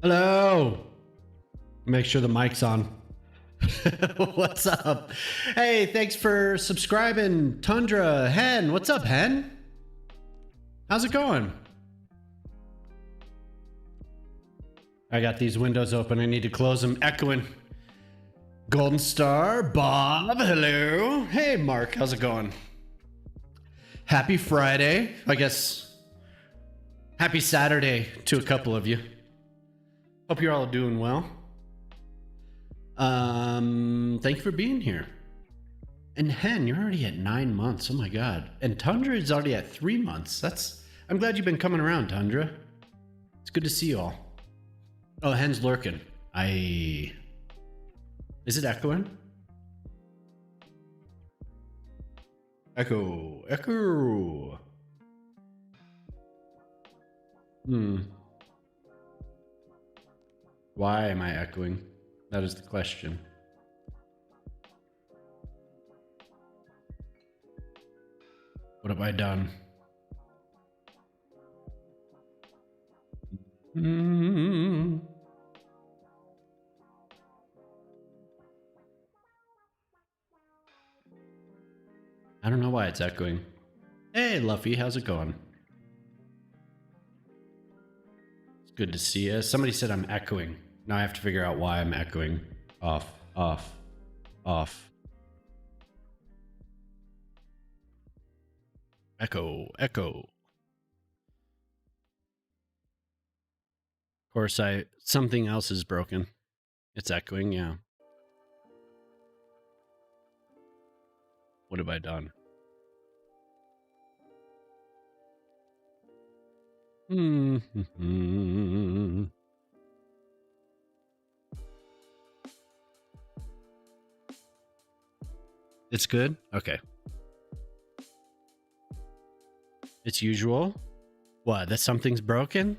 Hello. Make sure the mic's on. What's up? Hey, thanks for subscribing. Tundra, Hen. What's up, Hen? How's it going? I got these windows open. I need to close them. Echoing. Golden Star, Bob, hello. Hey, Mark, how's it going? Happy Friday. I guess happy Saturday to a couple of you. Hope you're all doing well. Thank you for being here. And Hen, you're already at 9 months. Oh my God. And Tundra is already at 3 months. I'm glad you've been coming around, Tundra. It's good to see you all. Oh, Hen's lurking. Is it echoing? Echo. Why am I echoing? That is the question. What have I done? I don't know why it's echoing. Hey, Luffy, how's it going? It's good to see you. Somebody said I'm echoing. Now I have to figure out why I'm echoing. Off. Echo. Of course, something else is broken. It's echoing, yeah. What have I done? It's good? Okay. It's usual? What, that something's broken?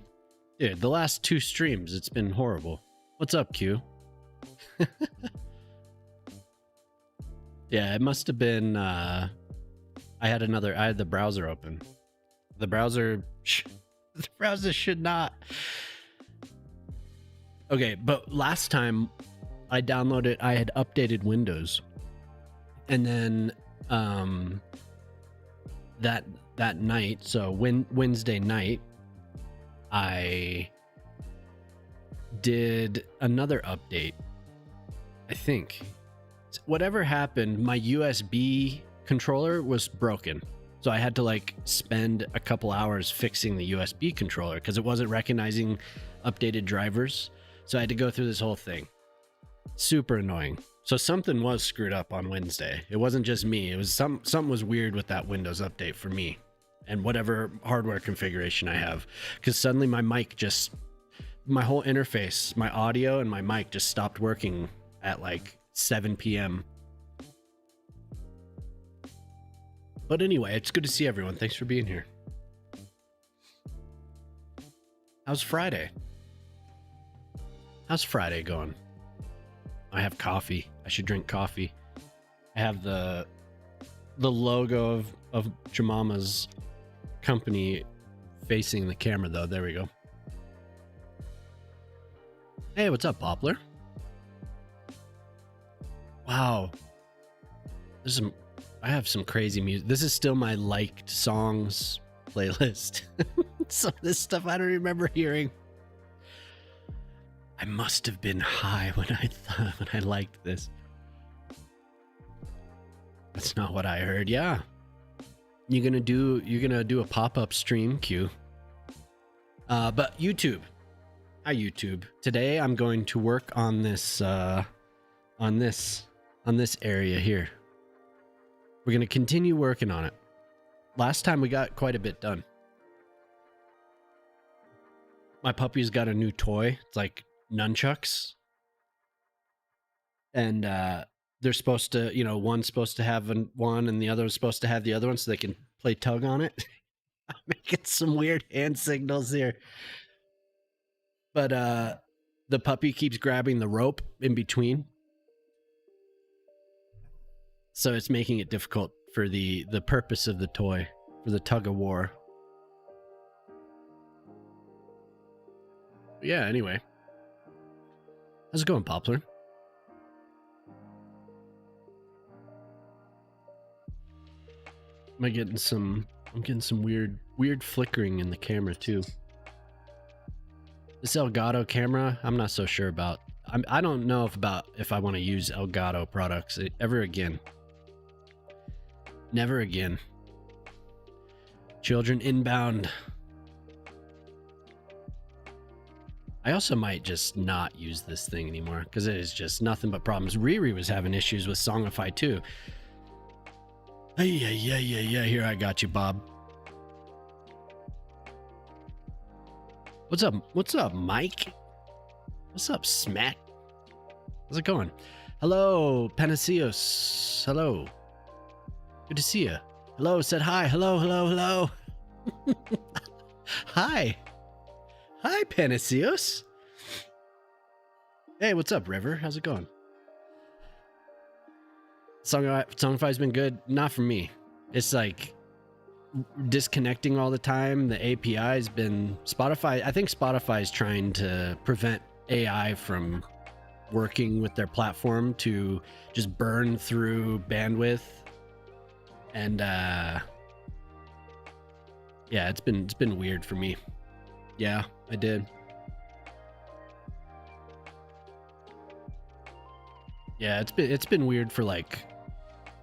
Dude, the last 2 streams, it's been horrible. What's up, Q? Yeah, it must have been, I had the browser open. The browser should not. Okay, but last time I had updated Windows. And then, that night, so Wednesday night, I did another update. I think whatever happened, my USB controller was broken. So I had to like spend a couple hours fixing the USB controller because it wasn't recognizing updated drivers. So I had to go through this whole thing. Super annoying. So something was screwed up on Wednesday. It wasn't just me. It was something was weird with that Windows update for me and whatever hardware configuration I have. Because suddenly my whole interface, my audio and my mic just stopped working at like 7 p.m. But anyway, it's good to see everyone. Thanks for being here. How's Friday? How's Friday going? I have coffee. I should drink coffee. I have the logo of Jemama's company facing the camera though. There we go. Hey, what's up, Poplar? Wow. I have some crazy music. This is still my liked songs playlist. Some of this stuff I don't remember hearing. I must have been high when I liked this. That's not what I heard. Yeah. You're gonna do a pop-up stream, Q. But YouTube. Hi, YouTube. Today I'm going to work on this area here. We're gonna continue working on it. Last time we got quite a bit done. My puppy's got a new toy. It's like nunchucks. And they're supposed to, one's supposed to have one and the other is supposed to have the other one so they can play tug on it. I'm making some weird hand signals here. But the puppy keeps grabbing the rope in between. So it's making it difficult for the purpose of the toy, for the tug of war. Yeah, anyway. How's it going, Poplar? I'm getting some weird flickering in the camera too. This Elgato camera, I'm not so sure about. I don't know if I want to use Elgato products ever again. Never again. Children inbound. I also might just not use this thing anymore because it is just nothing but problems. Riri was having issues with Songify too. Yeah. Here, I got you, Bob. What's up, Mike? What's up, Smack? How's it going? Hello, Panaceos. Hello. Good to see you. Hello, said hi. Hello. Hi. Hi, Panaceos. Hey, what's up, River? How's it going? Songify's been good. Not for me. It's like disconnecting all the time. The API has been Spotify. I think Spotify is trying to prevent AI from working with their platform to just burn through bandwidth. And yeah, it's been weird for me. Yeah, I did. Yeah, it's been weird for like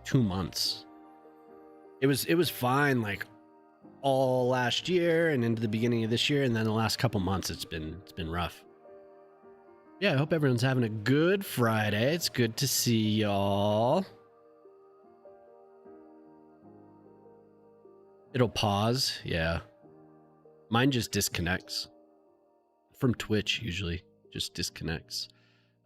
2 months. It was fine like all last year and into the beginning of this year, and then the last couple months it's been rough. Yeah, I hope everyone's having a good Friday. It's good to see y'all. It'll pause, yeah. Mine just disconnects. From Twitch, usually. Just disconnects.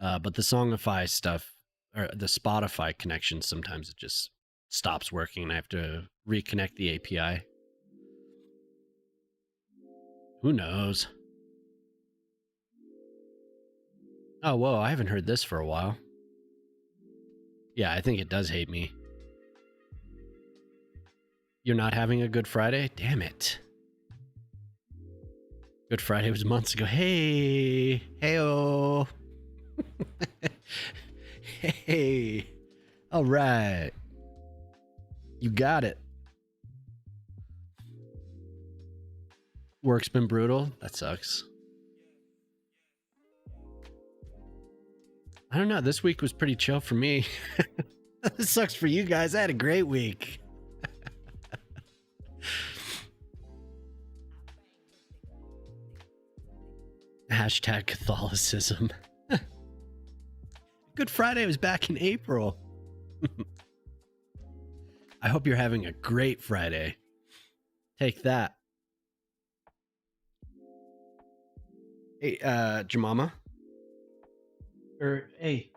But the Songify stuff, or the Spotify connection, sometimes it just stops working and I have to reconnect the API. Who knows? Oh, whoa, I haven't heard this for a while. Yeah, I think it does hate me. You're not having a Good Friday? Damn it. Good Friday was months ago. Hey. Hey-oh. Hey. All right. You got it. Work's been brutal. That sucks. I don't know. This week was pretty chill for me. This sucks for you guys. I had a great week. Hashtag Catholicism. Good Friday was back in April. I hope you're having a great Friday. Take that. Hey, Jamama. Hey,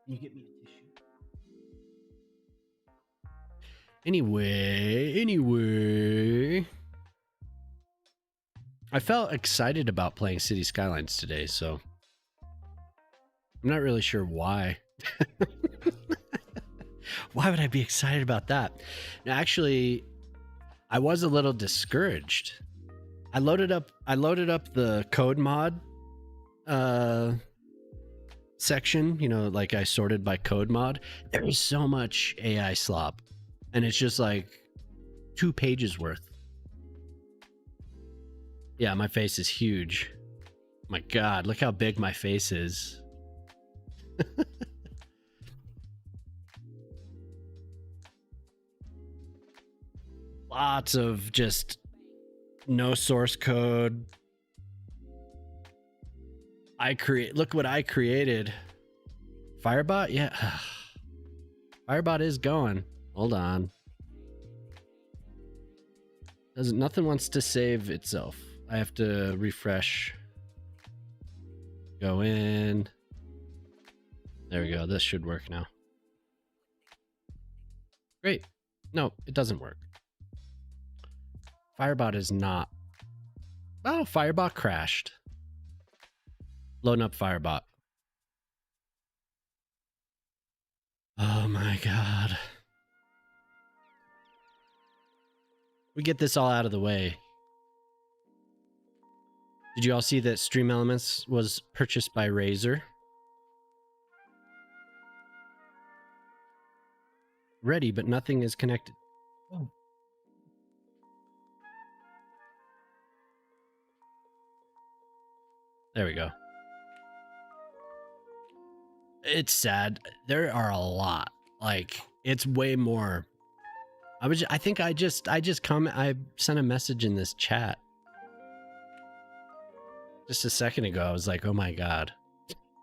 can you get me a tissue? Anyway. I felt excited about playing City Skylines today, so I'm not really sure why. Why would I be excited about that? Now, actually, I was a little discouraged. I loaded up the code mod section, you know, like I sorted by code mod. There is so much AI slop, and it's just like 2 pages worth. Yeah, my face is huge. My God, look how big my face is. Lots of just no source code. Look what I created. Firebot? Yeah. Firebot is going. Hold on. Nothing wants to save itself. I have to refresh. Go in. There we go. This should work now. Great. No, it doesn't work. Firebot is not. Oh, Firebot crashed. Loading up Firebot. Oh my God. We get this all out of the way. Did you all see that StreamElements was purchased by Razer? ready, but nothing is connected. Oh. There we go. It's sad. There are a lot. Like, it's way more. I sent a message in this chat just a second ago. I was like, oh my God.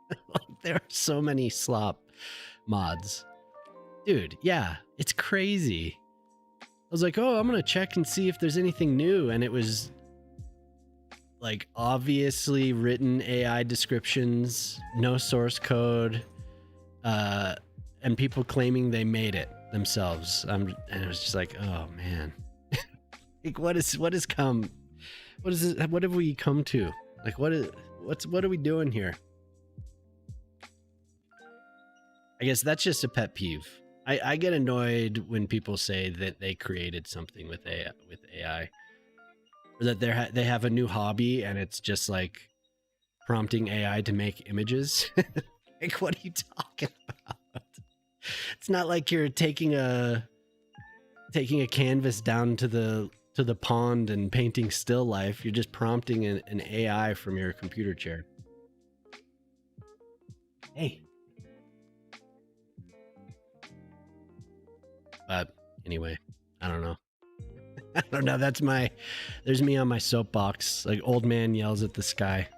Like, there are so many slop mods. Dude, yeah, it's crazy. I was like, oh, I'm gonna check and see if there's anything new, and it was like obviously written AI descriptions, no source code, and people claiming they made it themselves. And it was just like, oh man. Like, what have we come to? Like, what are we doing here? I guess that's just a pet peeve. I get annoyed when people say that they created something with AI, or that they have a new hobby and it's just like prompting AI to make images. Like, what are you talking about? It's not like you're taking a canvas down to the pond and painting still life. You're just prompting an AI from your computer chair. Hey. But anyway, I don't know. I don't know. There's me on my soapbox. Like, old man yells at the sky.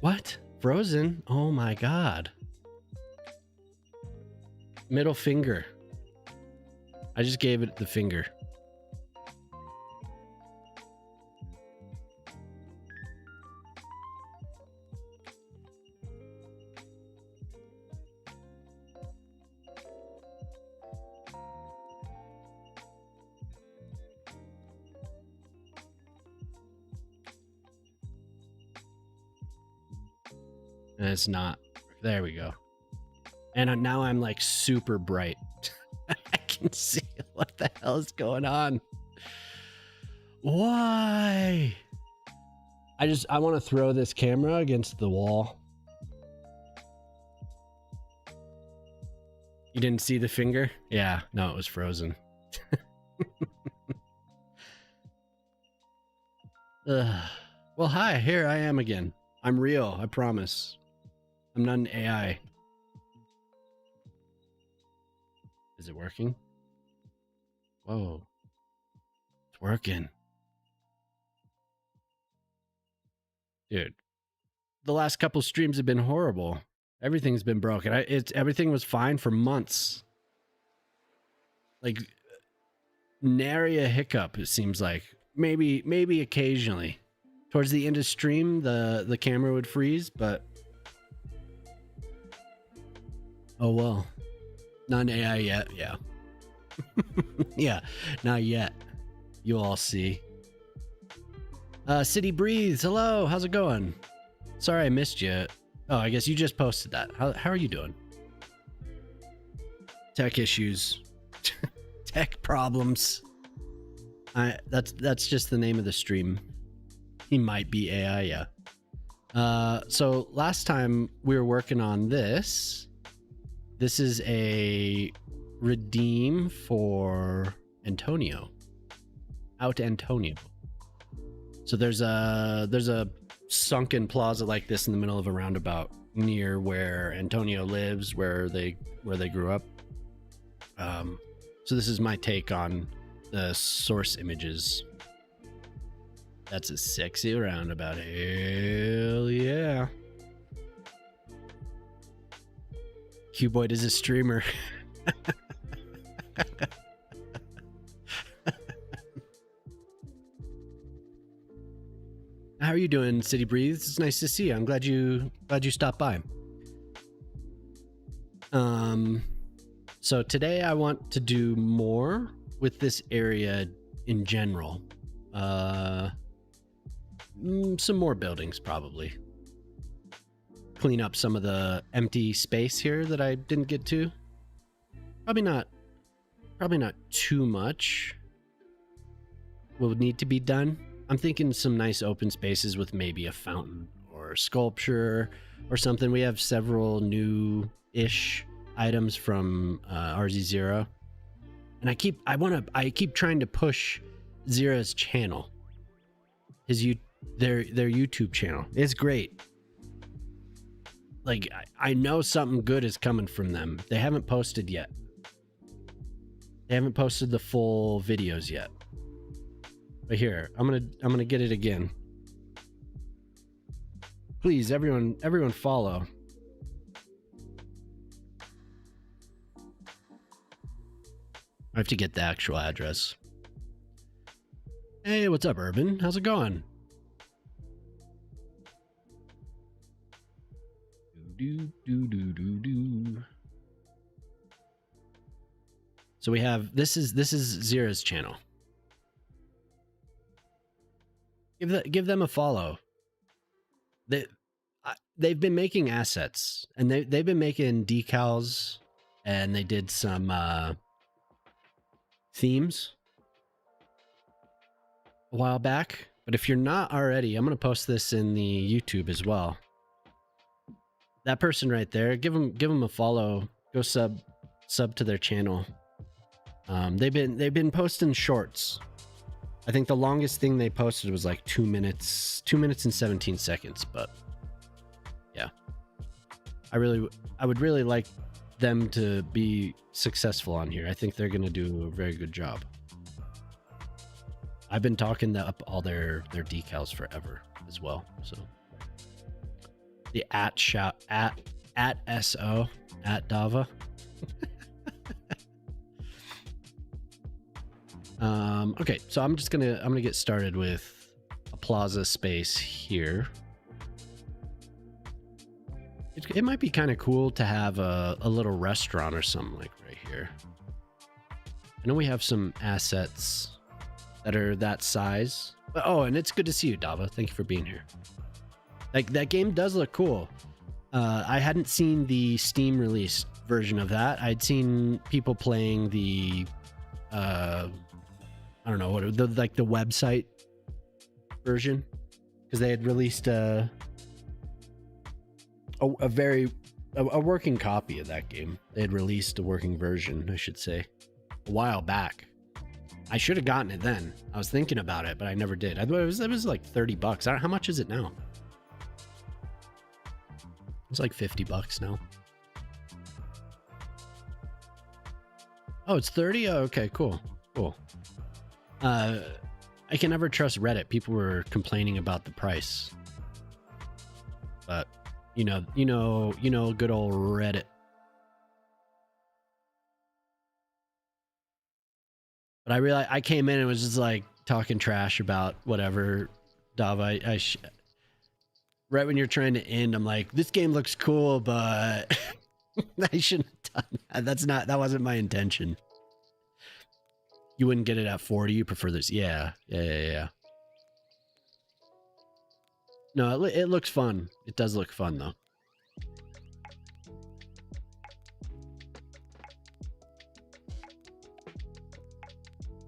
What? Frozen? Oh my God. Middle finger. I just gave it the finger. And it's not. There we go. And now I'm like super bright. I can see what the hell is going on. Why? I want to throw this camera against the wall. You didn't see the finger? Yeah, no, it was frozen. Well, hi, here I am again. I'm real, I promise. I'm not an AI. Is it working? Whoa. It's working. Dude, the last couple streams have been horrible. Everything's been broken. Everything was fine for months. Like, nary a hiccup, it seems like. Maybe occasionally. Towards the end of stream, the camera would freeze, but oh well. Not an AI yet, yeah. Yeah, not yet. You'll all see. City Breathes, hello, how's it going? Sorry I missed you. Oh, I guess you just posted that. How are you doing? Tech issues. Tech problems. That's just the name of the stream. He might be AI, yeah. So last time we were working on this. This is a redeem for Antonio. Out Antonio. So there's a sunken plaza like this in the middle of a roundabout near where Antonio lives, where they grew up. So this is my take on the source images. That's a sexy roundabout. Hell yeah. Cuboid is a streamer. How are you doing, City Breathes? It's nice to see you. I'm glad you stopped by. So today I want to do more with this area in general. Some more buildings probably. Clean up some of the empty space here that I didn't get to. Probably not too much will need to be done. I'm thinking some nice open spaces with maybe a fountain or sculpture or something. We have several new-ish items from RZ0, and I keep trying to push Zera's channel, their YouTube channel. It's great. Like I know something good is coming from them. They haven't posted yet. They haven't posted the full videos yet. But here, I'm gonna get it again. Please, everyone follow. I have to get the actual address. Hey, what's up, Urban? How's it going? So we have this is Zera's channel. Give them a follow. They've been making assets, and they've been making decals, and they did some themes a while back. But if you're not already, I'm gonna post this in the YouTube as well. That person right there, give them a follow. Go sub to their channel. They've been posting shorts. I think the longest thing they posted was like 2 minutes and 17 seconds. But yeah, I would really like them to be successful on here. I think they're gonna do a very good job. I've been talking up all their decals forever as well. So the at SO at Dava. Okay, so I'm gonna get started with a plaza space here. It might be kind of cool to have a little restaurant or something like right here. I know we have some assets that are that size. Oh, and it's good to see you, Dava. Thank you for being here. Like, that game does look cool. I hadn't seen the Steam release version of that. I'd seen people playing the I don't know what the website version, because they had released a working copy of that game. They had released a working version, I should say, a while back. I should have gotten it then. I was thinking about it, but I never did. I thought it was like $30. How much is it now? It's like $50 now. Oh, it's 30? Oh, okay, cool. I can never trust Reddit. People were complaining about the price. But you know, good old Reddit. But I realized I came in and was just like talking trash about whatever. Dava, right when you're trying to end, I'm like, this game looks cool, but I shouldn't have done that. That wasn't my intention. You wouldn't get it at 40. You prefer this. Yeah. No, it looks fun. It does look fun though.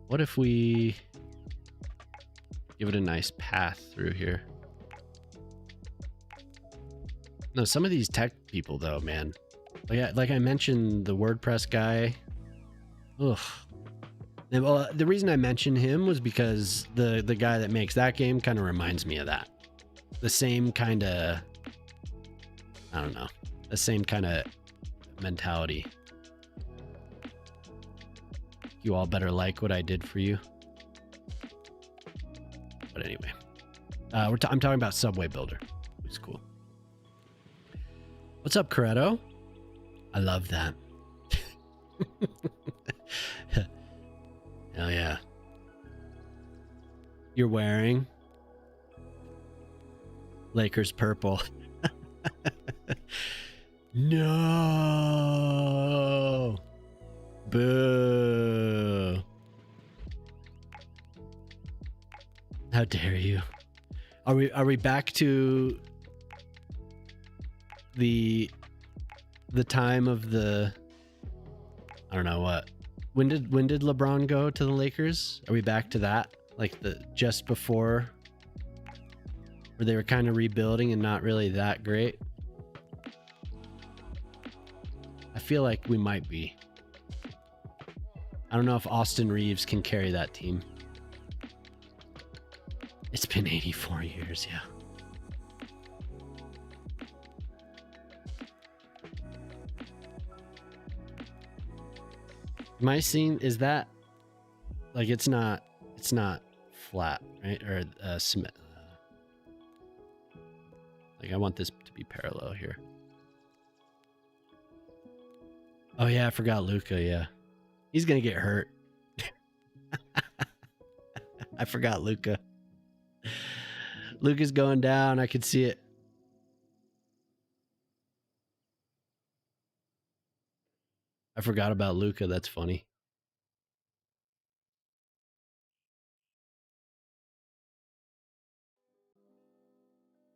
What if we give it a nice path through here? No, some of these tech people though, man. Like I mentioned, the WordPress guy. Ugh. And, well, the reason I mentioned him was because the guy that makes that game kind of reminds me of that. The same kind of, I don't know, the same kind of mentality. You all better like what I did for you. But anyway, I'm talking about Subway Builder. It's cool. What's up, Coretto? I love that. Hell yeah. You're wearing Lakers purple. No. Boo. How dare you? Are we back to the time of the, I don't know what. When did LeBron go to the Lakers? Are we back to that? Like the just before, where they were kind of rebuilding and not really that great? I feel like we might be. I don't know if Austin Reeves can carry that team. It's been 84 years, yeah. My scene is that like it's not flat, right? Or like I want this to be parallel here. Oh yeah, I forgot Luca, yeah. He's gonna get hurt. I forgot Luca. Luca's going down, I could see it. I forgot about Luca, that's funny.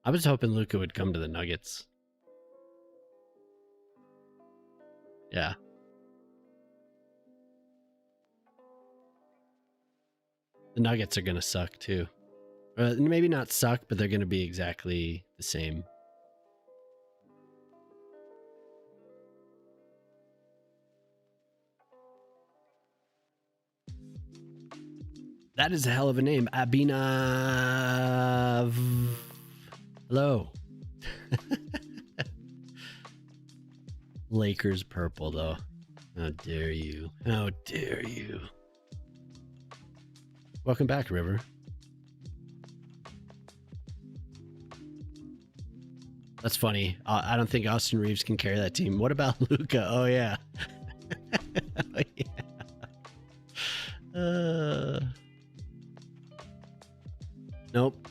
I was hoping Luca would come to the Nuggets. Yeah. The Nuggets are going to suck too. Maybe not suck, but they're going to be exactly the same. That is a hell of a name. Abhinav. Hello. Lakers purple, though. How dare you? How dare you? Welcome back, River. That's funny. I don't think Austin Reeves can carry that team. What about Luca? Oh, yeah. Oh, yeah. Nope.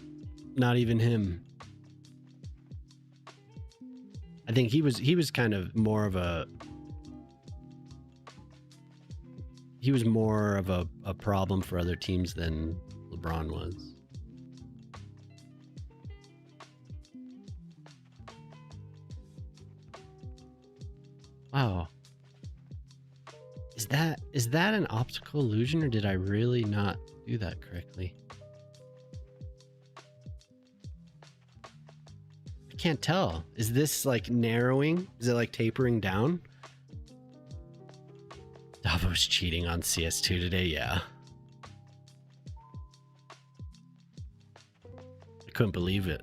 Not even him. I think he was kind of more of a a problem for other teams than LeBron was. Wow. Is that an optical illusion, or did I really not do that correctly? I can't tell. Is this like narrowing? Is it like tapering down? Davo's cheating on CS2 today, yeah. I couldn't believe it.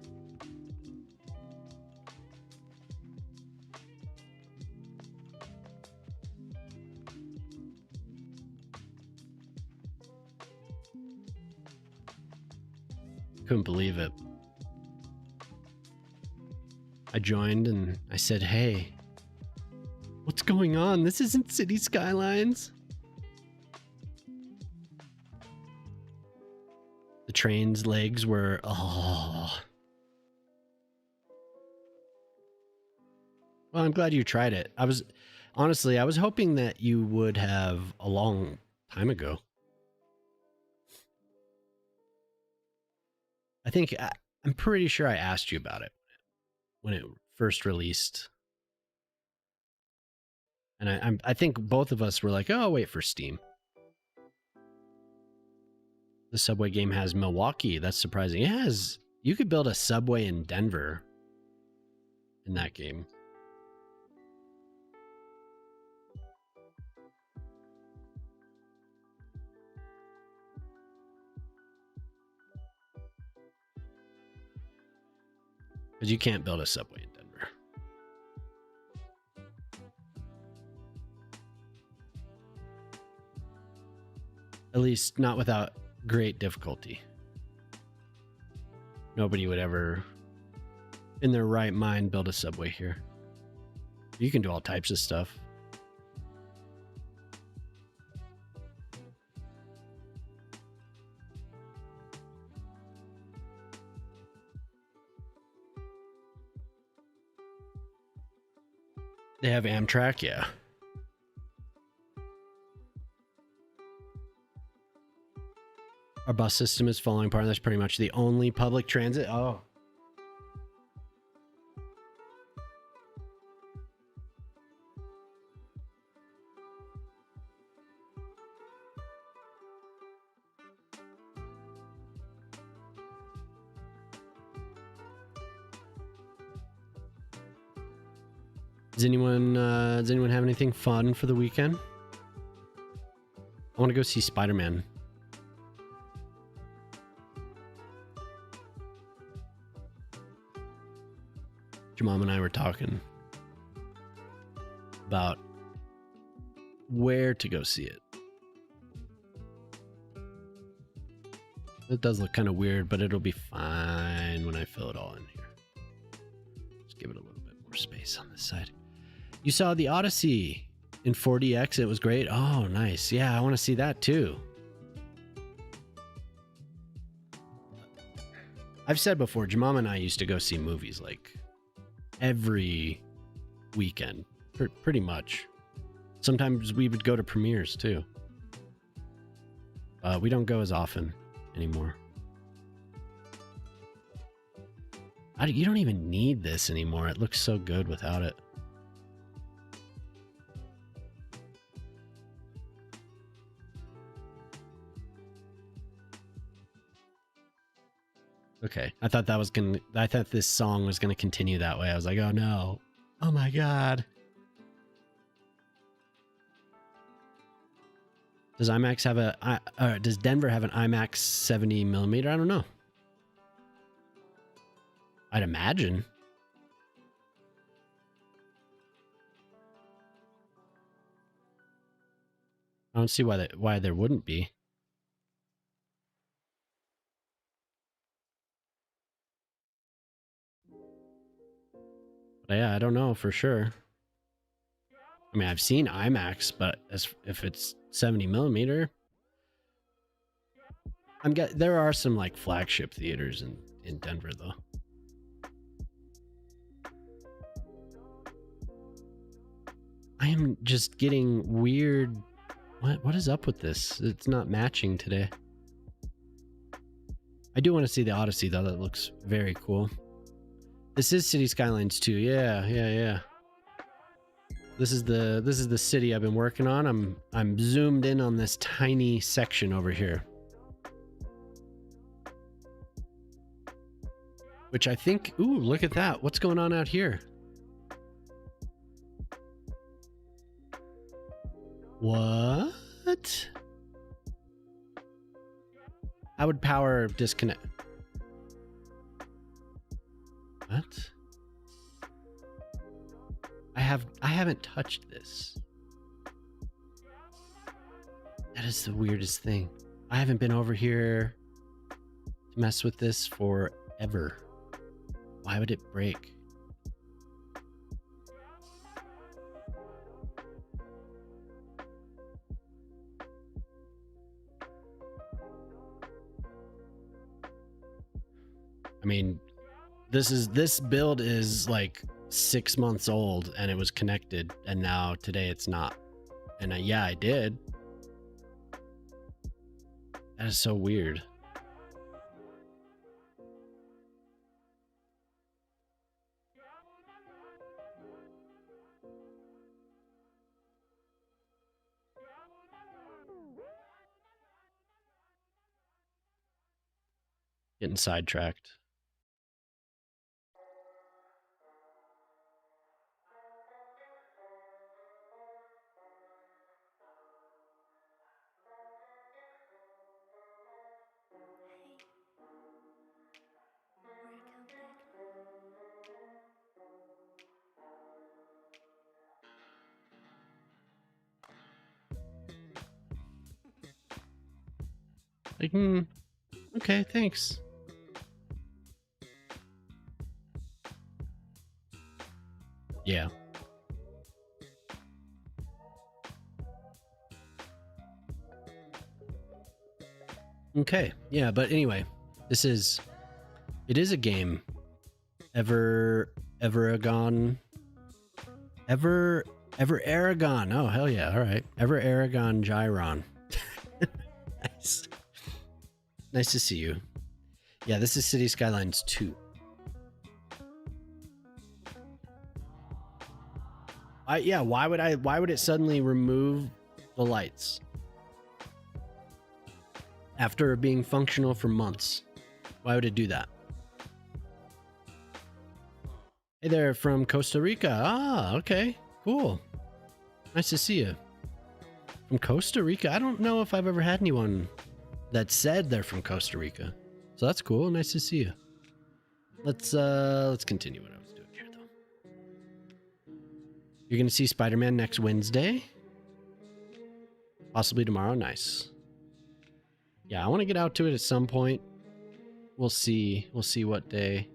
Couldn't believe it. I joined and I said, hey, what's going on? This isn't City Skylines. The train's legs were, oh. Well, I'm glad you tried it. Honestly, I was hoping that you would have a long time ago. I'm pretty sure I asked you about it when it first released. And I think both of us were like, oh, wait for Steam. The Subway game has Milwaukee. That's surprising. It has, you could build a Subway in Denver in that game. Because you can't build a Subway in Denver. At least not without great difficulty. Nobody would ever, in their right mind, build a Subway here. You can do all types of stuff. They have Amtrak, yeah. Our bus system is falling apart. That's pretty much the only public transit. Oh. Does anyone have anything fun for the weekend? I want to go see Spider-Man. Your mom and I were talking about where to go see it. It does look kind of weird, but it'll be fine when I fill it all in here. Just give it a little bit more space on this side. You saw the Odyssey in 4DX. It was great. Oh, nice. Yeah, I want to see that too. I've said before, Jamam and I used to go see movies like every weekend, pretty much. Sometimes we would go to premieres too. We don't go as often anymore. You don't even need this anymore. It looks so good without it. Okay, I thought this song was gonna continue that way. I was like, oh no. Oh my god. Does IMAX have does Denver have an IMAX 70mm? I don't know. I'd imagine. I don't see why there wouldn't be. But yeah, I don't know for sure. I mean, I've seen IMAX, but if it's 70mm, there are some like flagship theaters in Denver though. I am just getting weird. What is up with this? It's not matching today. I do want to see the Odyssey though. That looks very cool. This is City Skylines 2. Yeah. This is the city I've been working on. I'm zoomed in on this tiny section over here. Which I think, ooh, look at that. What's going on out here? What? I would power disconnect. What? I haven't touched this. That is the weirdest thing. I haven't been over here to mess with this forever. Why would it break? I mean, this build is like 6 months old and it was connected, and now today it's not. And yeah, I did. That is so weird. Getting sidetracked. Like, okay, thanks. Yeah. Okay, yeah, but anyway, it is a game. Aragon. Oh, hell yeah. All right. Aragon Gyron. Nice. Nice to see you. Yeah, this is City Skylines 2. Why would it suddenly remove the lights? After being functional for months. Why would it do that? Hey there, from Costa Rica. Ah, okay, cool. Nice to see you. From Costa Rica. I don't know if I've ever had anyone that said they're from Costa Rica. So that's cool. Nice to see you. Let's continue what I was doing here though. You're gonna see Spider-Man next Wednesday. Possibly tomorrow. Nice. Yeah, I want to get out to it at some point. We'll see. We'll see what day.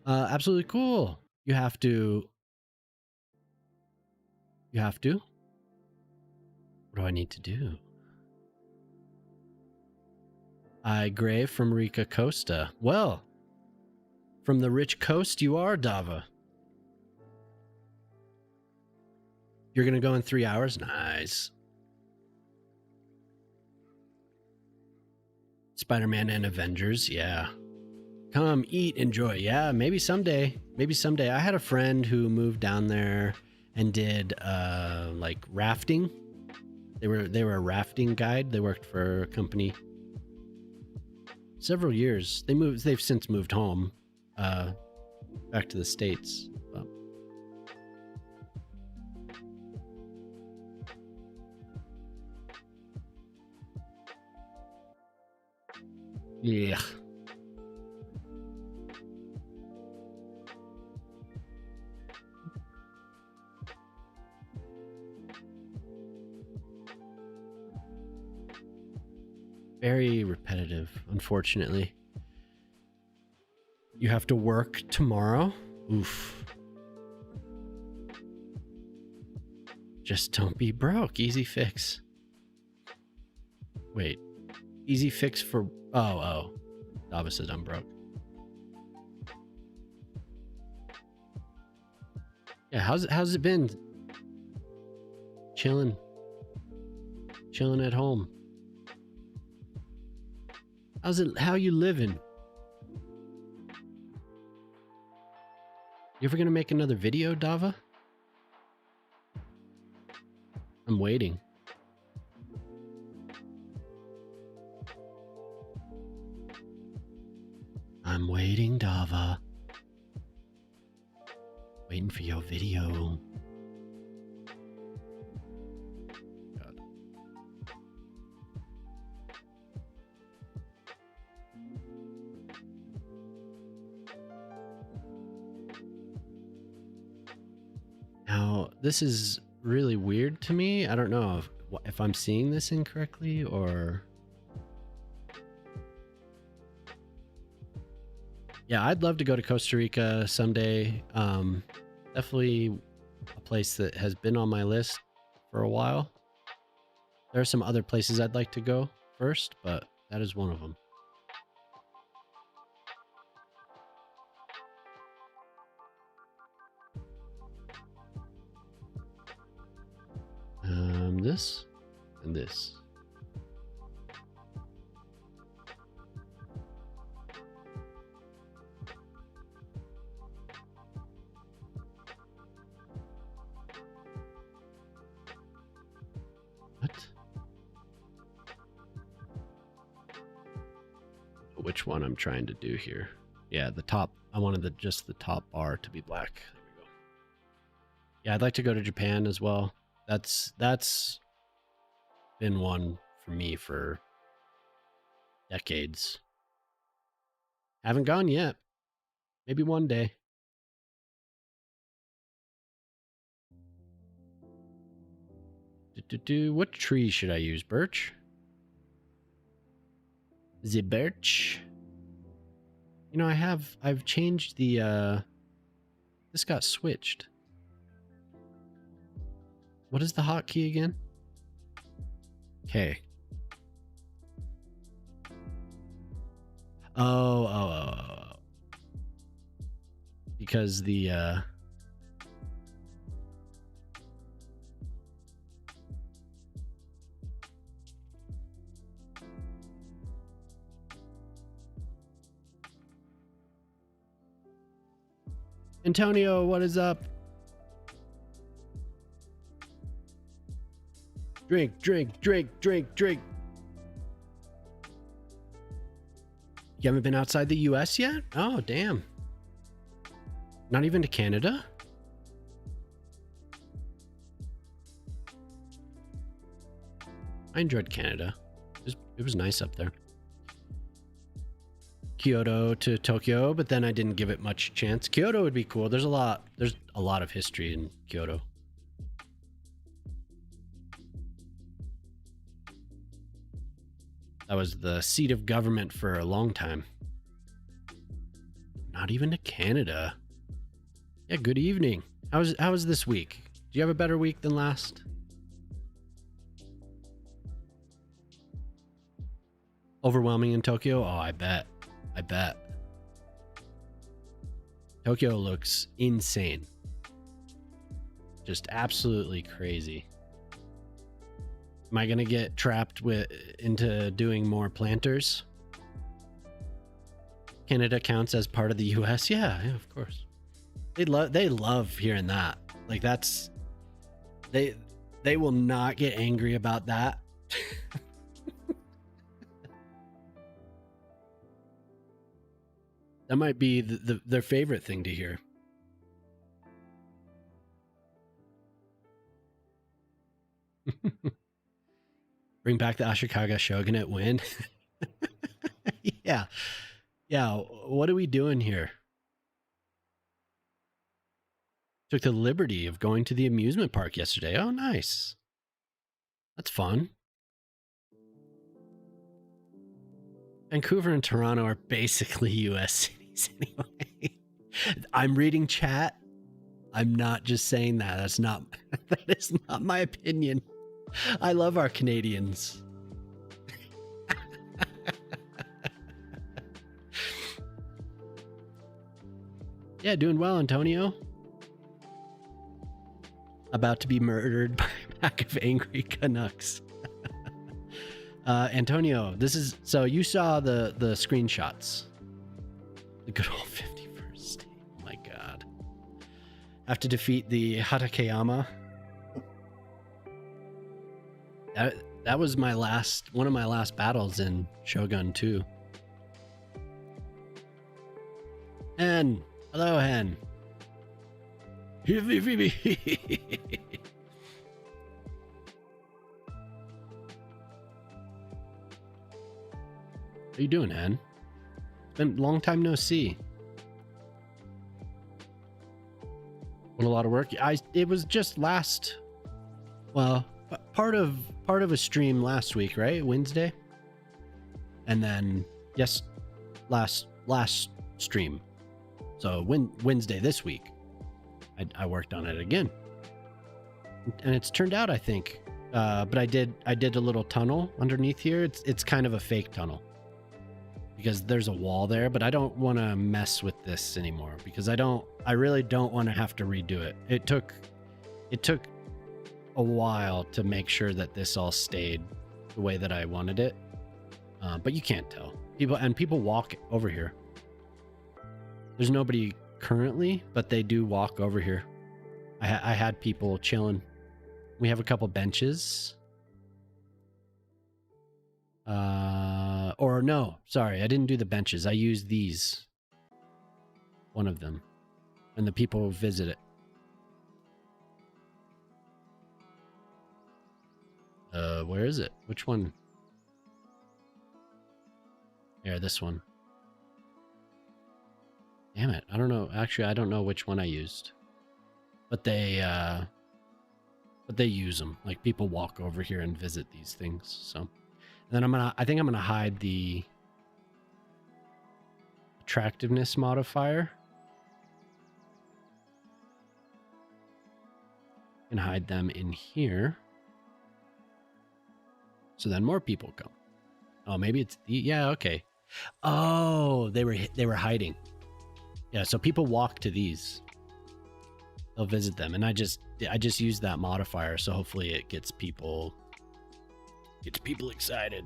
Absolutely cool. You have to. You have to. What do I need to do? Gray from Rica Costa. Well, from the rich coast you are, Dava. You're gonna go in 3 hours? Nice. Spider-Man and Avengers, yeah. Come, eat, enjoy. Yeah, maybe someday. Maybe someday. I had a friend who moved down there and did like rafting. They were a rafting guide. They worked for a company several years. They've since moved home, back to the States. But yeah. Very repetitive, unfortunately. You have to work tomorrow? Oof. Just don't be broke. Easy fix. Wait. Easy fix for... Oh. Dava says I'm broke. Yeah, how's it been? Chilling at home. How you living? You ever gonna make another video, Dava? I'm waiting. I'm waiting, Dava. Waiting for your video. God. Now, this is really weird to me. I don't know if I'm seeing this incorrectly or... Yeah, I'd love to go to Costa Rica someday. Definitely a place that has been on my list for a while. There are some other places I'd like to go first, but that is one of them. This and this. What? Which one I'm trying to do here? Yeah, the top. I wanted just the top bar to be black. There we go. Yeah, I'd like to go to Japan as well. That's been one for me for decades. Haven't gone yet. Maybe one day. What tree should I use? Birch? The birch? You know, I've changed the this got switched. What is the hotkey again? Okay. Oh. Because the Antonio, what is up? Drink. You haven't been outside the US yet? Oh, damn. Not even to Canada? I enjoyed Canada. It was nice up there. Kyoto to Tokyo, but then I didn't give it much chance. Kyoto would be cool. There's a lot of history in Kyoto. That was the seat of government for a long time. Not even to Canada. Yeah, good evening. How was this week? Do you have a better week than last? Overwhelming in Tokyo? Oh, I bet. Tokyo looks insane. Just absolutely crazy. Am I gonna get trapped into doing more planters? Canada counts as part of the US? Yeah, of course. They love hearing that. Like that's they will not get angry about that. That might be their favorite thing to hear. Bring back the Ashikaga Shogunate win. Yeah. What are we doing here? Took the liberty of going to the amusement park yesterday. Oh, nice. That's fun. Vancouver and Toronto are basically US cities anyway. I'm reading chat. I'm not just saying that. That is not my opinion. I love our Canadians. Yeah, doing well, Antonio. About to be murdered by a pack of angry Canucks. Antonio, so you saw the screenshots. The good old 51st state. Oh my god. Have to defeat the Hatakeyama. That was one of my last battles in Shogun 2. Hen, hello Hen. How you doing, Hen? It's been a long time no see. What a lot of work. It was just part of a stream last week, right? Wednesday. And then last stream. So Wednesday this week, I worked on it again. And it's turned out, I think. But I did a little tunnel underneath here. It's kind of a fake tunnel. Because there's a wall there, but I don't want to mess with this anymore because I really don't want to have to redo it. It took a while to make sure that this all stayed the way that I wanted it. But you can't tell. People walk over here. There's nobody currently, but they do walk over here. I had people chilling. We have a couple benches. Or no, sorry, I didn't do the benches. I used these. One of them. And the people visit it. Where is it? Which one? Here, this one. Damn it. I don't know. Actually, I don't know which one I used. But they use them. Like people walk over here and visit these things. So and then I think I'm gonna hide the attractiveness modifier. And hide them in here. So then more people come. Oh, maybe it's yeah, okay. Oh, they were hiding. Yeah, so people walk to these. They'll visit them, and I just use that modifier, so hopefully it gets people excited.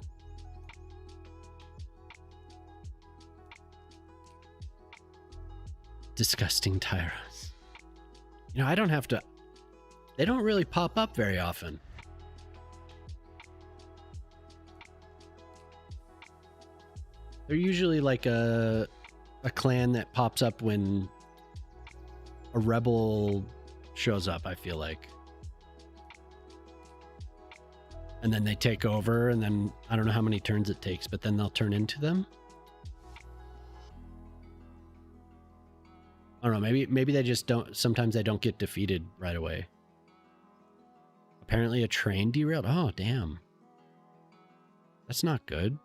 Disgusting tyros. You know, I don't have to. They don't really pop up very often. They're usually like a clan that pops up when a rebel shows up, I feel like. And then they take over, and then I don't know how many turns it takes, but then they'll turn into them. I don't know, maybe they just don't, sometimes they don't get defeated right away. Apparently a train derailed. Oh, damn. That's not good.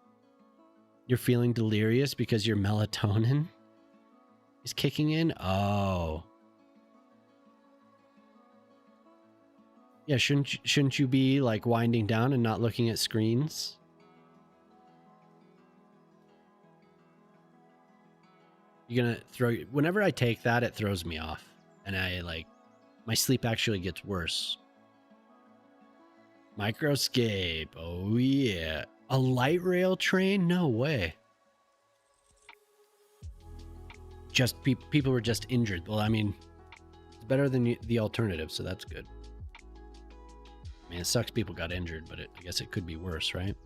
You're feeling delirious because your melatonin is kicking in? Oh. Yeah, shouldn't you be like winding down and not looking at screens? You're gonna throw, whenever I take that, it throws me off. And my sleep actually gets worse. Microscape. Oh yeah. A light rail train? No way. Just people were just injured. Well, I mean, it's better than the alternative, so that's good. I mean, it sucks people got injured, but I guess it could be worse, right?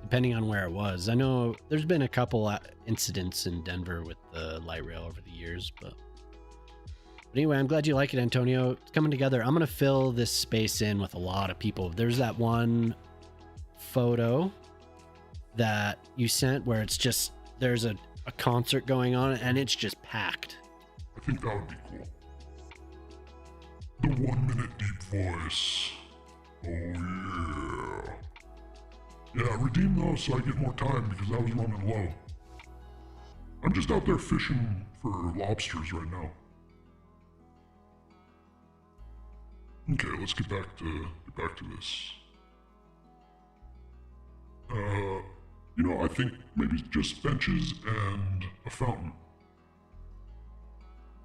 Depending on where it was. I know there's been a couple incidents in Denver with the light rail over the years, but anyway, I'm glad you like it, Antonio. It's coming together. I'm going to fill this space in with a lot of people. There's that one photo that you sent where it's just, there's a concert going on and it's just packed. I think that would be cool. The 1 minute deep voice. Oh yeah. Yeah, redeem those so I get more time because I was running low. I'm just out there fishing for lobsters right now. Okay, let's get back to this. You know, I think maybe just benches and a fountain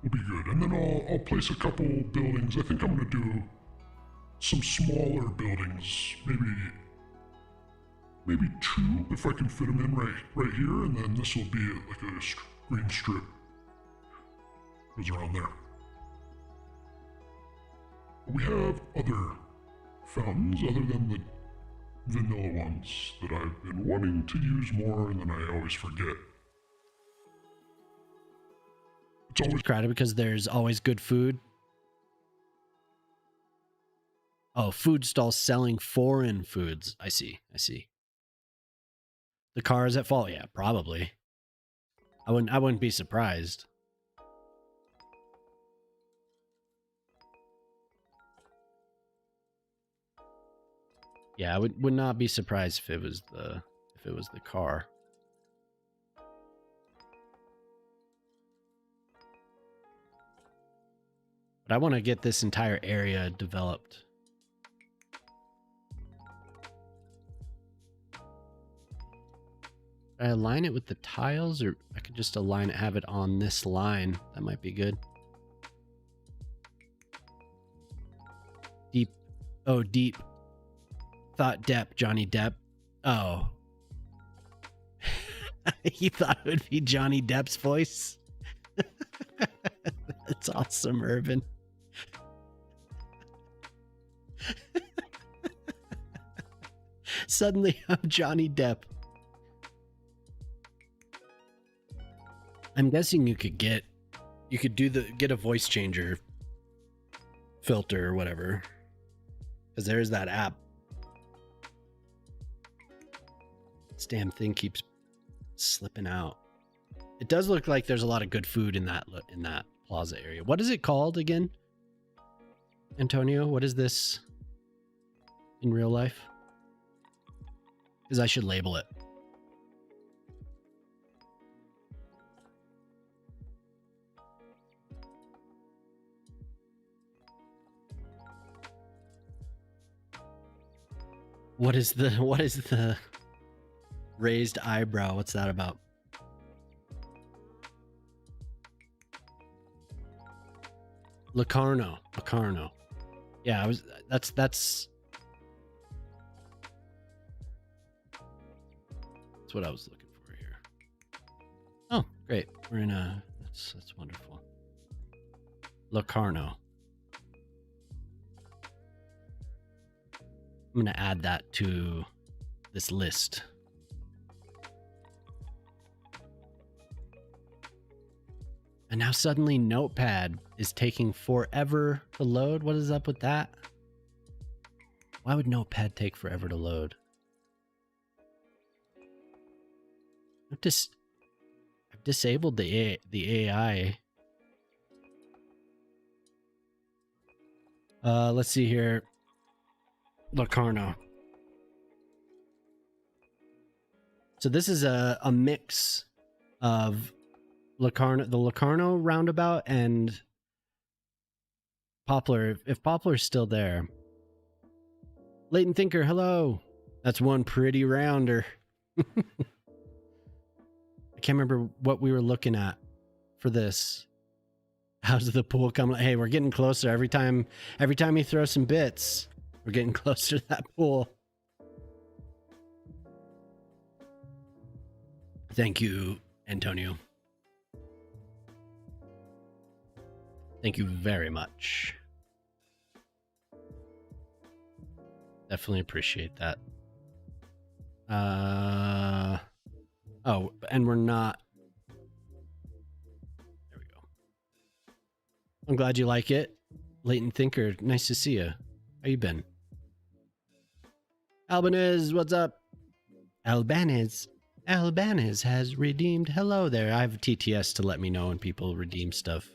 will be good. And then I'll place a couple buildings. I think I'm gonna do some smaller buildings, maybe 2 if I can fit them in right here, and then this will be like a green strip goes around there. We have other fountains other than the vanilla ones that I've been wanting to use more, and then I always forget. It's always crowded because there's always good food. Oh, food stalls selling foreign foods. I see. The car is at fault. Yeah, probably. I wouldn't be surprised. Yeah, I would not be surprised if it was the car. But I want to get this entire area developed. Should I align it with the tiles, or I could just have it on this line? That might be good. Deep. Oh, deep. Thought Depp, Johnny Depp. Oh. He thought it would be Johnny Depp's voice. That's awesome, Urban. Suddenly I'm Johnny Depp. I'm guessing you could get a voice changer filter or whatever. Because there's that app. This damn thing keeps slipping out. It does look like there's a lot of good food in that plaza area. What is it called again? Antonio, what is this in real life? Because I should label it. What is the raised eyebrow? What's that about? Locarno. Yeah, that's what I was looking for here. Oh, great. We're in that's wonderful. Locarno. I'm going to add that to this list. And now suddenly Notepad is taking forever to load. What is up with that? Why would Notepad take forever to load? I've disabled the AI. Let's see here. Locarno. So this is a mix of Locarno, the Locarno roundabout, and Poplar. If Poplar's still there. Latent Thinker, hello. That's one pretty rounder. I can't remember what we were looking at for this. How's the pool coming? Hey, we're getting closer. Every time you throw some bits, we're getting closer to that pool. Thank you, Antonio. Thank you very much. Definitely appreciate that. Oh, and we're not. There we go. I'm glad you like it. Latent Thinker, nice to see you. How you been? Albanese, what's up? Albanese has redeemed. Hello there. I have TTS to let me know when people redeem stuff.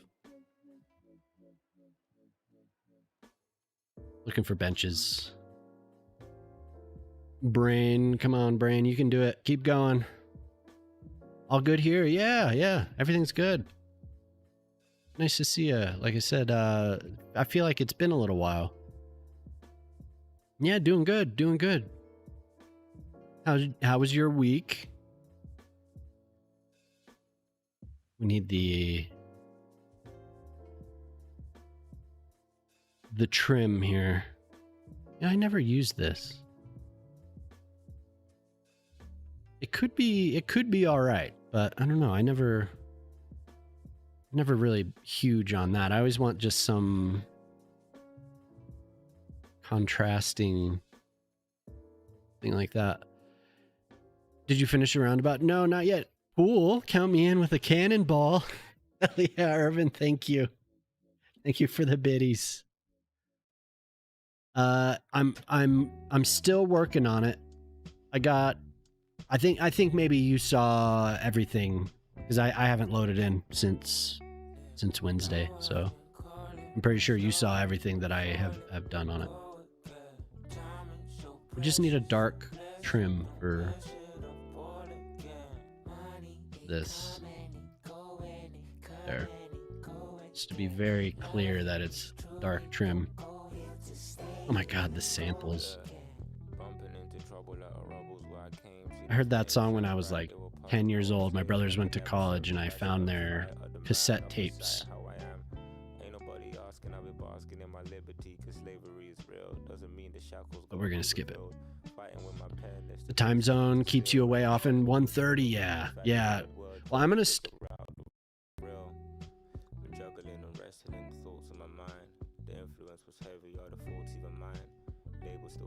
Looking for benches. Brain, come on, Brain. You can do it. Keep going. All good here? Yeah. Everything's good. Nice to see you. Like I said, I feel like it's been a little while. Yeah, doing good. How was your week? We need the trim here. Yeah, I never used this. It could be all right, but I don't know. I never really huge on that. I always want just some contrasting thing like that. Did you finish a roundabout? No, not yet. Cool. Count me in with a cannonball. Hell yeah, Irvin. Thank you. Thank you for the biddies. I'm still working on it. I think maybe you saw everything because I haven't loaded in since Wednesday, so I'm pretty sure you saw everything that I have done on it. We just need a dark trim for this. There. Just to be very clear that it's dark trim. Oh my god, the samples. I heard that song when I was like 10 years old. My brothers went to college and I found their cassette tapes. But we're gonna skip it. The time zone keeps you away often. 1:30, yeah. Well, I'm gonna still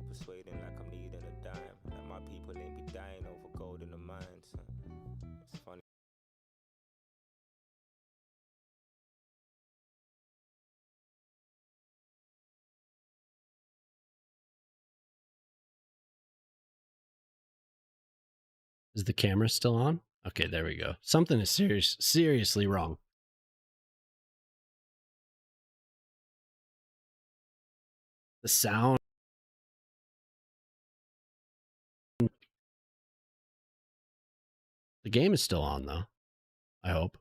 persuading like I'm needing a dime. Like my people ain't be dying over gold in the mines. It's funny. Is the camera still on? Okay, there we go. Something is seriously wrong. The sound. The game is still on, though. I hope.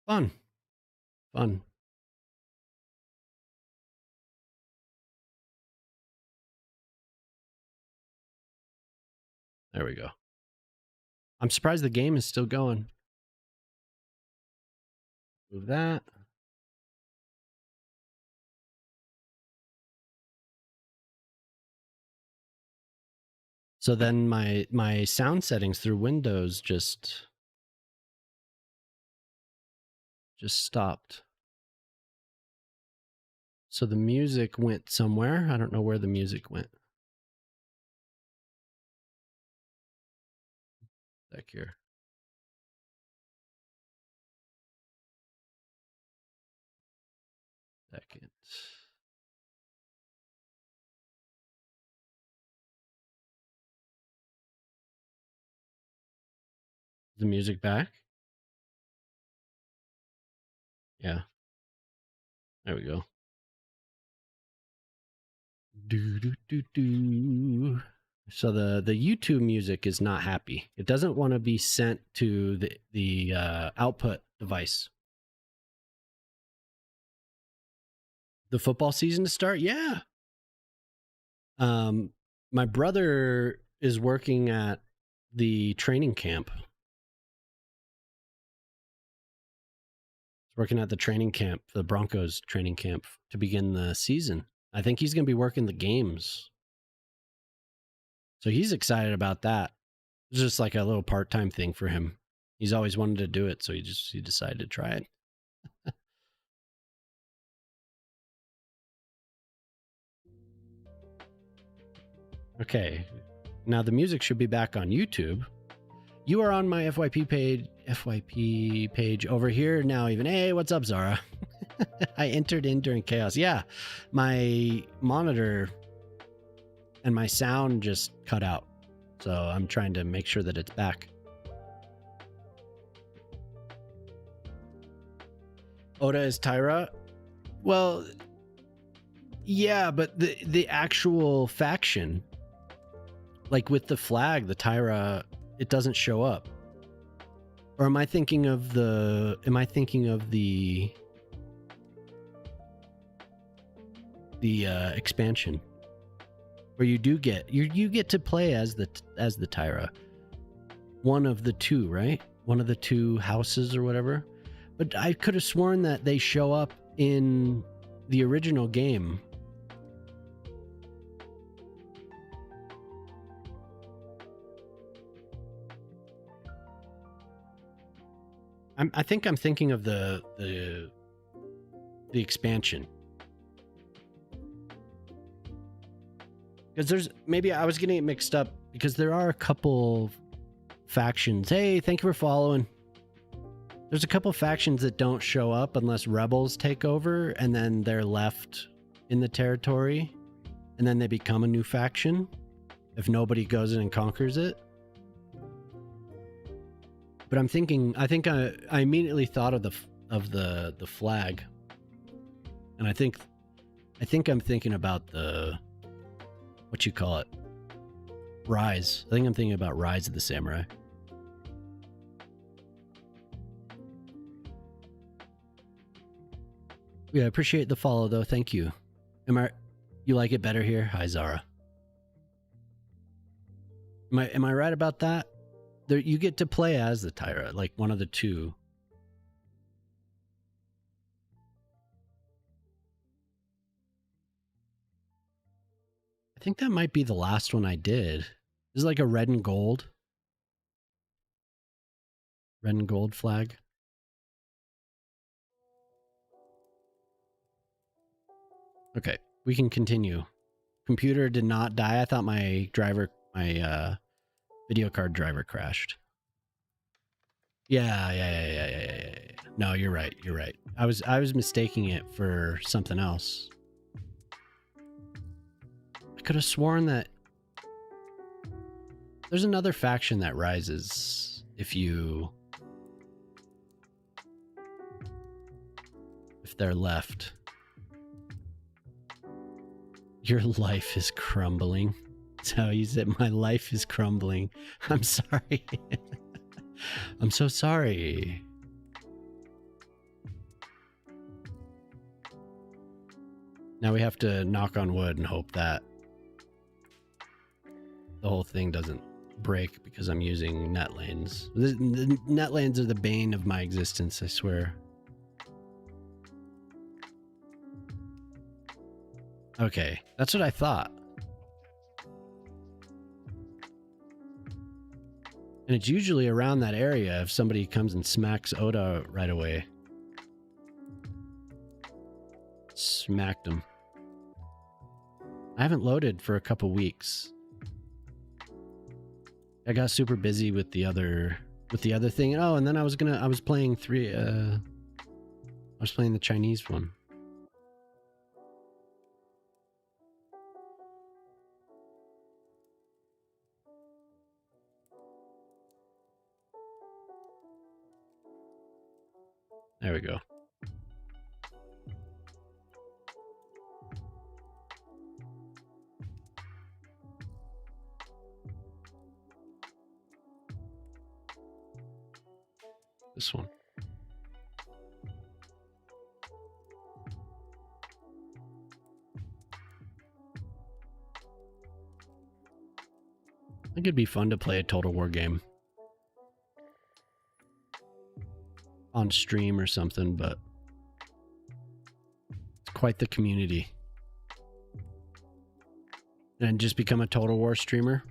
Fun. There we go. I'm surprised the game is still going. Move that. So then my sound settings through Windows just stopped. So the music went somewhere. I don't know where the music went. Back here. Second. The music back? Yeah. There we go. So the YouTube music is not happy. It doesn't want to be sent to the output device. The football season to start? Yeah. My brother is working at the training camp. He's working at the training camp, the Broncos training camp, to begin the season. I think he's going to be working the games. So he's excited about that. It's just like a little part-time thing for him. He's always wanted to do it, so he decided to try it. Okay, now the music should be back on YouTube. You are on my FYP page over here now even. Hey, what's up, Zara? I entered in during chaos. Yeah, my monitor and my sound just cut out. So I'm trying to make sure that it's back. Oda is Tyra? Well, yeah, but the actual faction, like with the flag, the Tyra, it doesn't show up. Or am I thinking of the expansion where you do get you get to play as the Tyra, one of the two, right? One of the two houses or whatever. But I could have sworn that they show up in the original game. I think I'm thinking of the expansion. Because maybe I was getting it mixed up because there are a couple factions. Hey, thank you for following. There's a couple factions that don't show up unless rebels take over and then they're left in the territory and then they become a new faction if nobody goes in and conquers it. But I think I immediately thought of the flag. And I think I'm thinking about the, what you call it? Rise. I think I'm thinking about Rise of the Samurai. Yeah, I appreciate the follow though. Thank you. You like it better here? Hi, Zara. Am I right about that? There, you get to play as the Tyra, like one of the two. I think that might be the last one I did. This is like a red and gold flag. Okay, we can continue. Computer did not die. I thought my video card driver crashed. Yeah. No, you're right. I was mistaking it for something else. I could have sworn that there's another faction that rises if they're left. Your life is crumbling. That's how you said my life is crumbling. I'm sorry. I'm so sorry. Now we have to knock on wood and hope that the whole thing doesn't break because I'm using net lanes. The net lanes are the bane of my existence, I swear. Okay, that's what I thought. And it's usually around that area if somebody comes and smacks Oda right away. Smacked him. I haven't loaded for a couple weeks. I got super busy with the other thing. Oh, and then I was playing I was playing the Chinese one. There we go. This one. I think it'd be fun to play a Total War game on stream or something, but it's quite the community. And just become a Total War streamer.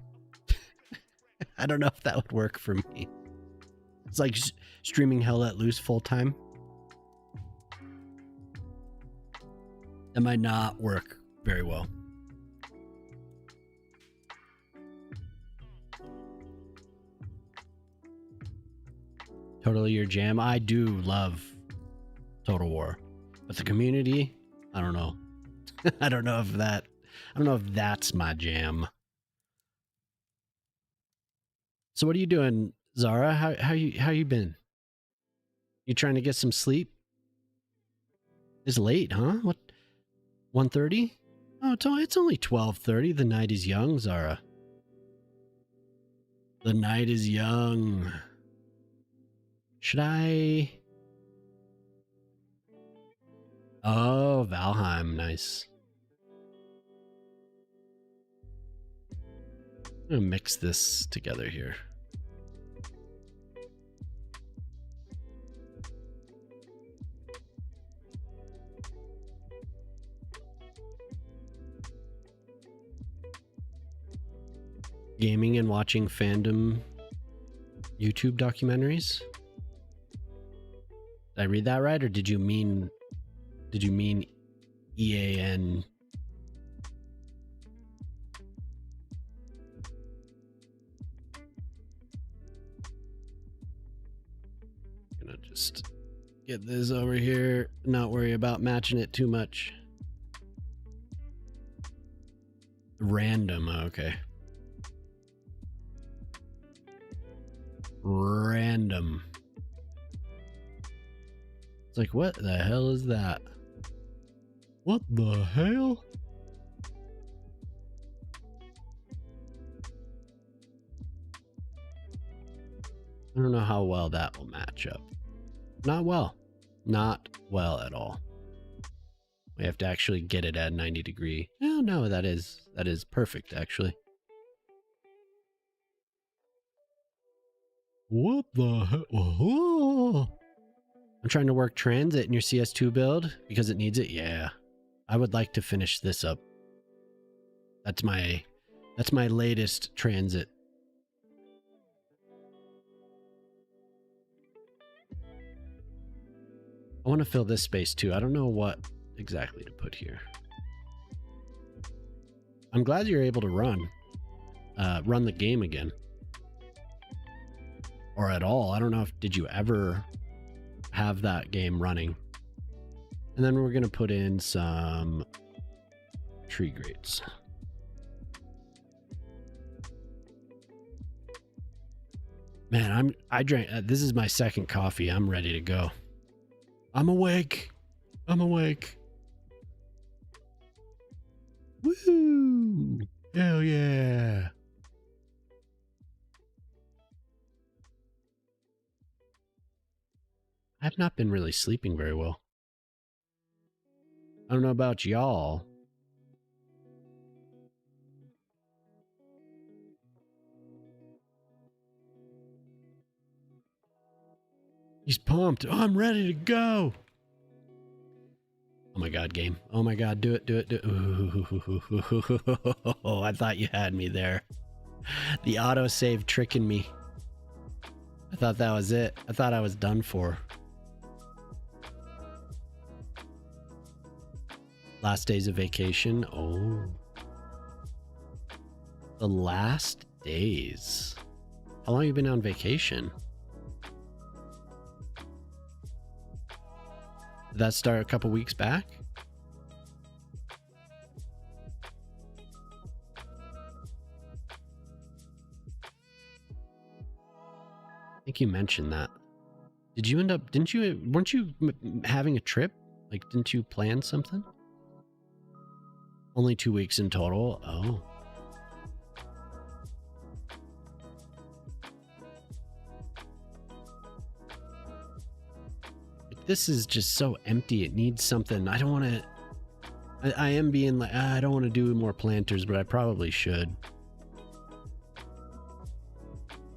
I don't know if that would work for me. It's like streaming Hell Let Loose full time. That might not work very well. Totally your jam. I do love Total War, but the community, I don't know. I don't know if that's my jam. So what are you doing, Zara? How you been? You trying to get some sleep? It's late, huh? What? 1:30? Oh, it's only 12:30. The night is young, Zara. The night is young. Should I? Oh, Valheim, nice. I'm gonna mix this together here. Gaming and watching fandom YouTube documentaries. Did I read that right, or did you mean EAN? Gonna just get this over here, not worry about matching it too much. Random, okay. Random. It's like, what the hell is that? What the hell? I don't know how well that will match up. Not well. Not well at all. We have to actually get it at 90 degree. Oh no, that is perfect actually. What the hell? Oh. I'm trying to work transit in your CS2 build because it needs it. Yeah. I would like to finish this up. That's my latest transit. I want to fill this space too. I don't know what exactly to put here. I'm glad you're able to run the game again. Or at all. I don't know if did you ever have that game running. And then we're going to put in some tree grates. Man, I drank this is my second coffee. I'm ready to go. I'm awake. I'm awake. Woo! Hell yeah. I've not been really sleeping very well. I don't know about y'all. He's pumped. Oh, I'm ready to go. Oh my God, game. Oh my God, do it, do it, do it. Ooh, I thought you had me there. The autosave tricking me. I thought that was it. I thought I was done for. Last days of vacation. Oh. The last days. How long have you been on vacation? Did that start a couple weeks back? I think you mentioned that. Did you end up, weren't you having a trip? Like, didn't you plan something? Only 2 weeks in total? Oh. This is just so empty. It needs something. I don't want to, I am being like, I don't want to do more planters, but I probably should.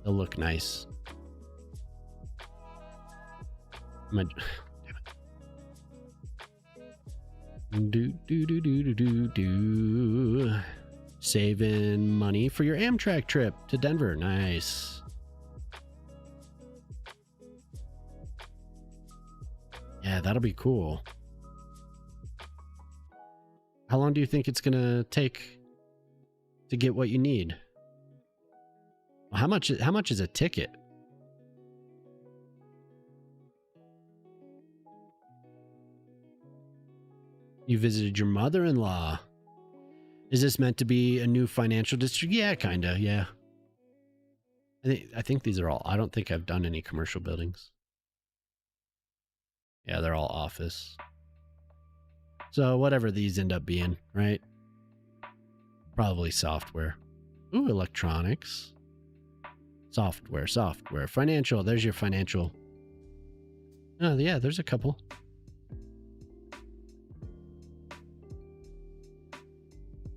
They'll look nice. Damn it. Saving money for your Amtrak trip to Denver. Nice. Yeah, that'll be cool. How long do you think it's gonna take to get what you need? Well, how much is a ticket? You visited your mother-in-law. Is this meant to be a new financial district? Yeah, kinda, yeah. I think these are all, I don't think I've done any commercial buildings. Yeah, they're all office. So whatever these end up being, right? Probably software. Ooh, electronics. Software, financial. There's your financial. Oh, yeah, there's a couple.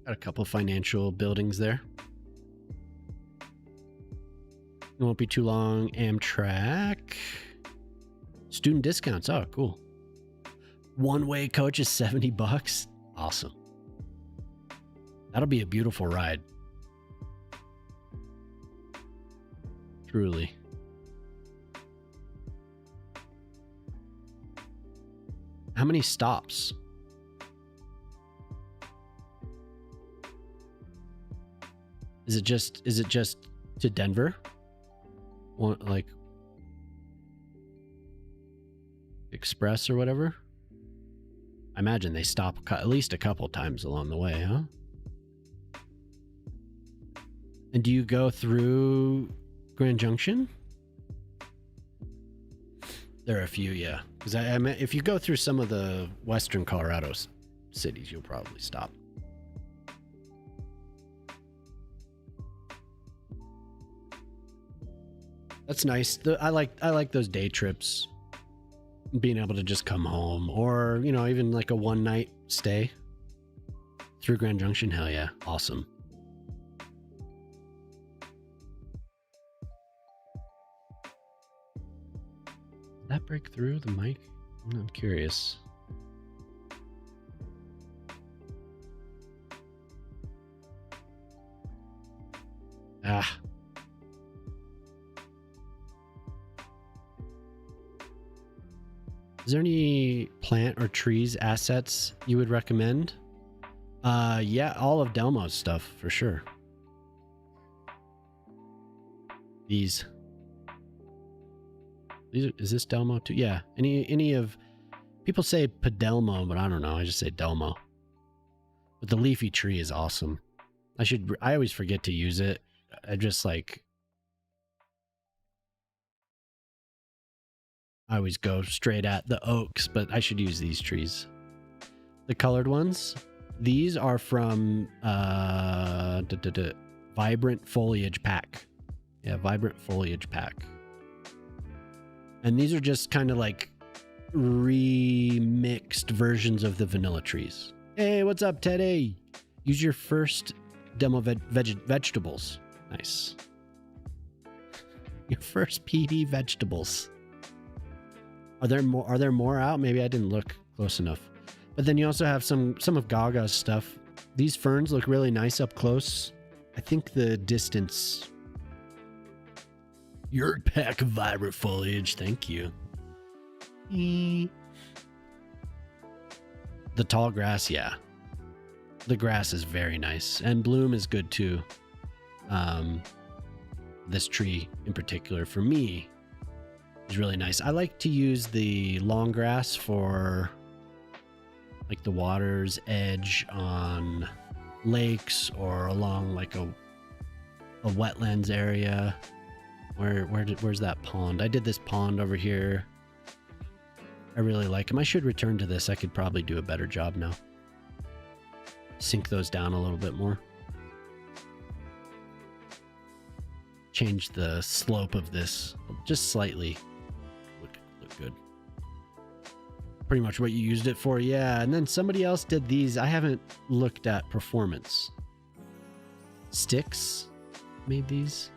Got a couple financial buildings there. It won't be too long. Amtrak. Student discounts. Oh, cool. One-way coach is $70. Awesome. That'll be a beautiful ride. Truly. How many stops? Is it just to Denver? One, like Express or whatever? I imagine they stop at least a couple times along the way, huh? And do you go through Grand Junction? There are a few, yeah. Because I mean, if you go through some of the western Colorado cities, you'll probably stop. That's nice. I like those day trips. Being able to just come home, or you know, even like a one-night stay through Grand Junction. Hell yeah, awesome. Did that break through the mic? I'm curious. Ah. Is there any plant or trees assets you would recommend? Yeah, all of Delmo's stuff for sure. These is this Delmo too? Yeah. Any of people say Padelmo, but I don't know. I just say Delmo. But the leafy tree is awesome. I always forget to use it. I just like. I always go straight at the oaks, but I should use these trees. The colored ones, these are from Vibrant Foliage Pack. Yeah, Vibrant Foliage Pack. And these are just kind of like remixed versions of the vanilla trees. Hey, what's up, Teddy? Use your first demo vegetables. Nice. Your first PD vegetables. Are there more out? Maybe I didn't look close enough. But then you also have some of Gaga's stuff. These ferns look really nice up close. I think the distance. Your pack of vibrant foliage. Thank you. The tall grass, yeah. The grass is very nice. And bloom is good too. this tree in particular for me is really nice. I like to use the long grass for like the water's edge on lakes or along like a wetlands area. Where's that pond? I did this pond over here. I really like them. I should return to this. I could probably do a better job now. Sink those down a little bit more. Change the slope of this just slightly. Look good. Pretty much what you used it for. Yeah, and then somebody else did these. I haven't looked at performance. Sticks made these.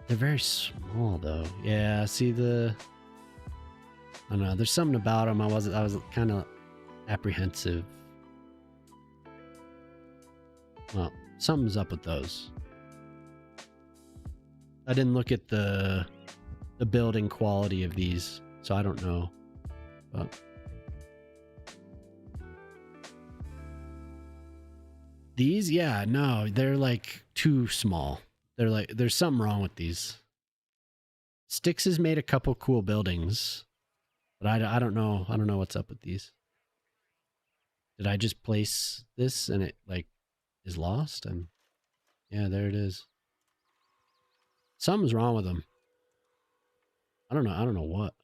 They're very small though. Yeah, see I don't know, there's something about them I was kind of apprehensive. Well, something's up with those. I didn't look at the building quality of these, so I don't know. But these, yeah, no, they're like too small. They're like, there's something wrong with these. Sticks has made a couple cool buildings, but I don't know. I don't know what's up with these. Did I just place this and it like is lost? And yeah, there it is. Something's wrong with them. I don't know. I don't know what.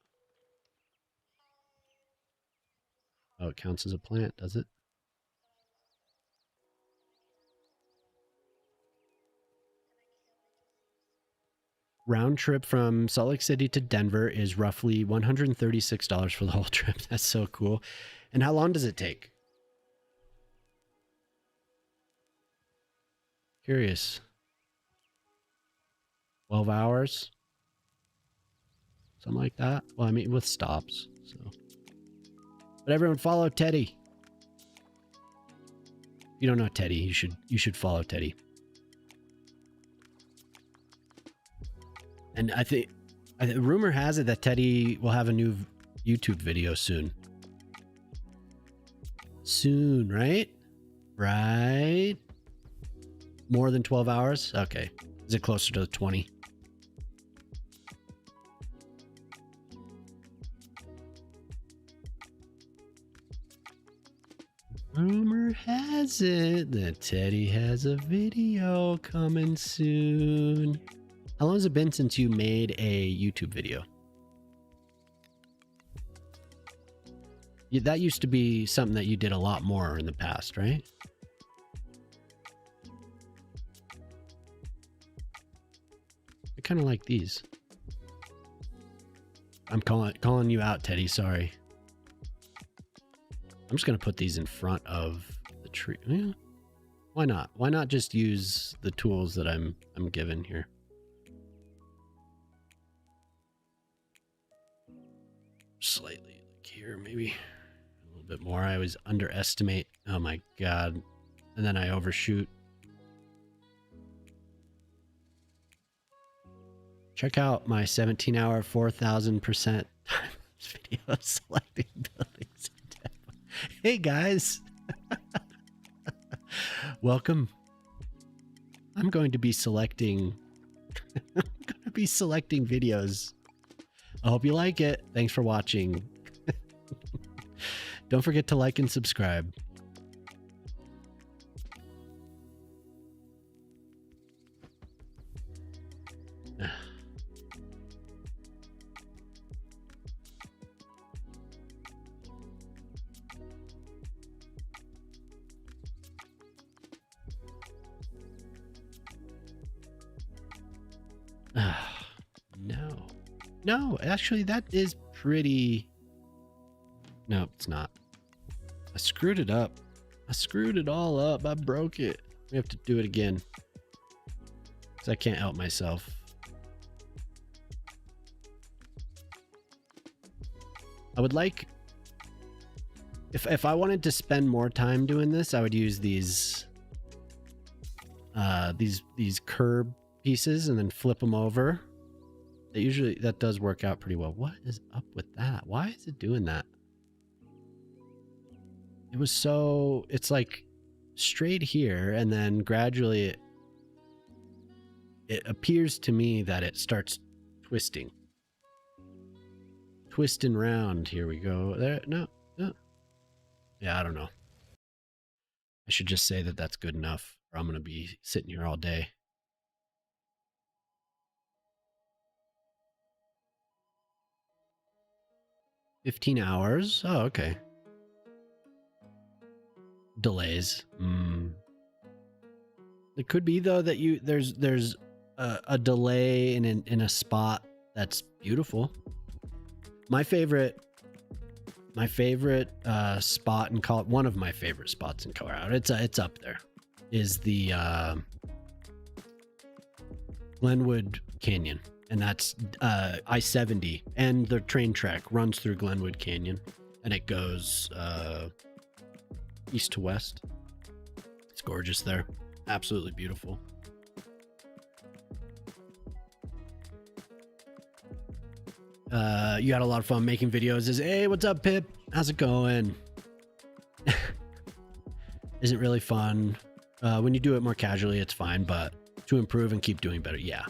Oh, it counts as a plant, does it? Round trip from Salt Lake City to Denver is roughly $136 for the whole trip. That's so cool. And how long does it take? Curious. 12 hours? Something like that. Well, I mean, with stops. So, but everyone follow Teddy. If you don't know Teddy, you should follow Teddy. And I think rumor has it that Teddy will have a new YouTube video soon. Soon, right? Right? More than 12 hours? Okay. Is it closer to 20? Rumor has it that Teddy has a video coming soon. How long has it been since you made a YouTube video? That used to be something that you did a lot more in the past, right? I kind of like these. I'm calling you out, Teddy. Sorry. I'm just going to put these in front of the tree. Yeah. Why not? Why not just use the tools that I'm given here? Slightly like here, maybe a little bit more. I always underestimate. Oh my God. And then I overshoot. Check out my 17-hour, 4,000% time video selecting buildings. Hey guys. Welcome. I'm going to be selecting videos. I hope you like it. Thanks for watching. Don't forget to like and subscribe. No, actually that is pretty... No, it's not. I screwed it up. I screwed it all up. I broke it. We have to do it again. Because I can't help myself. I would like... If I wanted to spend more time doing this, I would use these curb pieces and then flip them over. That does work out pretty well. What is up with that? Why is it doing that? It's like straight here and then gradually it appears to me that it starts twisting. Twisting round. Here we go. There. No. Yeah, I don't know. I should just say that that's good enough, or I'm going to be sitting here all day. $15 hours. Oh, okay. Delays. It could be though that there's a delay in a spot that's beautiful. My favorite spot in Colorado, one of my favorite spots in Colorado, it's up there, is the Glenwood Canyon, and that's I-70, and the train track runs through Glenwood Canyon, and it goes east to west. It's gorgeous there. Absolutely beautiful. You had a lot of fun making videos. Hey, what's up, Pip? How's it going? Isn't really fun. When you do it more casually, it's fine, but to improve and keep doing better, yeah.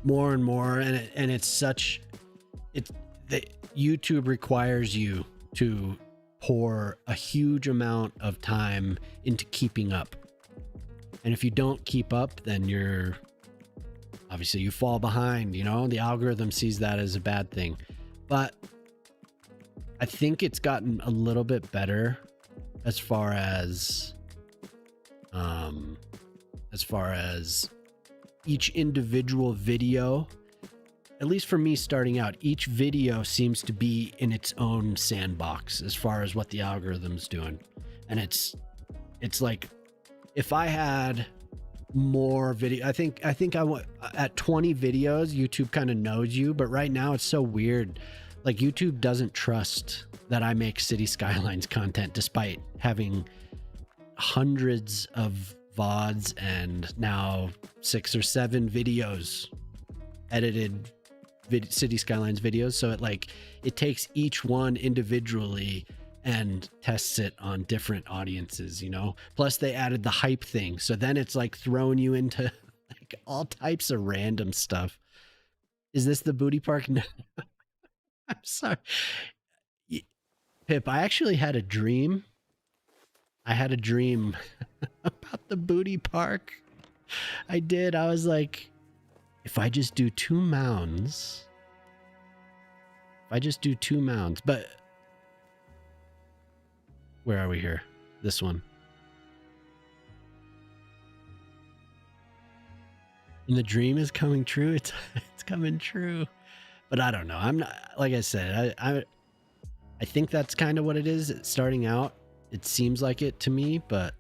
More and more, and it's such... YouTube requires you to pour a huge amount of time into keeping up. And if you don't keep up, then you're... Obviously, you fall behind, you know? The algorithm sees that as a bad thing. But I think it's gotten a little bit better as far as each individual video. At least for me starting out, each video seems to be in its own sandbox as far as what the algorithm's doing. And it's like, if I had more video, I think I want at 20 videos, YouTube kind of knows you, but right now it's so weird. Like, YouTube doesn't trust that I make City Skylines content despite having hundreds of VODs and now 6 or 7 videos, edited City Skylines videos. So it takes each one individually and tests it on different audiences, you know? Plus they added the hype thing. So then it's like throwing you into like all types of random stuff. Is this the booty park? No. I'm sorry. Pip, I actually had a dream. I had a dream about the booty park. I did. I was like, if I just do 2 mounds, but where are we here? This one. And the dream is coming true. It's coming true. But I don't know. I'm not, like I said, I think that's kind of what it is. It's starting out, it seems like it to me, but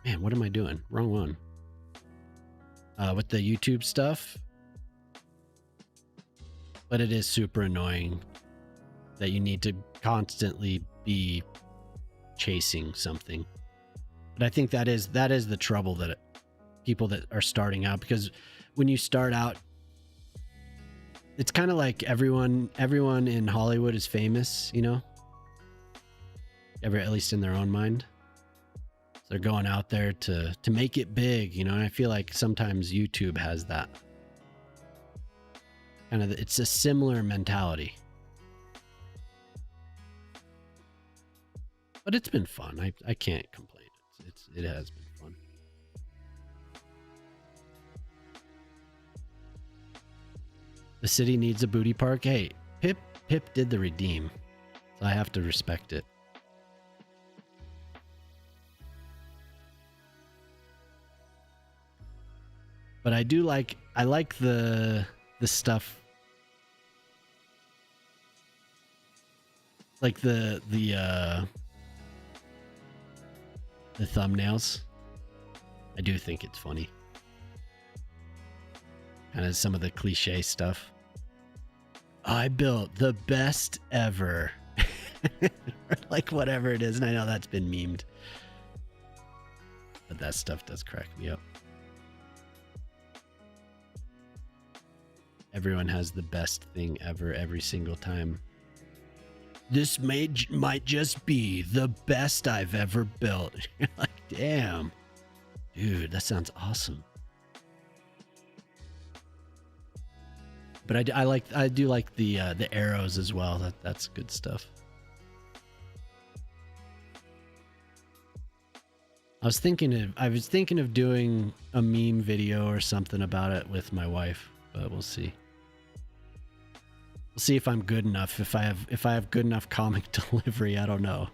man, what am I doing? Wrong one. With the YouTube stuff. But it is super annoying that you need to constantly be chasing something. But I think that is the trouble that people that are starting out, because when you start out, it's kind of like everyone in Hollywood is famous, you know, at least in their own mind. So they're going out there to make it big, you know. And I feel like sometimes YouTube has that kind of, it's a similar mentality. But it's been fun. I can't complain. It has been fun. The city needs a booty park. Hey, Pip did the redeem, so I have to respect it. But I like the stuff, like the thumbnails. I do think it's funny. Kind of some of the cliche stuff. I built the best ever. Like whatever it is. And I know that's been memed. But that stuff does crack me up. Everyone has the best thing ever every single time. This might just be the best I've ever built. You're like, damn. Dude, that sounds awesome. But I do like the arrows as well. That's good stuff. I was thinking of doing a meme video or something about it with my wife, but we'll see. We'll see if I'm good enough. If I have good enough comic delivery, I don't know.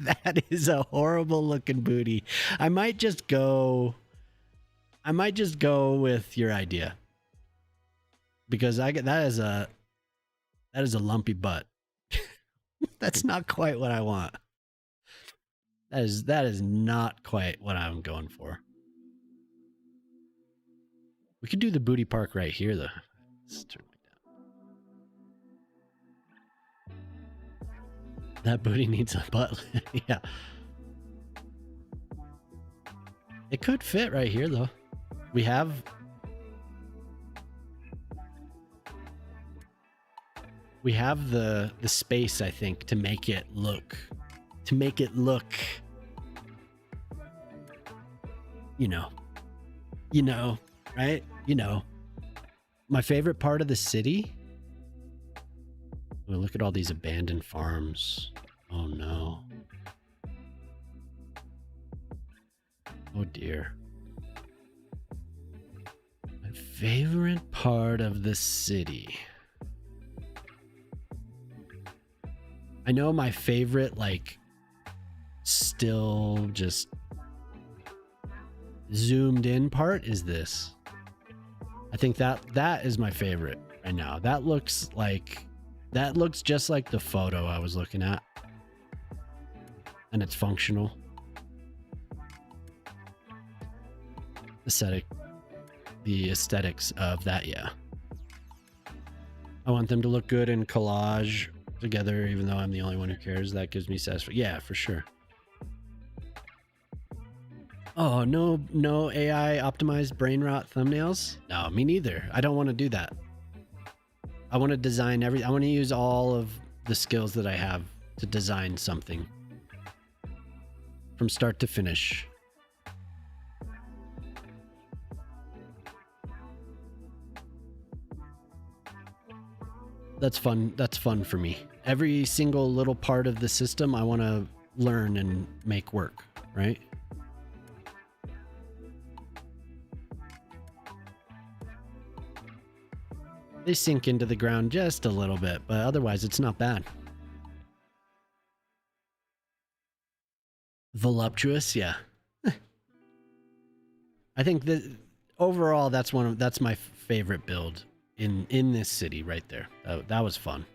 That is a horrible looking booty. I might just go with your idea. Because that is a lumpy butt. That's not quite what I want. That is not quite what I'm going for. We could do the booty park right here though. Let's turn it down. That booty needs a butt. Yeah. It could fit right here though. We have the space, I think, to make it look, you know, right? You know, my favorite part of the city. Well, look at all these abandoned farms. Oh no. Oh dear. My favorite part of the city. I know my favorite, like, still just zoomed in part is this. I think that is my favorite right now. That looks just like the photo I was looking at. And it's functional. The aesthetics of that, yeah. I want them to look good in collage together, even though I'm the only one who cares. That gives me satisfaction. Yeah, for sure. Oh, no AI optimized brain rot thumbnails? No, me neither. I don't want to do that. I want to design I want to use all of the skills that I have to design something from start to finish. That's fun. That's fun for me. Every single little part of the system I want to learn and make work, right? They sink into the ground just a little bit, but otherwise it's not bad. Voluptuous, yeah. I think that overall that's my favorite build in this city right there. That was fun.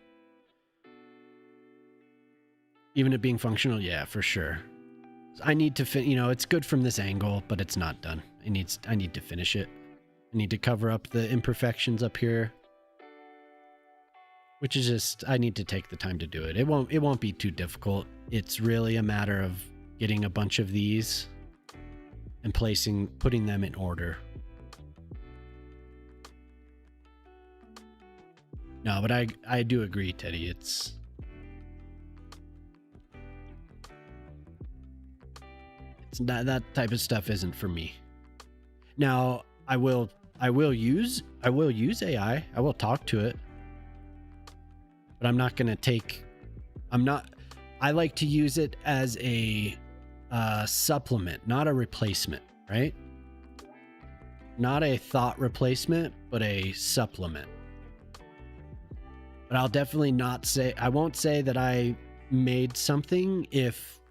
Even it being functional, yeah, for sure. I need to it's good from this angle, but it's not done. I need to finish it. I need to cover up the imperfections up here. Which is just, I need to take the time to do it. It won't be too difficult. It's really a matter of getting a bunch of these and putting them in order. No, but I do agree, Teddy. It's not, that type of stuff isn't for me. Now, I will use AI. I will talk to it. But I'm not going to I like to use it as a supplement, not a replacement, right? Not a thought replacement, but a supplement. But I'll definitely I won't say that I made something if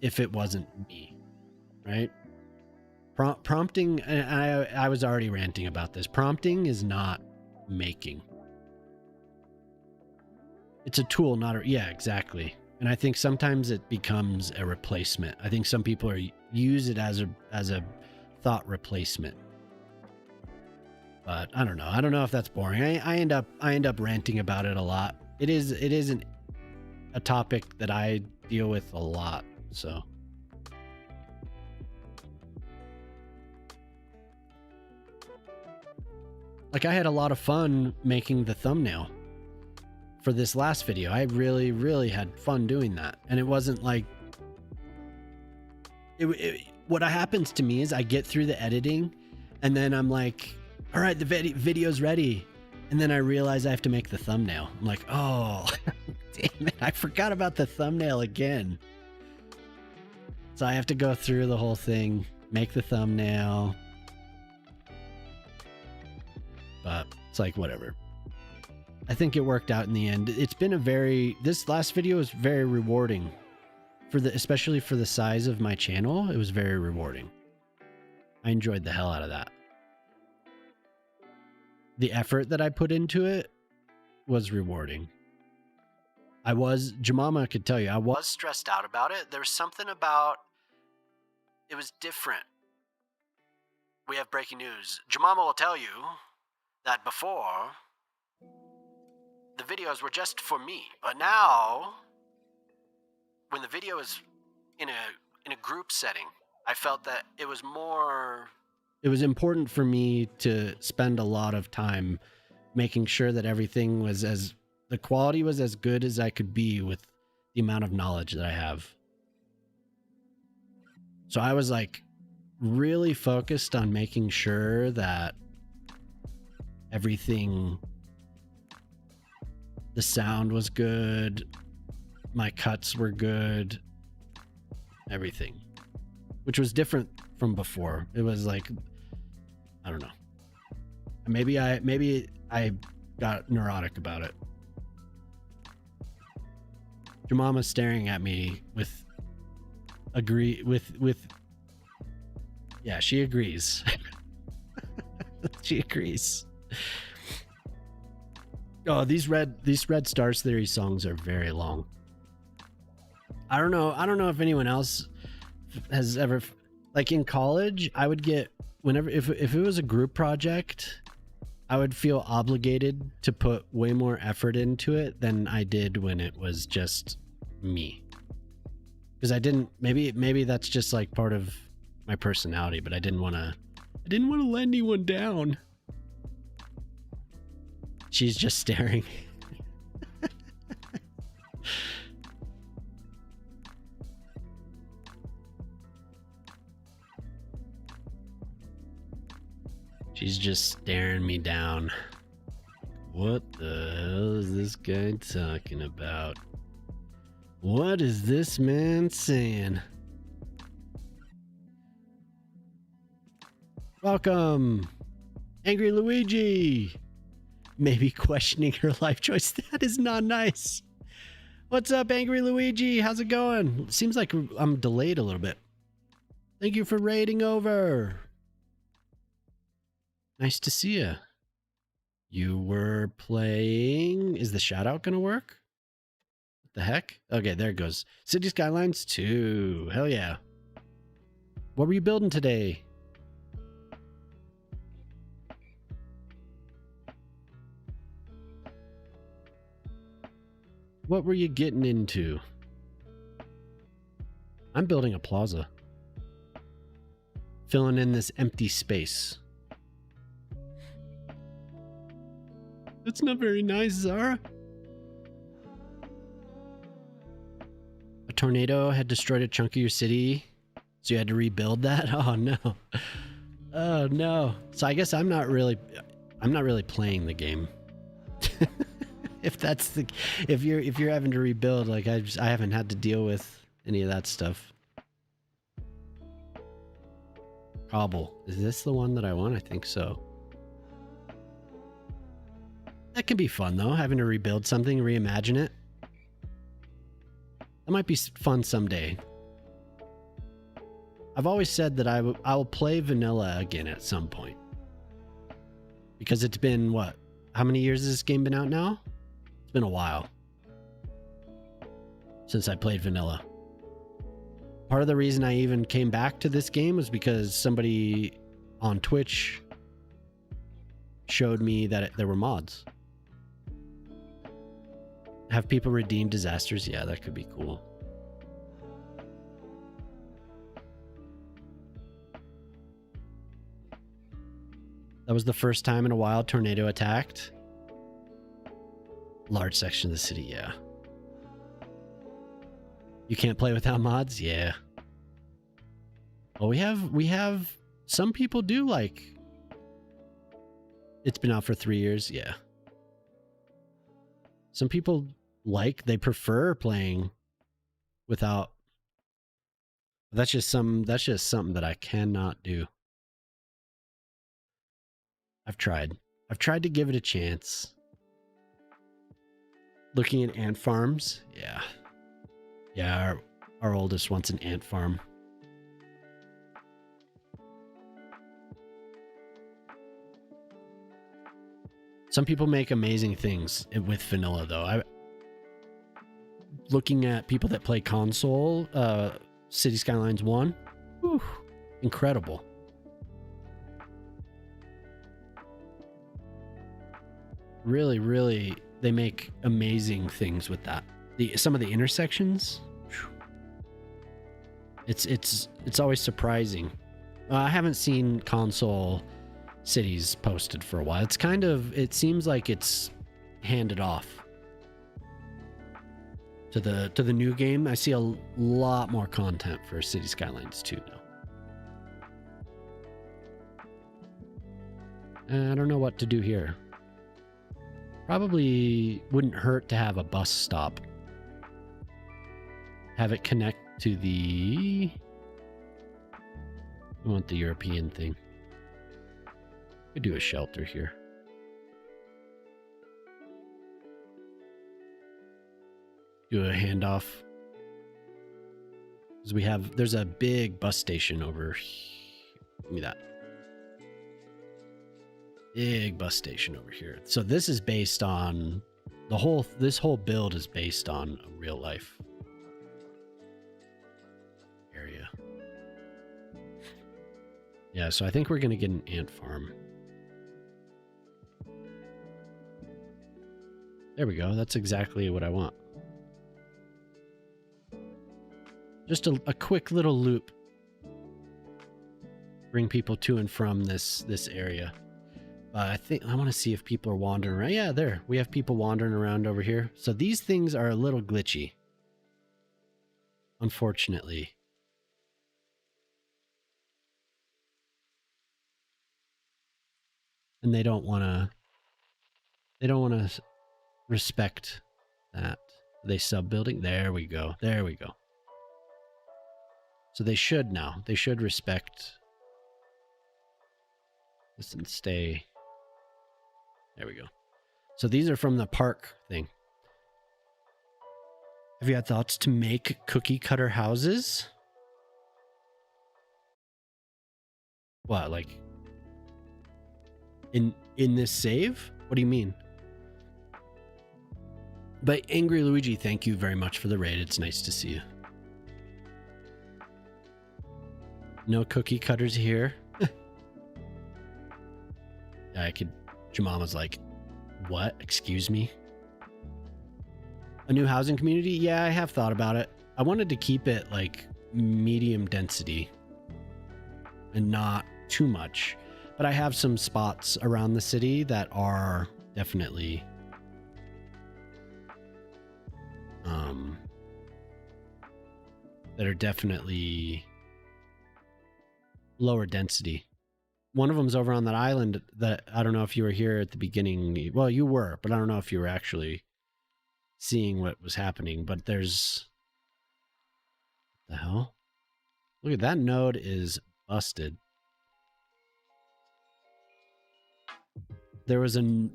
it wasn't me, right? Prompting, I was already ranting about this. Prompting is not making. It's a tool, yeah, exactly. And I think sometimes it becomes a replacement. I think some people use it as a thought replacement. But I don't know. I don't know if that's boring. I end up ranting about it a lot. It isn't a topic that I deal with a lot, so. Like, I had a lot of fun making the thumbnail for this last video. I really, really had fun doing that. And it wasn't like... what happens to me is I get through the editing And then I'm like, all right, the video's ready. And then I realize I have to make the thumbnail. I'm like, oh, damn it. I forgot about the thumbnail again. So I have to go through the whole thing, make the thumbnail. But it's like, whatever. I think it worked out in the end. It's been this last video was very rewarding especially for the size of my channel. It was very rewarding. I enjoyed the hell out of that. The effort that I put into it was rewarding. Jemima could tell you, I was stressed out about it. There was something about, it was different. We have breaking news. Jemima will tell you that before, the videos were just for me. But now, when the video is in a group setting, I felt that it was important for me to spend a lot of time making sure that everything was the quality was as good as I could be with the amount of knowledge that I have. So I was like really focused on making sure that everything, the sound was good, my cuts were good, everything, which was different from before. It was like, I don't know. Maybe I got neurotic about it. Jemama's staring at me yeah, she agrees. She agrees. Oh, these Red Stars Theory songs are very long. I don't know if anyone else has ever, like in college, I would get, whenever, if it was a group project, I would feel obligated to put way more effort into it than I did when it was just me. Because maybe that's just like part of my personality, but I didn't want to let anyone down. She's just staring. She's just staring me down. What the hell is this guy talking about? What is this man saying? Welcome, Angry Luigi. Maybe questioning her life choice. That is not nice. What's up, Angry Luigi? How's it going? Seems like I'm delayed a little bit. Thank you for raiding over. Nice to see you. You were playing... Is the shout-out gonna work? What the heck? Okay, there it goes. City Skylines 2. Hell yeah. What were you building today? What were you getting into? I'm building a plaza. Filling in this empty space. That's not very nice, Zara. A tornado had destroyed a chunk of your city, so you had to rebuild that? Oh no. Oh no. So I guess I'm not really playing the game. If you're having to rebuild, like I haven't had to deal with any of that stuff. Cobble. Is this the one that I want? I think so. That can be fun though, having to rebuild something, reimagine it. That might be fun someday. I've always said that I will play vanilla again at some point. Because it's been, what? How many years has this game been out now? It's been a while since I played vanilla. Part of the reason I even came back to this game was because somebody on Twitch showed me that there were mods. Have people redeem disasters? Yeah, that could be cool. That was the first time in a while tornado attacked. Large section of the city, yeah. You can't play without mods? Yeah. Well, we have some people do like It's been out for 3 years. Yeah. Some people they prefer playing without. That's just something that I cannot do. I've tried to give it a chance. Looking at ant farms. Yeah. Yeah, our oldest wants an ant farm. Some people make amazing things with vanilla, though. Looking at people that play console, City Skylines 1, whew, incredible. Really, really, they make amazing things with that. Some of the intersections, whew, it's always surprising. I haven't seen console cities posted for a while. It seems like it's handed off to the new game. I see a lot more content for City Skylines 2 now. I don't know what to do here. Probably wouldn't hurt to have a bus stop. Have it connect to the... I want the European thing. Could do a shelter here. Do a handoff. Because there's a big bus station over here. Give me that. Big bus station over here. So this is based on this whole build is based on a real life area. Yeah, so I think we're gonna get an ant farm. There we go. That's exactly what I want. Just a quick little loop. Bring people to and from this area. I want to see if people are wandering around. Yeah, there. We have people wandering around over here. So these things are a little glitchy. Unfortunately. And they don't want to respect that. Are they sub-building? There we go. There we go. So they should now. They should respect this and stay. There we go. So these are from the park thing. Have you had thoughts to make cookie cutter houses? What, like in this save? What do you mean? But Angry Luigi, thank you very much for the raid. It's nice to see you. No cookie cutters here. Yeah, Jamama's like, what? Excuse me? A new housing community? Yeah, I have thought about it. I wanted to keep it like medium density and not too much. But I have some spots around the city that are definitely lower density. One of them's over on that island that I don't know if you were here at the beginning. Well, you were, but I don't know if you were actually seeing what was happening. But there's... What the hell? Look at that node is busted. The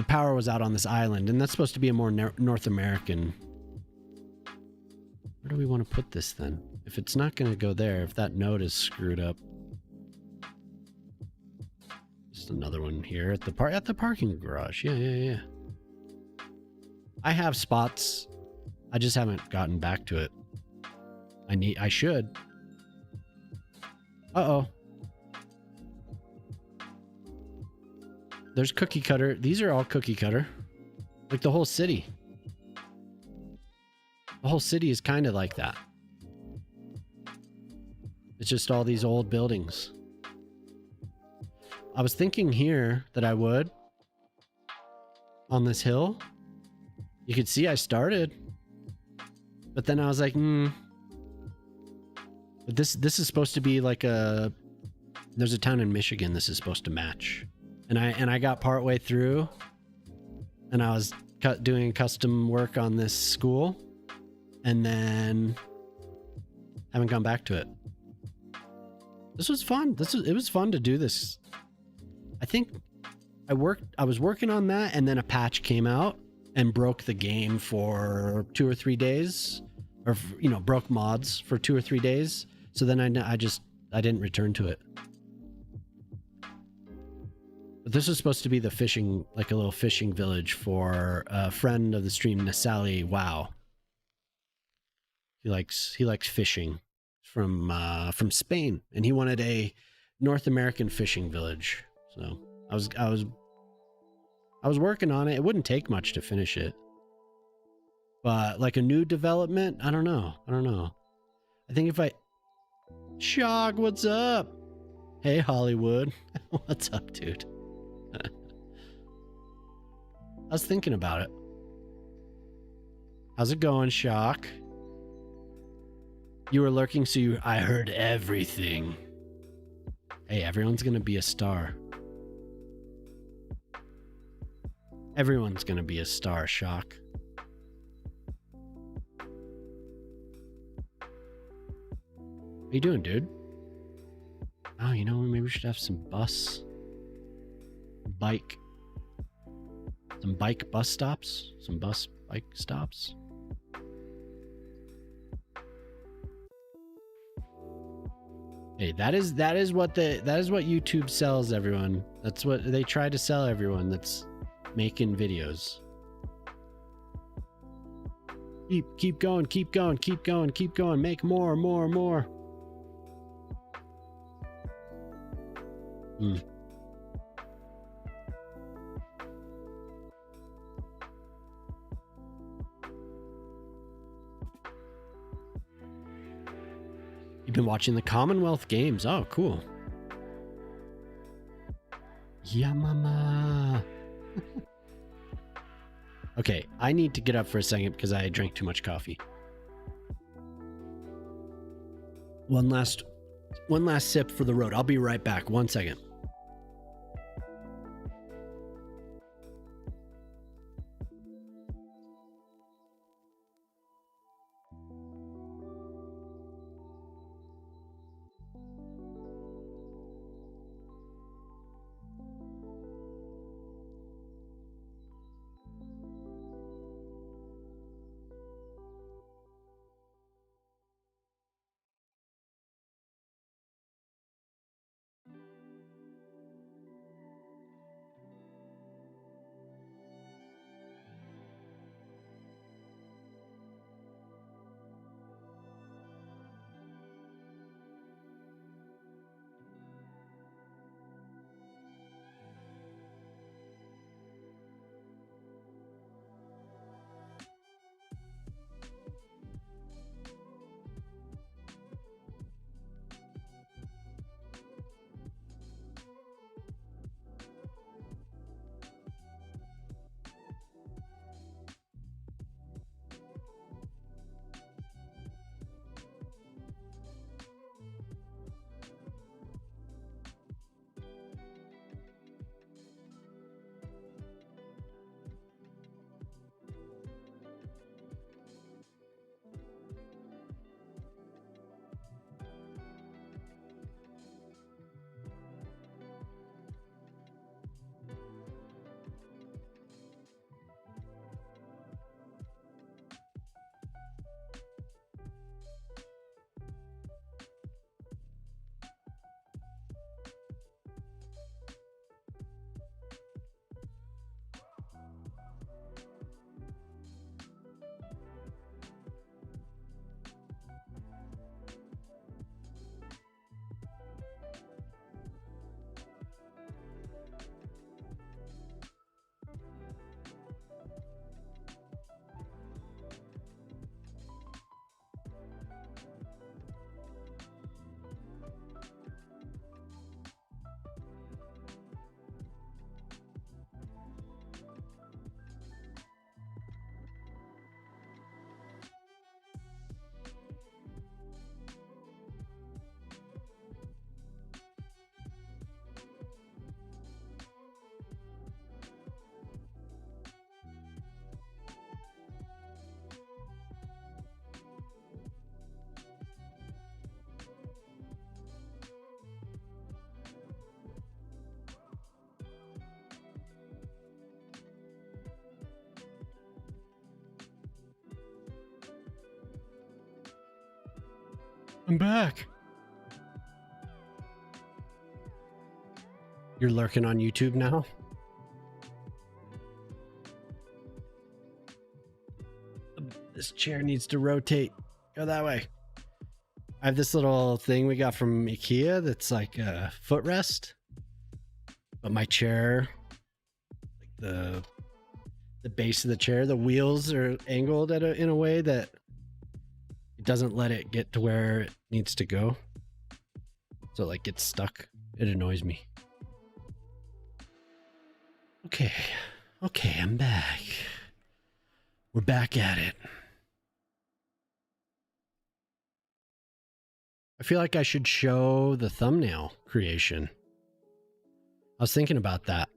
power was out on this island, and that's supposed to be a more North American. Where do we want to put this then? If it's not going to go there, if that node is screwed up. Just another one here at the parking garage. Yeah. I have spots. I just haven't gotten back to it. I should. Uh-oh. There's cookie cutter. These are all cookie cutter. Like the whole city. The whole city is kind of like that. It's just all these old buildings. I was thinking here that I would. On this hill. You could see I started. But then I was like, But this is supposed to be like a... There's a town in Michigan this is supposed to match. and I got partway through, and I was doing custom work on this school, and then haven't gone back to it. This was fun. It was fun to do this. I think I was working on that, and then a patch came out and broke the game for 2 or 3 days, or broke mods for 2 or 3 days. So then I didn't return to it. But this is supposed to be the fishing, like a little fishing village for a friend of the stream, Nasali. Wow, he likes fishing from Spain, and he wanted a North American fishing village. So I was working on it. It wouldn't take much to finish it, but like a new development, I don't know. I think if I Shog, what's up? Hey Hollywood, what's up, dude? I was thinking about it. How's it going, Shock? You were lurking, so I heard everything. Hey, everyone's gonna be a star. Everyone's gonna be a star, Shock. How you doing, dude? Oh, maybe we should have some bus bike stops. Some bike stops. Hey, that is what YouTube sells everyone. That's what they try to sell everyone that's making videos. Keep going. Make more. You've been watching the Commonwealth Games. Oh, cool. Yeah, mama. Okay, I need to get up for a second because I drank too much coffee. One last sip for the road. I'll be right back. 1 second. I'm back. You're lurking on YouTube now? This chair needs to rotate. Go that way. I have this little thing we got from IKEA that's like a footrest. But my chair, like the base of the chair, the wheels are angled in a way that it doesn't let it get to where it needs to go. So it like gets stuck. It annoys me. Okay, I'm back. We're back at it. I feel like I should show the thumbnail creation. I was thinking about that.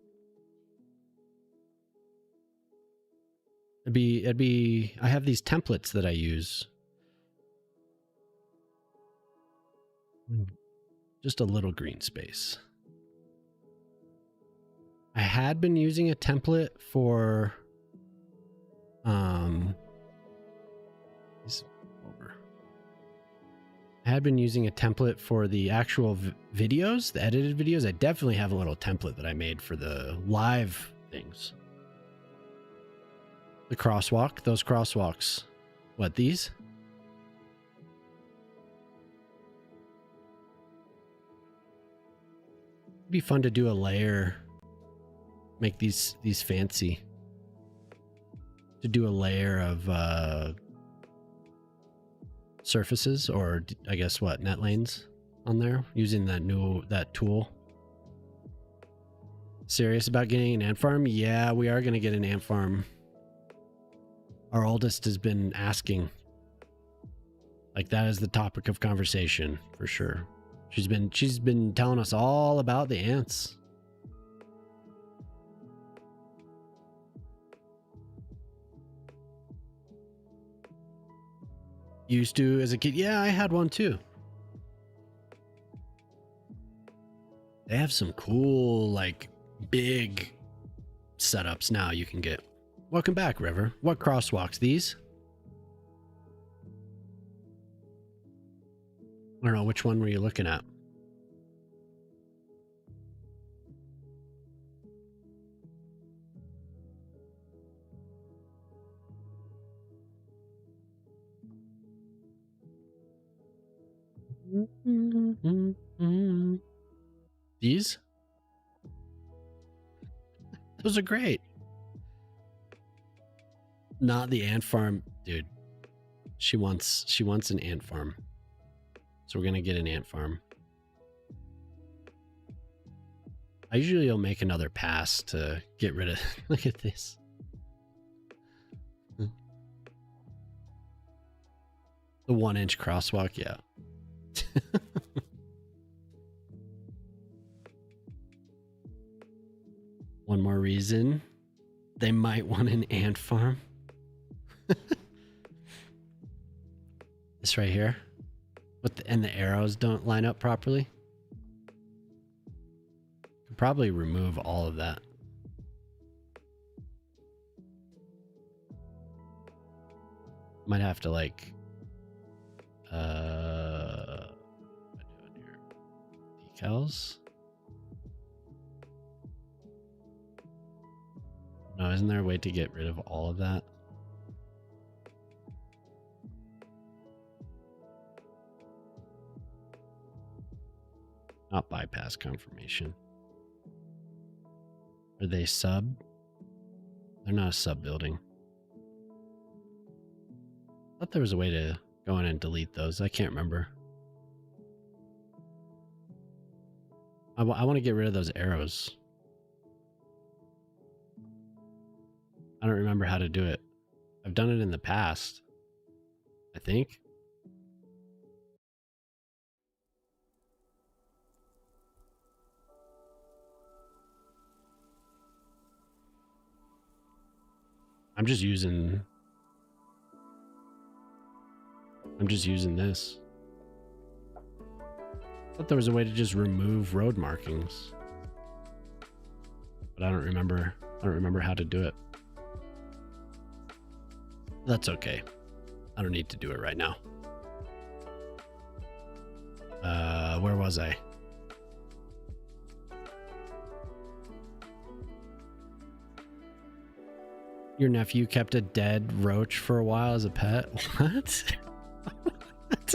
It'd be, I have these templates that I use. Just a little green space. I had been using a template for, I had been using a template for the actual videos, the edited videos. I definitely have a little template that I made for the live things. The crosswalk, those crosswalks. What, these? It'd be fun to do a layer, make these fancy. To do a layer of surfaces, or I guess what, net lanes on there using that tool. Serious about getting an ant farm? Yeah, we are going to get an ant farm. Our oldest has been asking. Like, that is the topic of conversation for sure. She's been telling us all about the ants. Used to as a kid. Yeah, I had one too. They have some cool, like, big setups now you can get. Welcome back, River. What crosswalks? These? I don't know, which one were you looking at? These? Those are great. Not the ant farm, dude. She wants an ant farm. So we're gonna get an ant farm. I usually will make another pass to get rid of. Look at this. The 1-inch crosswalk, yeah. One more reason they might want an ant farm. This right here, and the arrows don't line up properly. Could probably remove all of that. Might have to like decals. No, isn't there a way to get rid of all of that? Not bypass confirmation. Are they sub? They're not a sub building. I thought there was a way to go in and delete those. I can't remember. I want to get rid of those arrows. I don't remember how to do it. I've done it in the past, I think. I'm just using this. I thought there was a way to just remove road markings, but I don't remember how to do it. That's okay. I don't need to do it right now. Where was I? Your nephew kept a dead roach for a while as a pet? What? What?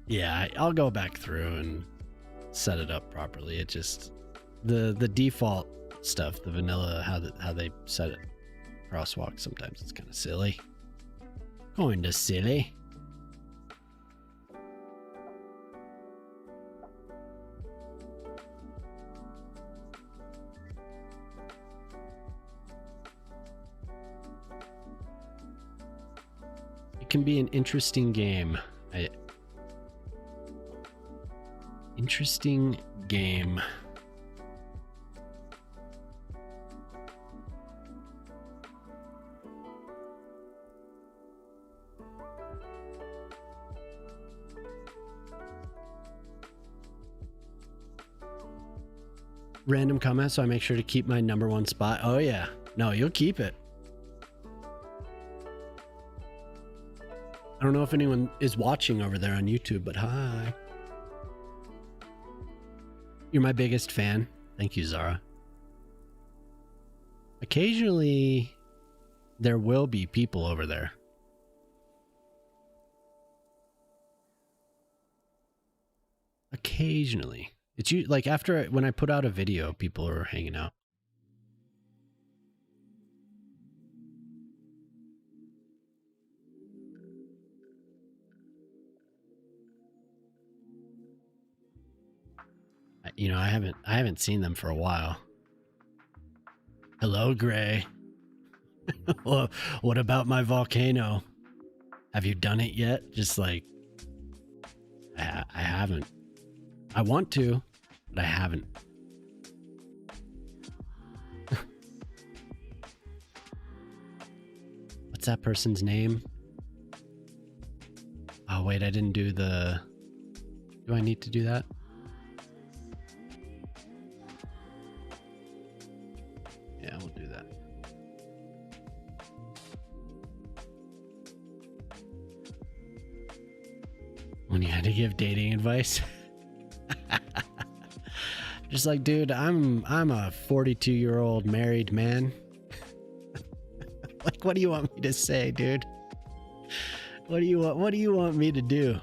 Yeah, I'll go back through and set it up properly. It just the default stuff, the vanilla, how they set it crosswalk, sometimes it's kind of silly. Kinda silly. It can be an interesting game. Interesting game. Random comment, so I make sure to keep my #1 spot. Oh yeah. No, you'll keep it. I don't know if anyone is watching over there on YouTube, but hi. You're my biggest fan. Thank you, Zara. Occasionally, there will be people over there. Occasionally. It's like after when I put out a video, people are hanging out. You know, I haven't seen them for a while. Hello, Gray. Well, what about my volcano? Have you done it yet? Just like I haven't. I want to, but I haven't. What's that person's name? Oh wait, I didn't do the. Do I need to do that? Yeah, we'll do that. When you had to give dating advice. Just like, dude, I'm a 42-year-old married man. Like, what do you want me to say, dude? What do you want me to do?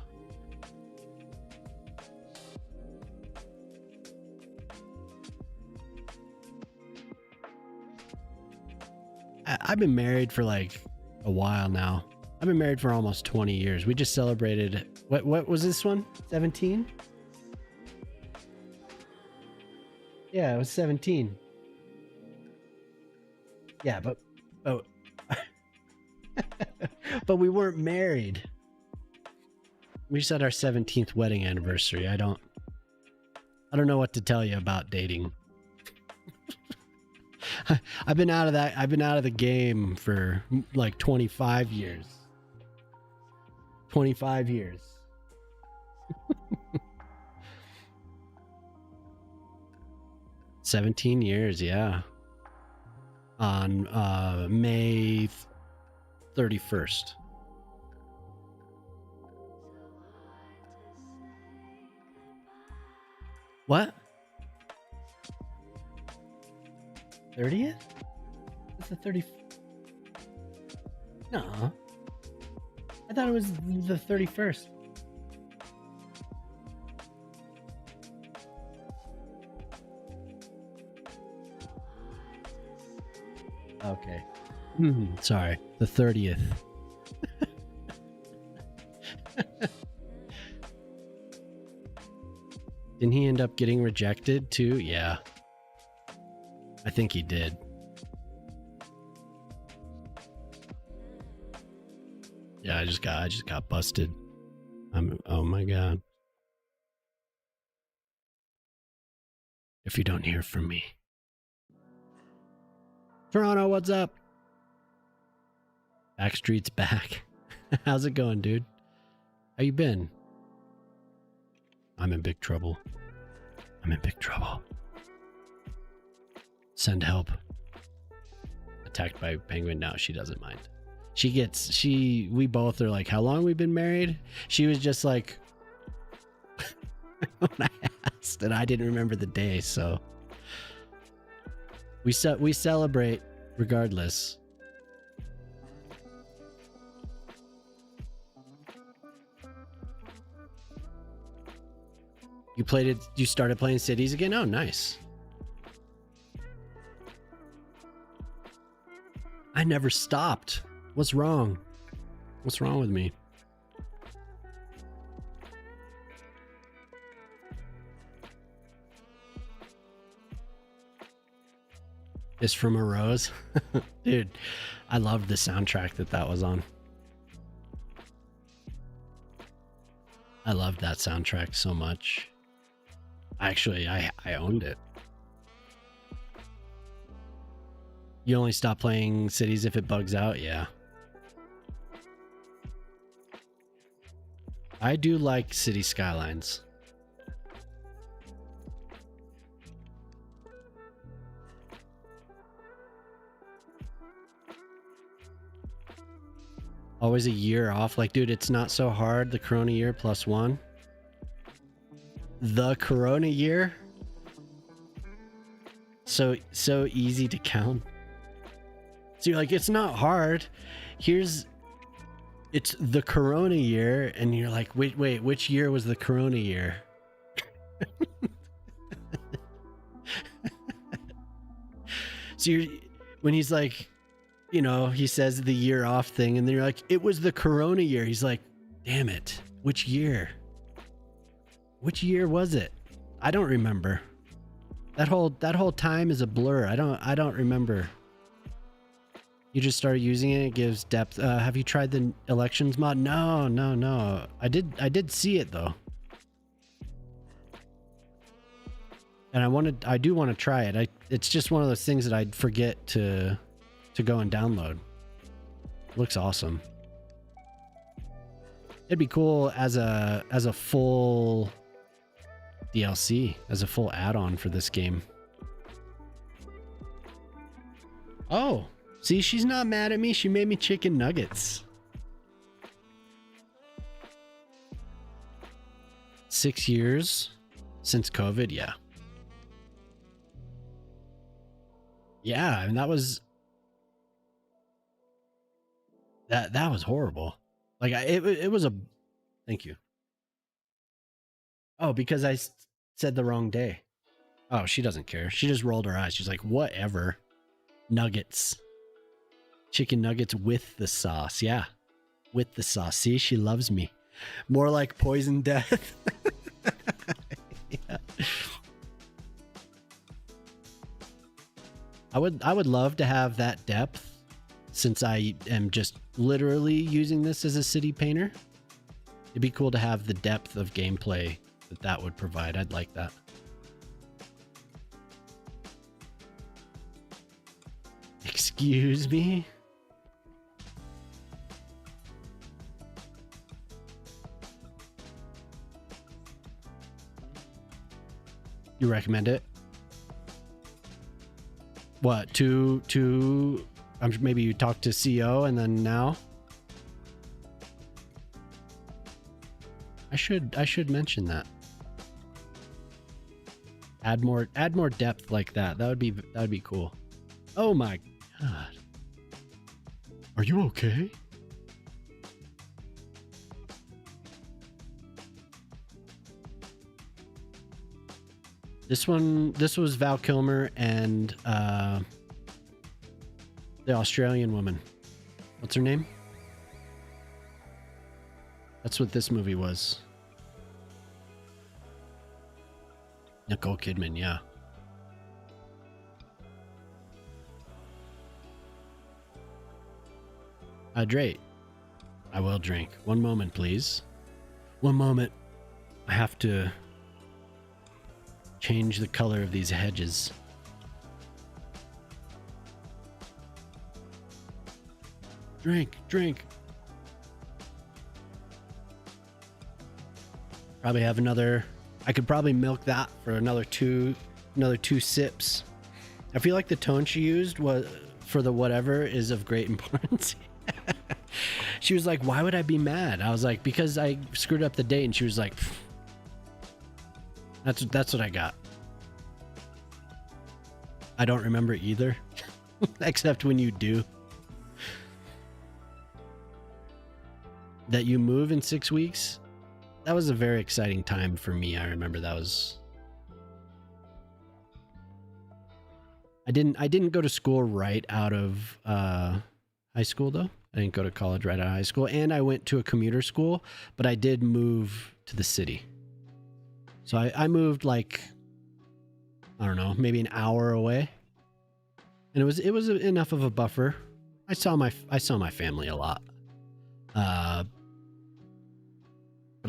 I've been married for like a while now. I've been married for almost 20 years. We just celebrated, what was this one? 17? Yeah, it was 17. Yeah, but but we weren't married. We just had our 17th wedding anniversary. I don't know what to tell you about dating. I've been out of the game for like 25 years. 25 years. $17 years, yeah. On May 31st. What? 30th? What's the 30th? No. I thought it was the 31st. Okay. Sorry. The 30th. Didn't he end up getting rejected too? Yeah. I think he did. Yeah, I just got busted. Oh my god. If you don't hear from me. Toronto, what's up? Backstreet's back. How's it going, dude? How you been? I'm in big trouble. I'm in big trouble. Send help. Attacked by a penguin. No, she doesn't mind. we both are like, how long we've been married? She was just like, when I asked, and I didn't remember the day, so we celebrate regardless. You started playing Cities again? Oh, nice. I never stopped. What's wrong? What's wrong with me? Kiss from a Rose? Dude, I loved the soundtrack that was on. I loved that soundtrack so much. Actually, I owned it. You only stop playing Cities if it bugs out? Yeah. I do like City Skylines. Always a year off. Like, dude, it's not so hard. The Corona year +1. The Corona year? So easy to count. So you're like, it's not hard. It's the Corona year. And you're like, wait, which year was the Corona year? So when he's like, you know, he says the year off thing, and then you're like, it was the Corona year. He's like, damn it. Which year? Which year was it? I don't remember. That whole time is a blur. I don't remember. You just started using it. It gives depth. Have you tried the elections mod? No. I did see it though. And I do want to try it. It's just one of those things that I'd forget to go and download. It looks awesome. It'd be cool as a full DLC, as a full add-on for this game. Oh, see, she's not mad at me. She made me chicken nuggets. 6 years since COVID, yeah. Yeah, and that was horrible. Like it was a thank you. Oh, because I said the wrong day. Oh, she doesn't care. She just rolled her eyes. She's like, whatever. Nuggets. Chicken nuggets with the sauce. Yeah. With the sauce. See, she loves me. More like poison death. Yeah. I would love to have that depth, since I am just literally using this as a city painter. It'd be cool to have the depth of gameplay that would provide. I'd like that. Excuse me? You recommend it? What, maybe you talked to CO and then now? I should mention that. Add more depth like that. That would be cool. Oh my god. Are you okay? This was Val Kilmer and the Australian woman. What's her name? That's what this movie was. Nicole Kidman, yeah. Hydrate. I will drink. One moment, please. One moment. I have to change the color of these hedges. Drink. Probably have another. I could probably milk that for another two sips. I feel like the tone she used was for the whatever is of great importance. She was like, why would I be mad? I was like, because I screwed up the date. And she was like, that's what I got. I don't remember either, except when you do. That you move in 6 weeks. That was a very exciting time for me. I remember that was... I didn't go to school right out of high school though. I didn't go to college right out of high school, and I went to a commuter school, but I did move to the city. So I moved like, I don't know, maybe an hour away, and it was enough of a buffer. I saw my family a lot, but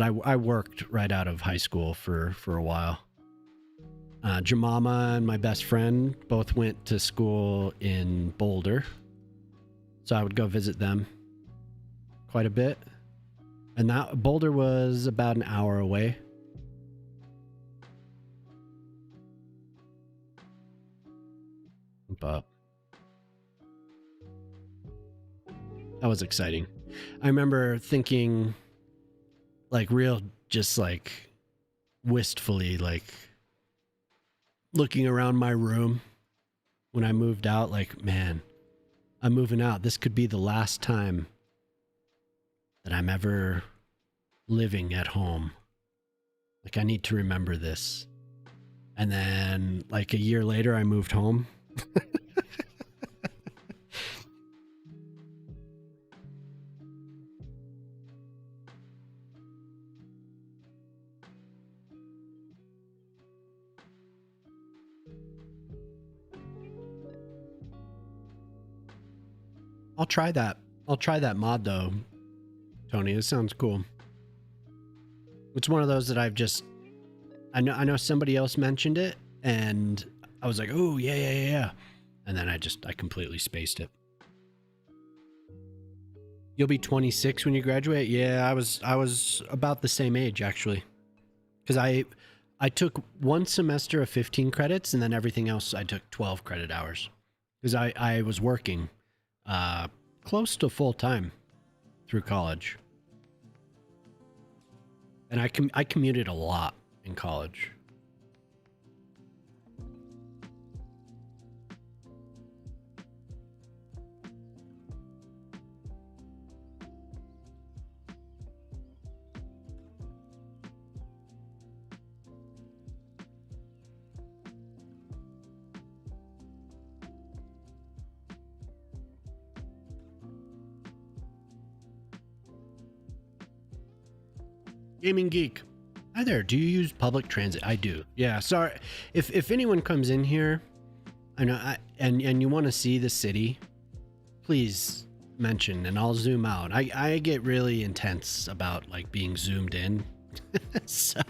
I worked right out of high school for a while. Jemama and my best friend both went to school in Boulder, so I would go visit them quite a bit. And that Boulder was about an hour away. But that was exciting. I remember thinking, like, real, just like wistfully, like looking around my room when I moved out, like, man, I'm moving out. This could be the last time that I'm ever living at home. Like, I need to remember this. And then like a year later, I moved home. I'll try that. I'll try that mod though, Tony. It sounds cool. It's one of those that I know somebody else mentioned it, and I was like, oh yeah. And then I completely spaced it. You'll be 26 when you graduate? Yeah, I was about the same age actually. Because I took one semester of 15 credits, and then everything else I took 12 credit hours. Because I was working close to full time through college, and I commuted a lot in college. Gaming Geek. Hi there. Do you use public transit? I do. Yeah. Sorry. If anyone comes in here, I know, and you want to see the city, please mention and I'll zoom out. I get really intense about like being zoomed in. So,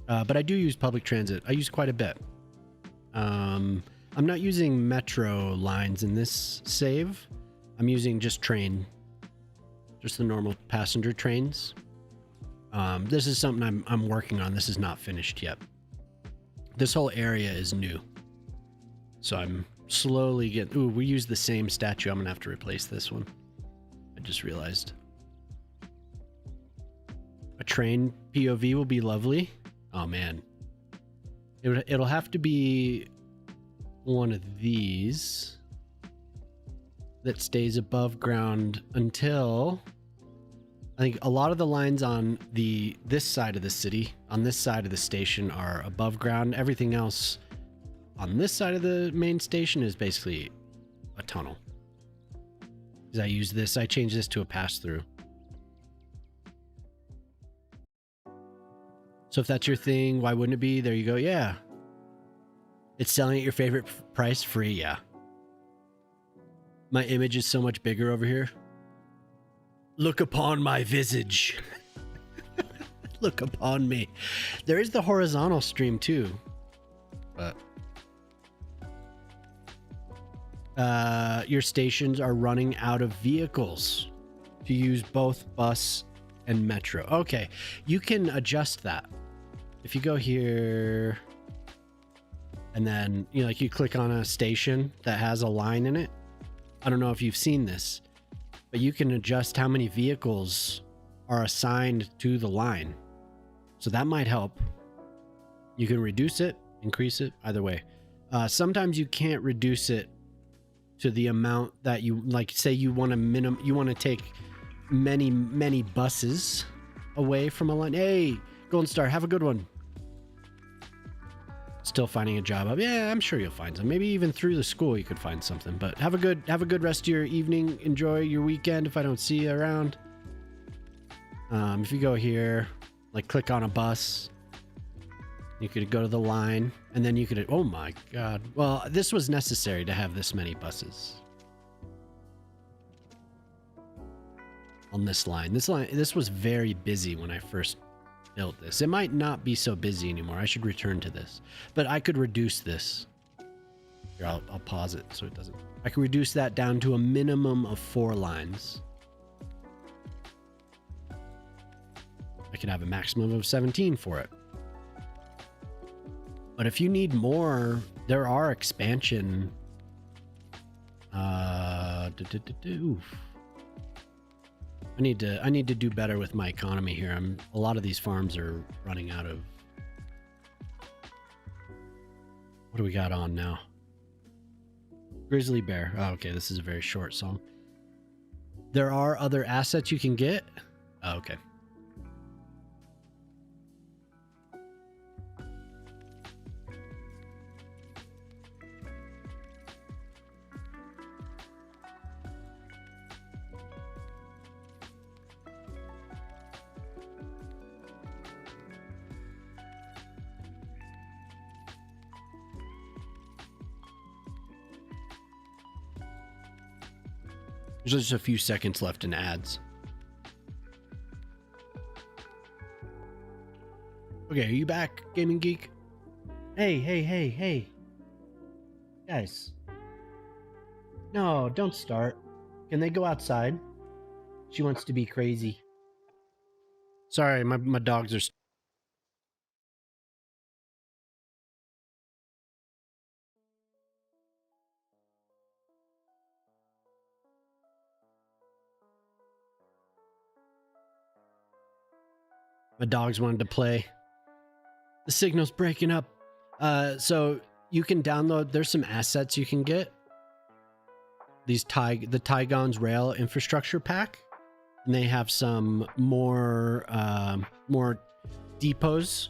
but I do use public transit. I use quite a bit. I'm not using metro lines in this save. I'm using just train. Just the normal passenger trains. This is something I'm working on. This is not finished yet. This whole area is new. So I'm slowly getting... Ooh, we use the same statue. I'm going to have to replace this one. I just realized. A train POV will be lovely. Oh, man. It'll have to be one of these that stays above ground until... I think a lot of the lines on this side of the city, on this side of the station, are above ground. Everything else on this side of the main station is basically a tunnel. Because I changed this to a pass-through. So if that's your thing, why wouldn't it be? There you go. Yeah. It's selling at your favorite price, free. Yeah. My image is so much bigger over here. Look upon my visage. Look upon me. There is the horizontal stream too. But your stations are running out of vehicles to use both bus and metro. Okay, you can adjust that. If you go here and then you click on a station that has a line in it. I don't know if you've seen this. but you can adjust how many vehicles are assigned to the line. So that might help. You can reduce it, increase it, either way. Sometimes you can't reduce it to the amount that you like. Say you want to take many buses away from a line. Hey, Golden Star, have a good one. Still finding a job up. Yeah, I'm sure you'll find some. Maybe even through the school you could find something. But have a good rest of your evening. Enjoy your weekend if I don't see you around. If you go here, like click on a bus, you could go to the line, and then you could, oh my god. Well, this was necessary to have this many buses on this line. This was very busy when I first built this. It might not be so busy anymore. I should return to this, but I could reduce this. Here, I'll pause it so it doesn't. I can reduce that down to a minimum of 4 lines. I could have a maximum of 17 for it. But if you need more, there are expansion. Oof. I need to do better with my economy here. A lot of these farms are running out of. What do we got on now? Grizzly bear. Oh, okay, this is a very short song. There are other assets you can get. Oh, okay. There's just a few seconds left in ads. Okay, are you back, Gaming Geek? Hey. Guys. No, don't start. Can they go outside? She wants to be crazy. Sorry, my dogs are... My dogs wanted to play. The signal's breaking up. So you can download, there's some assets you can get. The Tygon's Rail Infrastructure Pack. And they have some more depots.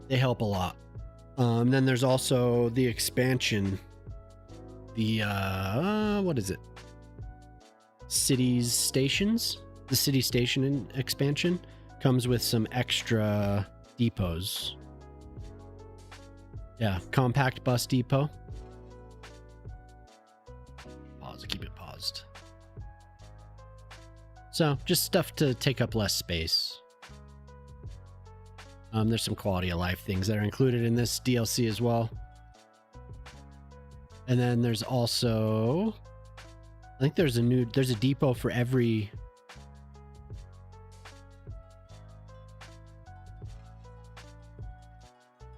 They help a lot. Then there's also the expansion. The, what is it? Cities Stations? The city station expansion comes with some extra depots. Yeah, compact bus depot. Pause, keep it paused. So, just stuff to take up less space. There's some quality of life things that are included in this DLC as well. And then there's also, I think there's a depot for every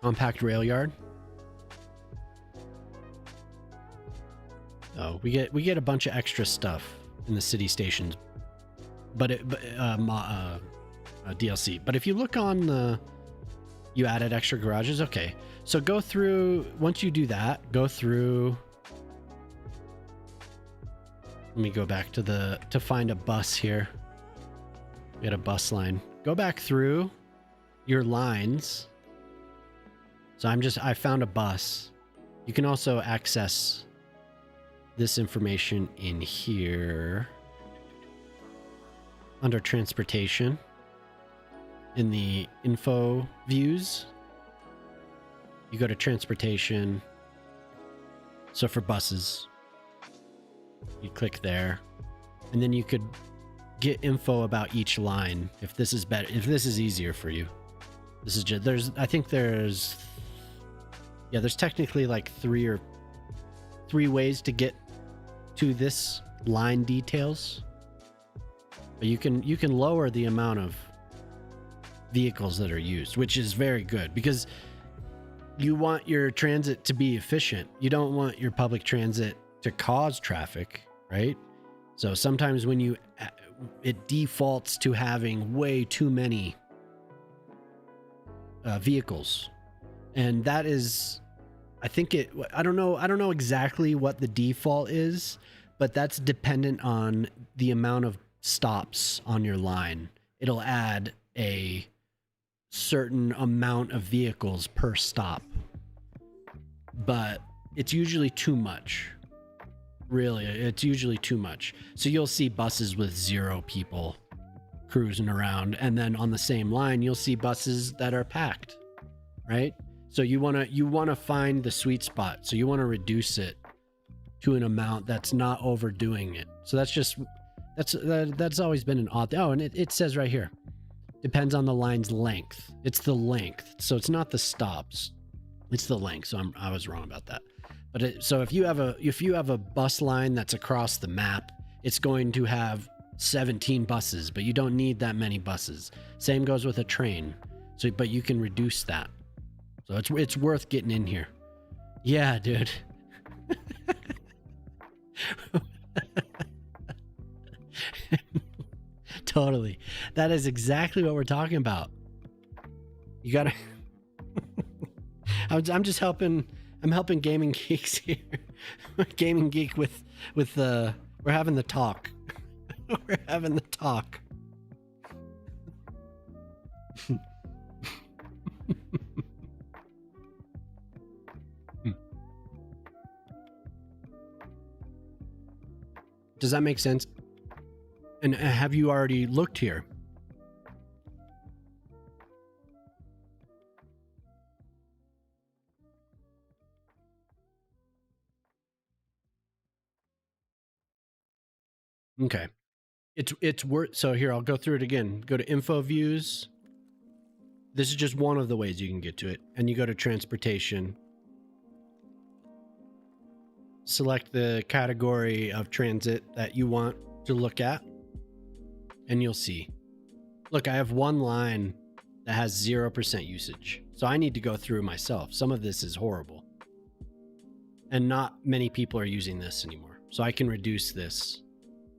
compact rail yard. Oh, we get a bunch of extra stuff in the city stations, but DLC. But if you look on the, you added extra garages. Okay, so go through. Once you do that, go through. Let me go back to find a bus here. We had a bus line. Go back through your lines. So I found a bus. You can also access this information in here under transportation in the info views. You go to transportation. So for buses, you click there, and then you could get info about each line if this is better, if this is easier for you. This is just, there's technically like three ways to get to this line details, but you can lower the amount of vehicles that are used, which is very good because you want your transit to be efficient. You don't want your public transit to cause traffic, right? So sometimes when it defaults to having way too many vehicles, and that is, I don't know exactly what the default is, but that's dependent on the amount of stops on your line. It'll add a certain amount of vehicles per stop, but it's usually too much. Really, it's usually too much. So you'll see buses with 0 people cruising around, and then on the same line you'll see buses that are packed, right? So you want to find the sweet spot. So you want to reduce it to an amount that's not overdoing it. So that's always been an odd. Oh, and it says right here, depends on the line's length. It's the length. So it's not the stops, it's the length. So I was wrong about that. But so if you have a bus line that's across the map, it's going to have 17 buses, but you don't need that many buses. Same goes with a train. So, but you can reduce that. So it's worth getting in here. Yeah, dude. Totally. That is exactly what we're talking about. You gotta. I'm just helping. I'm helping Gaming Geeks here. Gaming Geek with we're having the talk. We're having the talk. Does that make sense? And have you already looked here? Okay. It's worth, so here, I'll go through it again. Go to info views. This is just one of the ways you can get to it. And you go to transportation. Select the category of transit that you want to look at. And you'll see. Look, I have one line that has 0% usage. So I need to go through myself. Some of this is horrible. And not many people are using this anymore. So I can reduce this.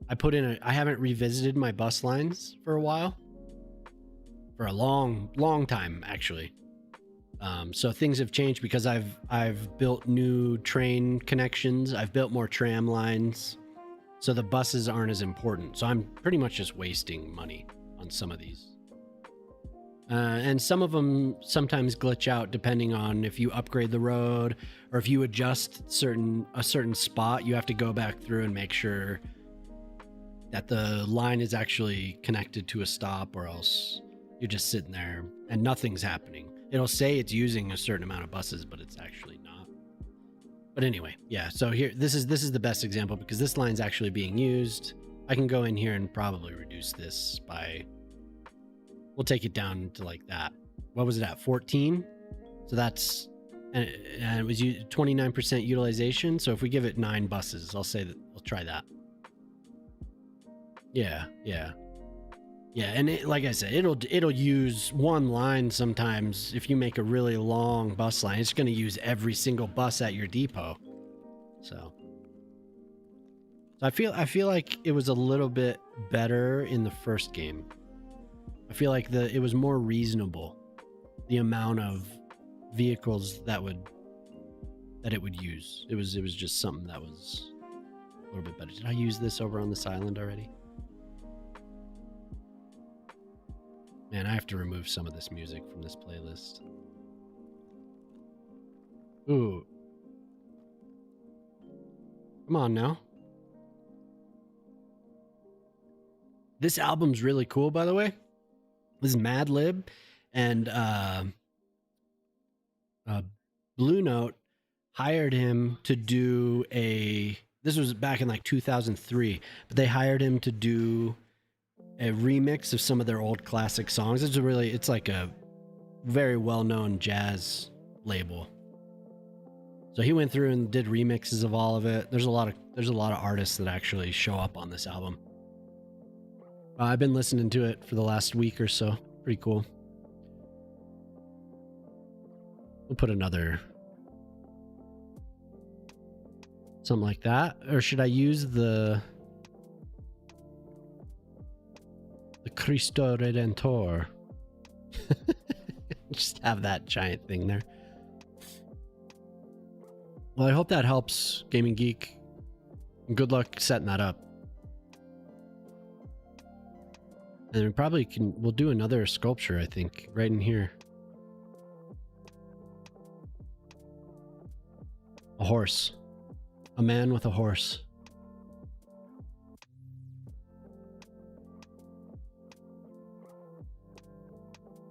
I haven't revisited my bus lines for a while. For a long time, actually. So things have changed because I've built new train connections. I've built more tram lines. So the buses aren't as important. So I'm pretty much just wasting money on some of these. And some of them sometimes glitch out depending on if you upgrade the road or if you adjust a certain spot, you have to go back through and make sure that the line is actually connected to a stop, or else you're just sitting there and nothing's happening. It'll say it's using a certain amount of buses, but it's actually not. But anyway, yeah, so here, this is the best example because this line's actually being used. I can go in here and probably reduce this by, we'll take it down to like that. What was it at, 14? So that's, and it was 29% utilization. So if we give it 9 buses, I'll say that, we'll try that. Yeah. And like I said, it'll use one line sometimes. If you make a really long bus line, it's going to use every single bus at your depot. So I feel like it was a little bit better in the first game. I feel like it was more reasonable, the amount of vehicles that it would use. It was just something that was a little bit better. Did I use this over on this island already? Man, I have to remove some of this music from this playlist. Ooh. Come on now. This album's really cool, by the way. This is Mad Lib, and Blue Note hired him to do this was back in like 2003, but they hired him to do a remix of some of their old classic songs. It's like a very well-known jazz label. So he went through and did remixes of all of it. There's a lot of artists that actually show up on this album. I've been listening to it for the last week or so. Pretty cool. We'll put another something like that, or should I use the The Cristo Redentor. Just have that giant thing there. Well, I hope that helps, Gaming Geek. Good luck setting that up. And we probably we'll do another sculpture, I think, right in here. A horse. A man with a horse.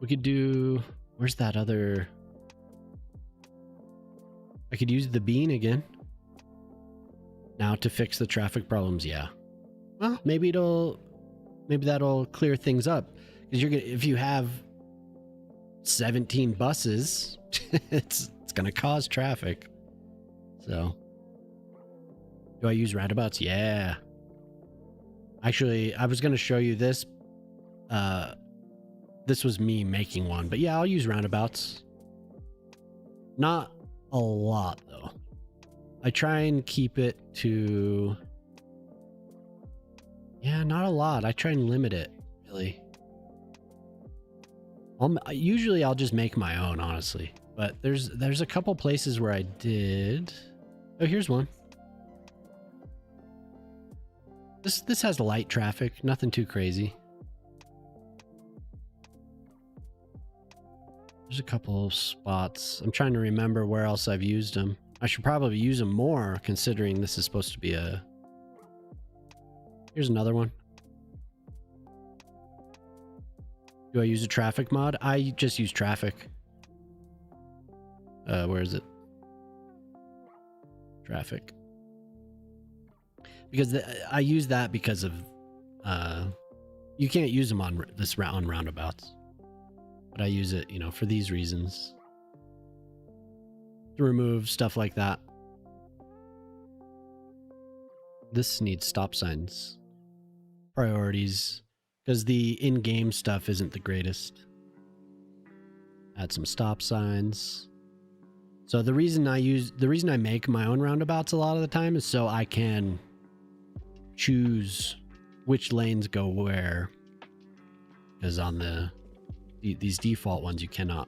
We could do... Where's that other... I could use the bean again. Now to fix the traffic problems, yeah. Well, maybe that'll clear things up. Because if you have 17 buses, it's gonna cause traffic. So, do I use roundabouts? Yeah. Actually, I was gonna show you this. This was me making one, but yeah, I'll use roundabouts. Not a lot though. I try and keep it to... Yeah, not a lot. I try and limit it, really. Usually I'll just make my own, honestly. But there's a couple places where I did... Oh, here's one. This has light traffic, nothing too crazy. There's a couple of spots. I'm trying to remember where else I've used them. I should probably use them more, considering this is supposed to be a... Here's another one. Do I use a traffic mod? I just use traffic. Where is it? Traffic. Because I use that because of... you can't use them on roundabouts. But I use it, you know, for these reasons. To remove stuff like that. This needs stop signs. Priorities. Because the in-game stuff isn't the greatest. Add some stop signs. So the reason I make my own roundabouts a lot of the time is so I can choose which lanes go where. Because on these default ones you cannot.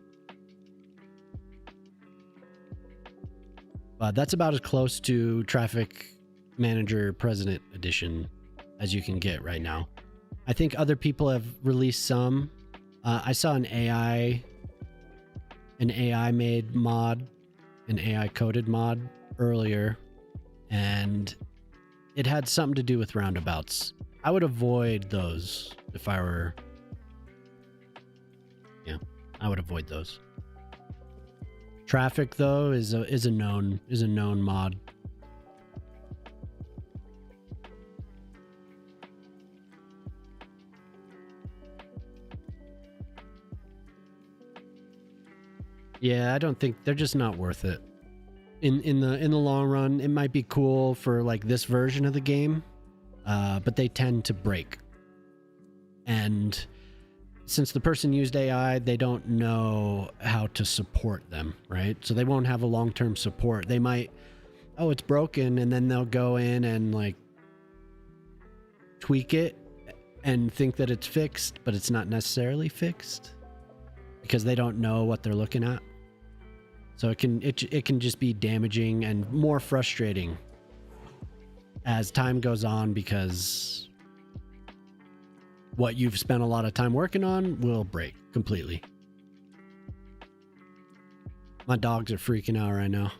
But that's about as close to Traffic Manager President Edition as you can get right now. I think other people have released some. I saw an AI made mod, an AI coded mod earlier, and it had something to do with roundabouts. I would avoid those if I were... Yeah, I would avoid those. Traffic though is a known mod. Yeah, I don't think they're just not worth it. In the long run, it might be cool for like this version of the game, but they tend to break. And since the person used AI, they don't know how to support them, right? So they won't have a long-term support. They might, oh, it's broken, and then they'll go in and like tweak it and think that it's fixed, but it's not necessarily fixed because they don't know what they're looking at. So it can just be damaging and more frustrating as time goes on, because what you've spent a lot of time working on will break completely. My dogs are freaking out right now.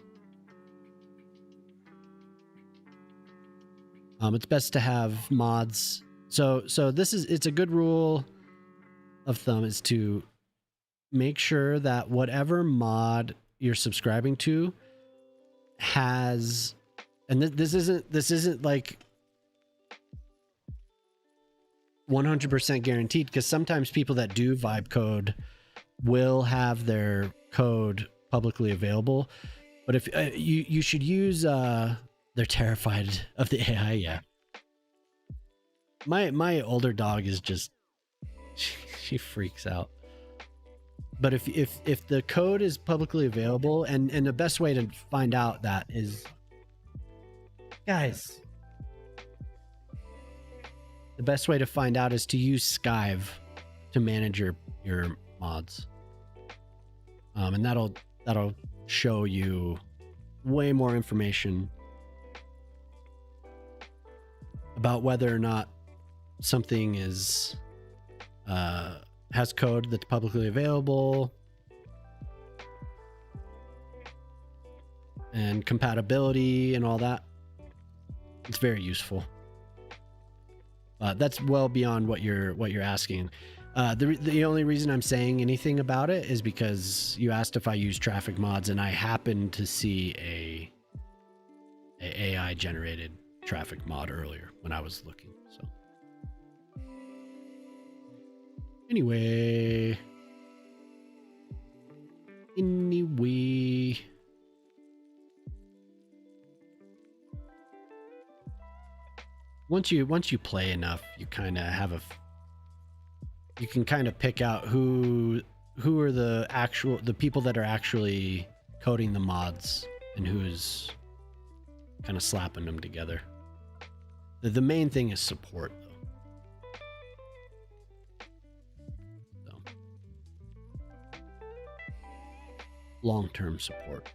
It's best to have mods. So it's a good rule of thumb is to make sure that whatever mod you're subscribing to has, and this isn't like 100% guaranteed, because sometimes people that do vibe code will have their code publicly available. But if you should use they're terrified of the AI. Yeah, my older dog is just she freaks out. But if the code is publicly available, and the best way to find out that is, guys, the best way to find out is to use Skyve to manage your mods. And that'll show you way more information about whether or not something is has code that's publicly available and compatibility and all that. It's very useful. That's well beyond what you're asking. The only reason I'm saying anything about it is because you asked if I use traffic mods, and I happened to see a AI generated traffic mod earlier when I was looking. So anyway, once you play enough, you kind of have you can kind of pick out who are the people that are actually coding the mods and who's kind of slapping them together. The main thing is support, though. So, long-term support.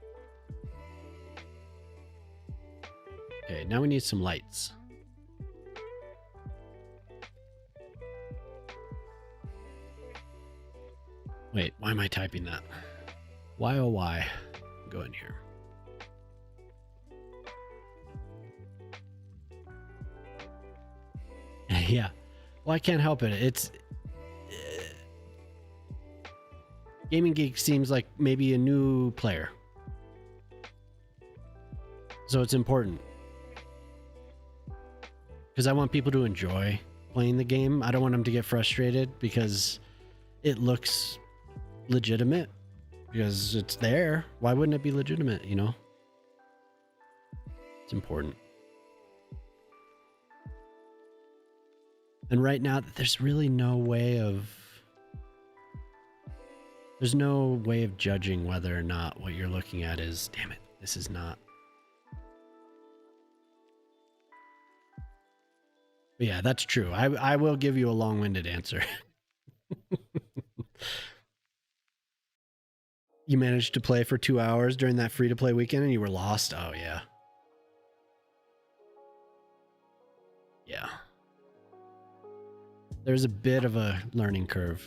Okay, now we need some lights. Wait, why am I typing that? Why oh why? Go in here. Yeah. Well, I can't help it. It's Gaming Geek seems like maybe a new player. So it's important. Because I want people to enjoy playing the game. I don't want them to get frustrated because it looks legitimate, because it's there. Why wouldn't it be legitimate, you know? It's important. And right now, there's really no way of judging whether or not what you're looking at is, damn it, this is not. But yeah, that's true. I will give you a long-winded answer. You managed to play for 2 hours during that free-to-play weekend and you were lost? Oh, yeah. Yeah. There's a bit of a learning curve.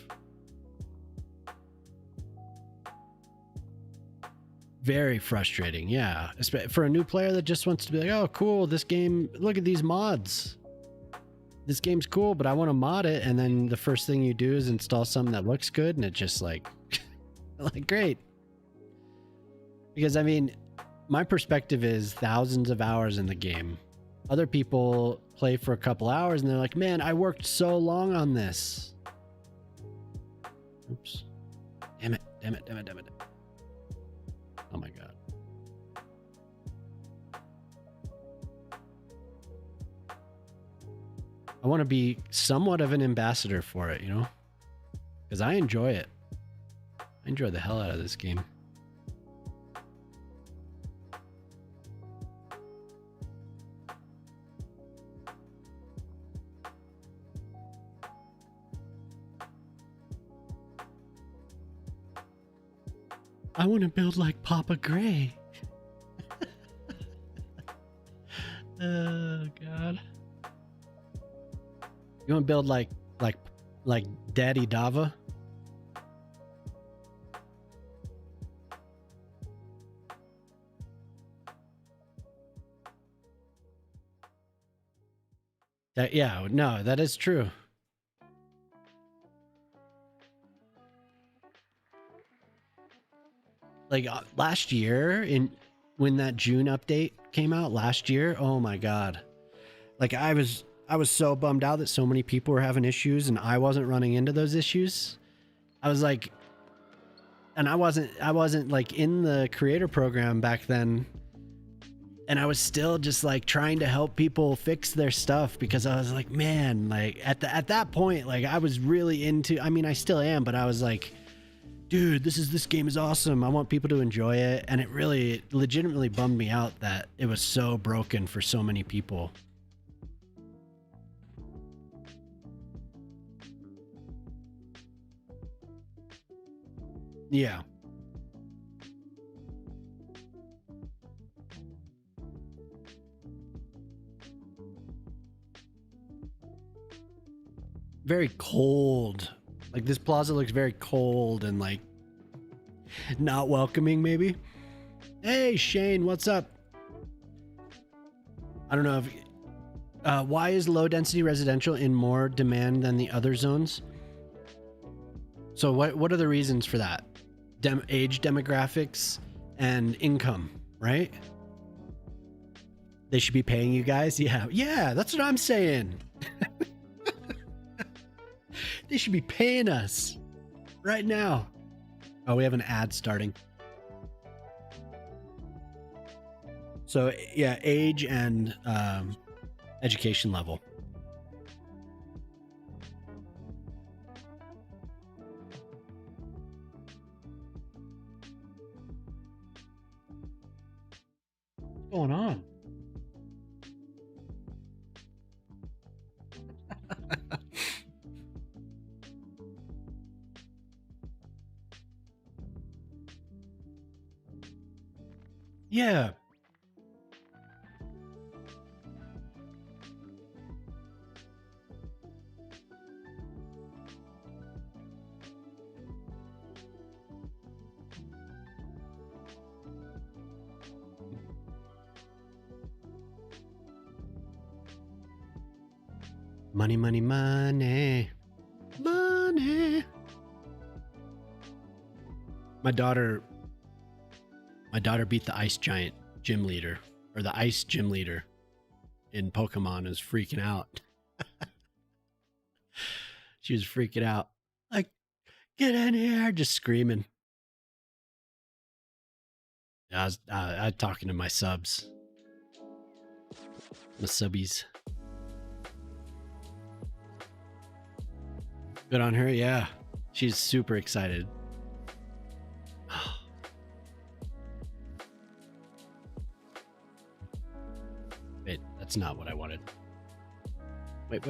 Very frustrating, yeah. For a new player that just wants to be like, oh, cool, this game, look at these mods. This game's cool, but I want to mod it. And then the first thing you do is install something that looks good, and it just like, like, great. Because, I mean, my perspective is thousands of hours in the game. Other people play for a couple hours and they're like, man, I worked so long on this. Oops. Damn it. Oh my God. I want to be somewhat of an ambassador for it, you know? Because I enjoy it. I enjoy the hell out of this game. I want to build like Papa Gray. Oh God. You want to build like Daddy Dava? Yeah, no, that is true. Like last year, when that June update came out last year, oh my God. Like I was so bummed out that so many people were having issues and I wasn't running into those issues. I was like, and I wasn't like in the creator program back then. And I was still just like trying to help people fix their stuff because I was like, man, like at that point, like I was really into, I mean, I still am, but I was like, dude, this game is awesome. I want people to enjoy it. And it legitimately bummed me out that it was so broken for so many people. Yeah. Very cold. Like this plaza looks very cold and like not welcoming maybe. Hey Shane, what's up? I don't know if why is low density residential in more demand than the other zones? So what are the reasons for that? Age demographics and income, right? They should be paying you guys. Yeah, that's what I'm saying. They should be paying us right now. Oh, we have an ad starting. So yeah, age and education level. What's going on? Yeah. Money, money, money. Money. My daughter beat the ice giant gym leader, or the ice gym leader in Pokemon, is freaking out. She was freaking out. Like, get in here, just screaming. I was talking to my subs. My subbies. Good on her, yeah. She's super excited. Wait, that's not what I wanted. Wait.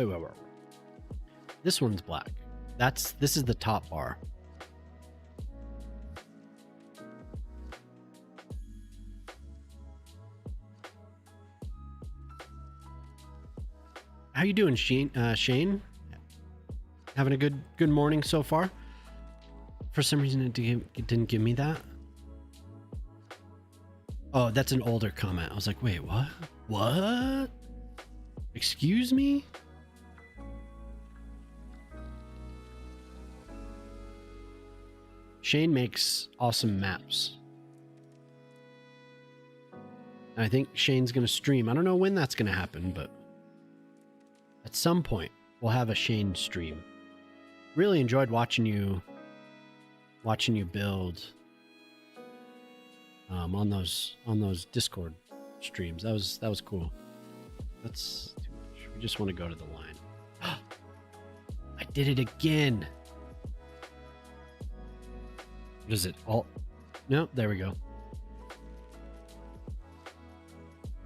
This one's black. This is the top bar. How you doing, Shane? Having a good morning so far? For some reason, it didn't give me that. Oh, that's an older comment. I was like, wait, what? What? Excuse me? Shane makes awesome maps. And I think Shane's going to stream. I don't know when that's going to happen, but at some point we'll have a Shane stream. Really enjoyed watching you build on those Discord streams. That was cool. That's too much. We just want to go to the line. I did it again. What is it? Alt? No, there we go.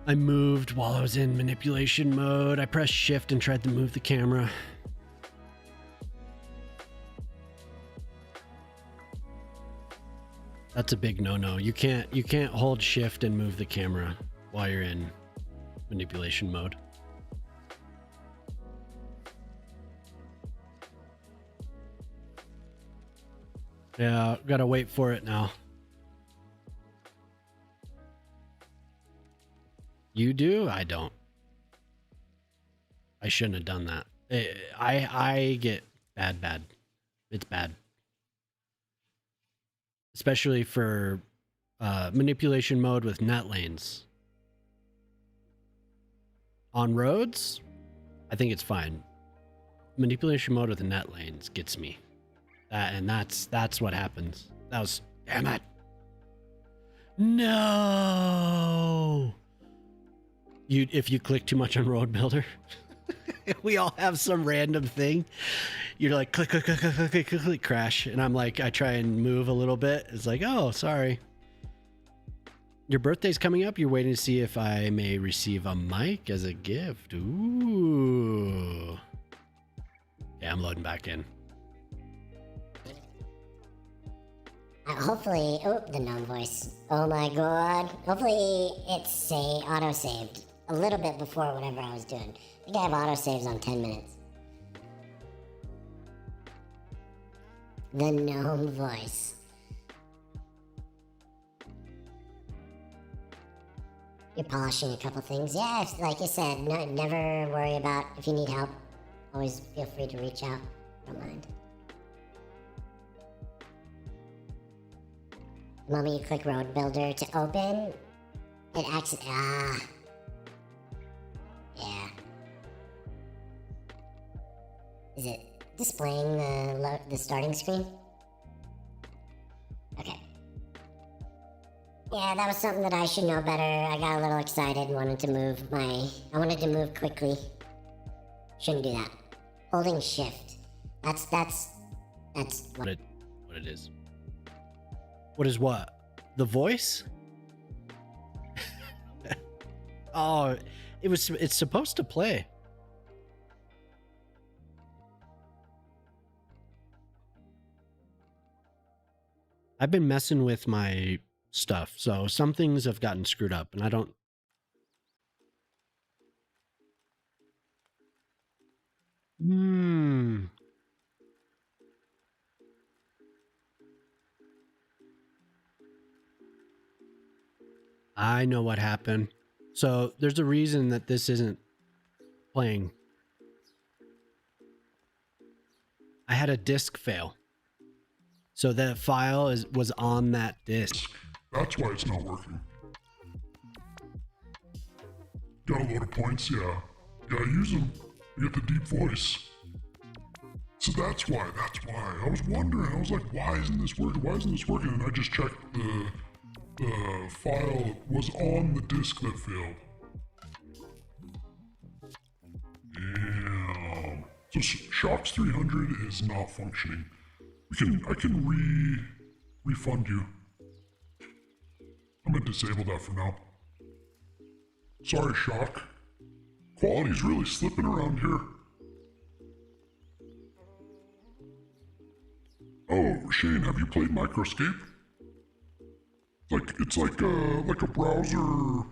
I moved while I was in manipulation mode. I pressed shift and tried to move the camera. That's a big no-no. You can't hold shift and move the camera while you're in manipulation mode. Yeah, gotta wait for it now. You do? I don't. I shouldn't have done that. I get bad. It's bad. Especially for manipulation mode with net lanes. On roads, I think it's fine. Manipulation mode with the net lanes gets me. And that's what happens. That was, damn it. No. If you click too much on Road Builder, we all have some random thing. You're like click, crash, and I'm like, I try and move a little bit. It's like, oh, sorry. Your birthday's coming up. You're waiting to see if I may receive a mic as a gift. Ooh. Yeah, I'm loading back in. Hopefully, oh, the gnome voice. Oh my god. Hopefully it's auto-saved a little bit before whatever I was doing. I think I have auto-saves on 10 minutes. The gnome voice. You're polishing a couple things. Yeah, like I said, never worry about if you need help. Always feel free to reach out. Don't mind. The moment you click Road Builder to open, it acts. Yeah. Is it displaying the starting screen? Okay. Yeah, that was something that I should know better. I got a little excited and wanted to move I wanted to move quickly. Shouldn't do that. Holding shift. That's what it is. What is what? The voice? Oh, it's supposed to play. I've been messing with my stuff, so some things have gotten screwed up, and I don't. I know what happened. So there's a reason that this isn't playing. I had a disk fail. So that file was on that disk. That's why it's not working. Got a lot of points, yeah. Gotta use them. You get the deep voice. So that's why. I was wondering, I was like, why isn't this working? And I just checked the file was on the disk that failed. Damn. So Shocks 300 is not functioning. I can refund you. I'm gonna disable that for now. Sorry, Shock. Quality's really slipping around here. Oh, Shane, have you played Microscape? It's like a browser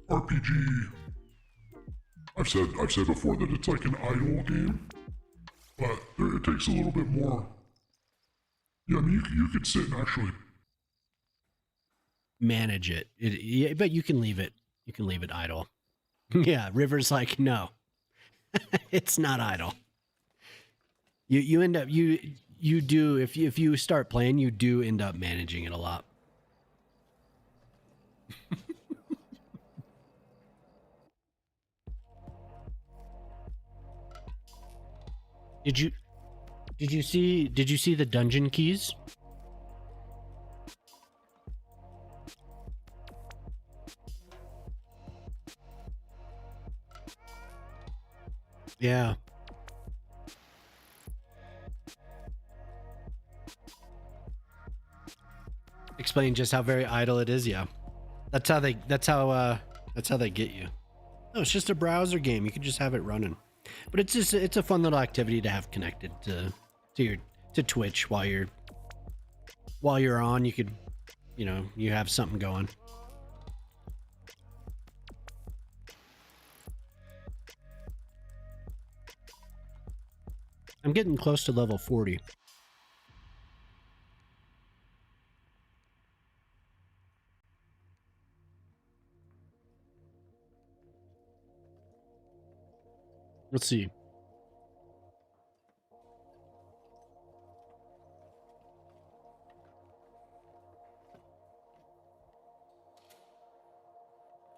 RPG. I've said before that it's like an idle game, but it takes a little bit more. Yeah, I mean you could sit and actually manage it. Yeah, but you can leave it. You can leave it idle. Yeah, River's like, no, it's not idle. You end up you do if you start playing, you do end up managing it a lot. Did you see the dungeon keys? Yeah. Explain just how very idle it is. Yeah, that's how they get you. No, it's just a browser game. You can just have it running, but it's a fun little activity to have connected to Twitch while you're on. You could, you have something going. I'm getting close to level 40. Let's see.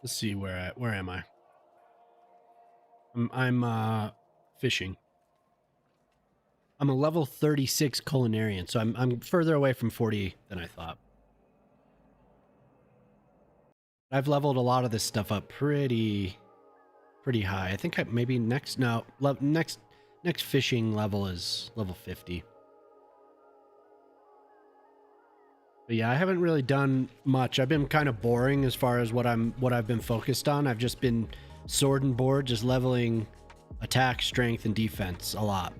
Let's see where am I? I'm fishing. I'm a level 36 culinarian, so I'm further away from 40 than I thought. I've leveled a lot of this stuff up pretty high. I think maybe next fishing level is level 50. But yeah, I haven't really done much. I've been kind of boring as far as what I've been focused on. I've just been sword and board, just leveling attack, strength, and defense a lot.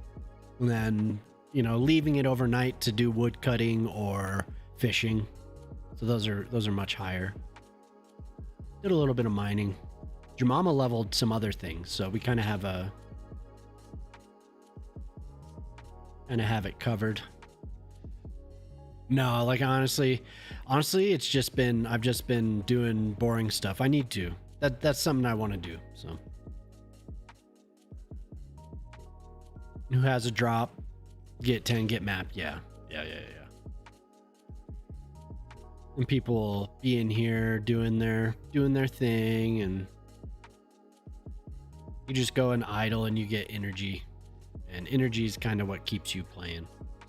And then you know, leaving it overnight to do wood cutting or fishing. So those are much higher. Did a little bit of mining. Your mama leveled some other things, so we kind of have it covered. No, like honestly, it's just been, I've just been doing boring stuff. I need to. That's something I want to do. So, who has a drop? Get 10, get mapped. Yeah. And people be in here doing their thing, and you just go and idle and you get energy, and energy is kind of what keeps you playing.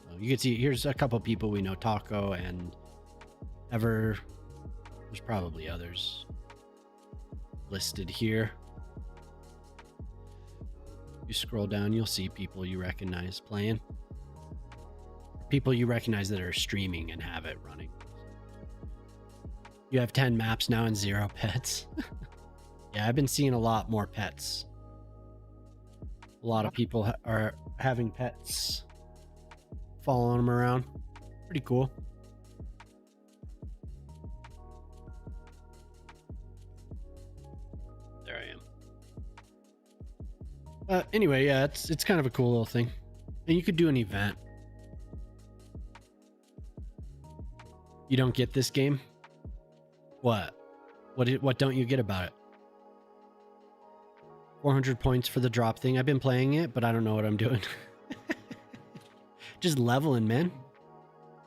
So you can see here's a couple people we know, Taco and Ever. There's probably others listed here. You scroll down, you'll see people you recognize playing. People you recognize that are streaming and have it running. You have 10 maps now and 0 pets. Yeah, I've been seeing a lot more pets. A lot of people are having pets, following them around. Pretty cool. There I am. Anyway, yeah, it's kind of a cool little thing. And you could do an event. You don't get this game? What don't you get about it? 400 points for the drop thing. I've been playing it, but I don't know what I'm doing. Just leveling, man.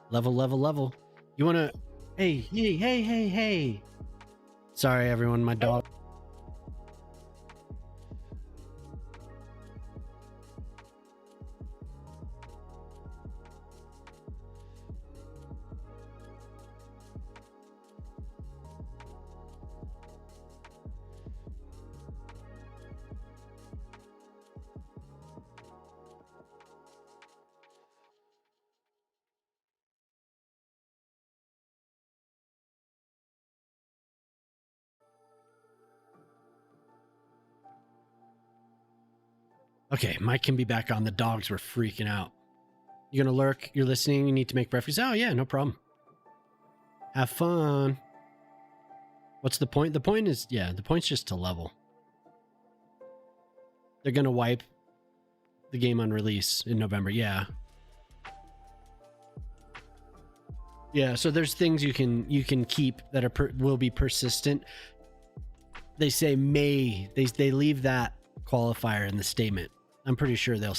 Level. You want to... Hey. Sorry, everyone. My dog... Okay, Mike can be back on. The dogs were freaking out. You gonna lurk? You're listening? You need to make breakfast? Oh yeah, no problem. Have fun. What's the point? The point is, yeah, the point's just to level. They're gonna wipe the game on release in November. Yeah. Yeah, so there's things you can keep that are will be persistent. They say may. They leave that qualifier in the statement. I'm pretty sure the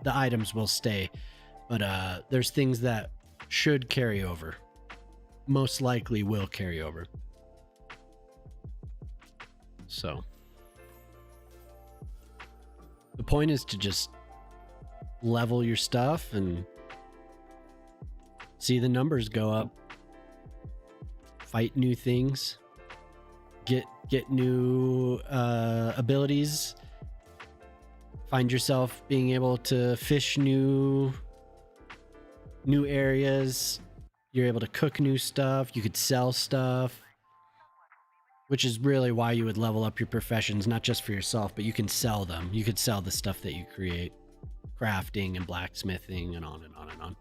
items will stay, but there's things that should carry over. Most likely will carry over. So the point is to just level your stuff and see the numbers go up. Fight new things. Get new abilities. Find yourself being able to fish new areas. You're able to cook new stuff. You could sell stuff, which is really why you would level up your professions, not just for yourself, but you can sell them. You could sell the stuff that you create, crafting and blacksmithing and on and on and on.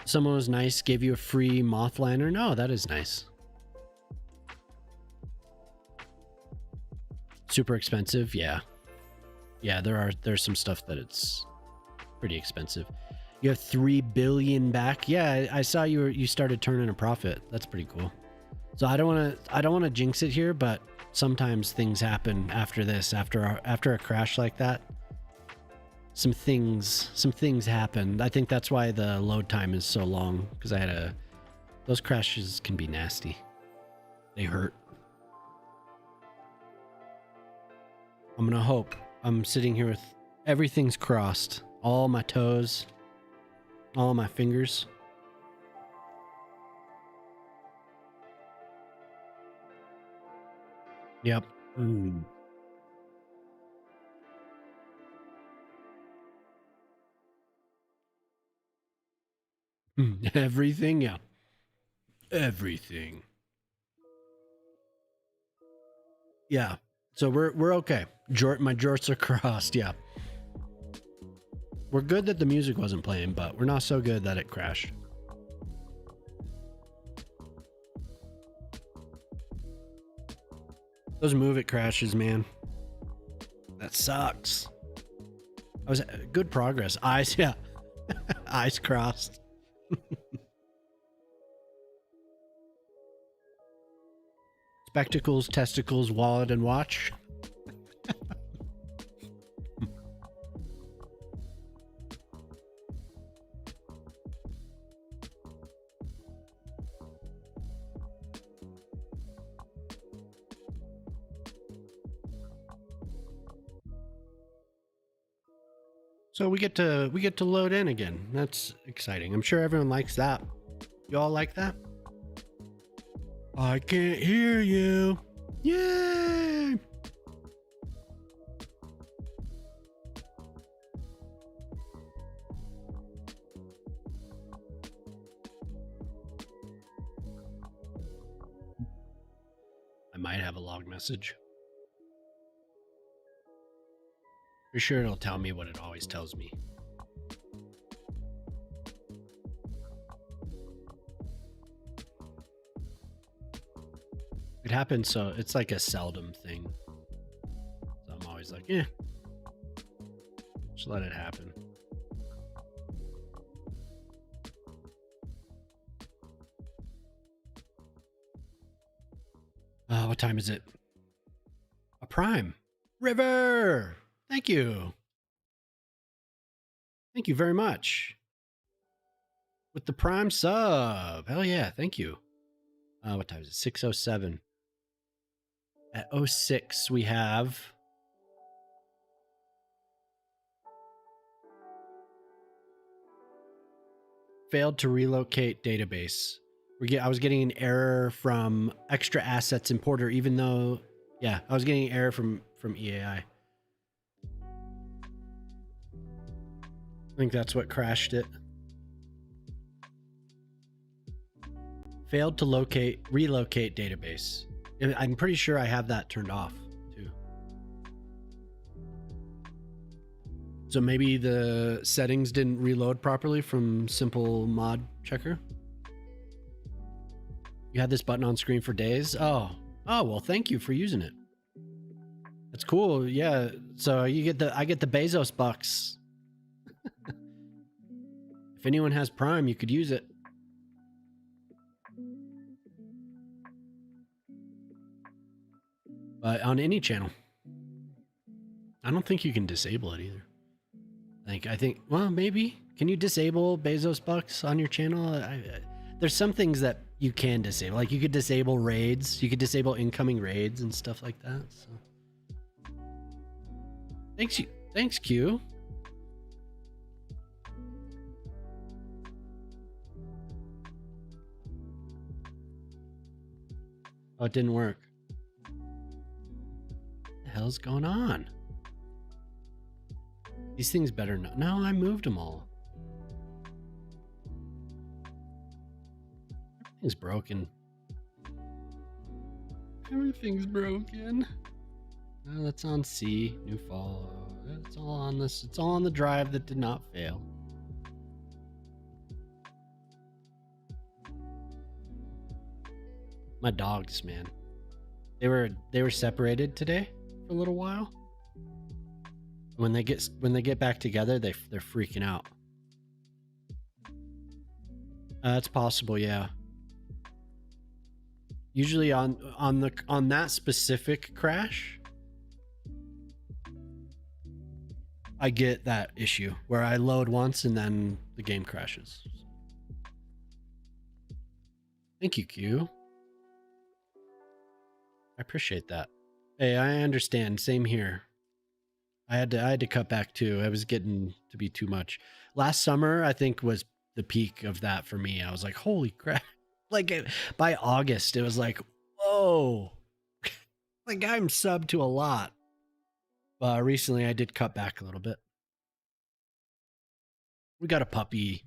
Someone was nice, gave you a free moth lantern. Oh, that is nice. Super expensive, yeah. There's some stuff that it's pretty expensive. You have 3 billion back. Yeah, I saw you started turning a profit. That's pretty cool. So I don't want to jinx it here, but sometimes things happen after this, after a crash like that. Some things happen. I think that's why the load time is so long, because those crashes can be nasty. They hurt. I'm gonna hope. I'm sitting here with everything's crossed. All my toes, all my fingers. Yep. Everything, yeah. Everything. Yeah. So we're okay. My jorts are crossed, yeah. We're good that the music wasn't playing, but we're not so good that it crashed. Those move it crashes, man. That sucks. I was good progress. Eyes, yeah. Eyes crossed. Spectacles, testicles, wallet, and watch. So we get to load in again. That's exciting. I'm sure everyone likes that. You all like that? I can't hear you. Yay! I might have a log message. For sure it'll tell me what it always tells me. It happens, so it's like a seldom thing. So I'm always like, yeah, just let it happen. What time is it? A prime. River! Thank you. Thank you very much. With the prime sub. Hell yeah, thank you. What time is it? 6:07. At 06 we have failed to relocate database. I was getting an error from extra assets importer, even though, yeah, I was getting an error from EAI. I think that's what crashed it. Failed to relocate database. I'm pretty sure I have that turned off too. So maybe the settings didn't reload properly from simple mod checker. You had this button on screen for days. Oh, well, thank you for using it. That's cool. Yeah. So I get the Bezos bucks. If anyone has Prime, you could use it. But on any channel. I don't think you can disable it either. I think, well, maybe. Can you disable Bezos bucks on your channel? There's some things that you can disable. Like you could disable raids. You could disable incoming raids and stuff like that. So. Thanks, Q. Oh, it didn't work. What the hell's going on? These things better not. No, I moved them all. Everything's broken. Everything's broken. Oh, that's on C. New follow. It's all on this. It's all on the drive that did not fail. My dogs, man. They were separated today for a little while. When they get back together, they're freaking out. It's possible, yeah. Usually on that specific crash, I get that issue where I load once and then the game crashes. Thank you, Q. I appreciate that. Hey, I understand. Same here. I had to cut back too. It was getting to be too much. Last summer, I think, was the peak of that for me. I was like, holy crap. Like by August, it was like, whoa. Like I'm subbed to a lot. But recently I did cut back a little bit. We got a puppy.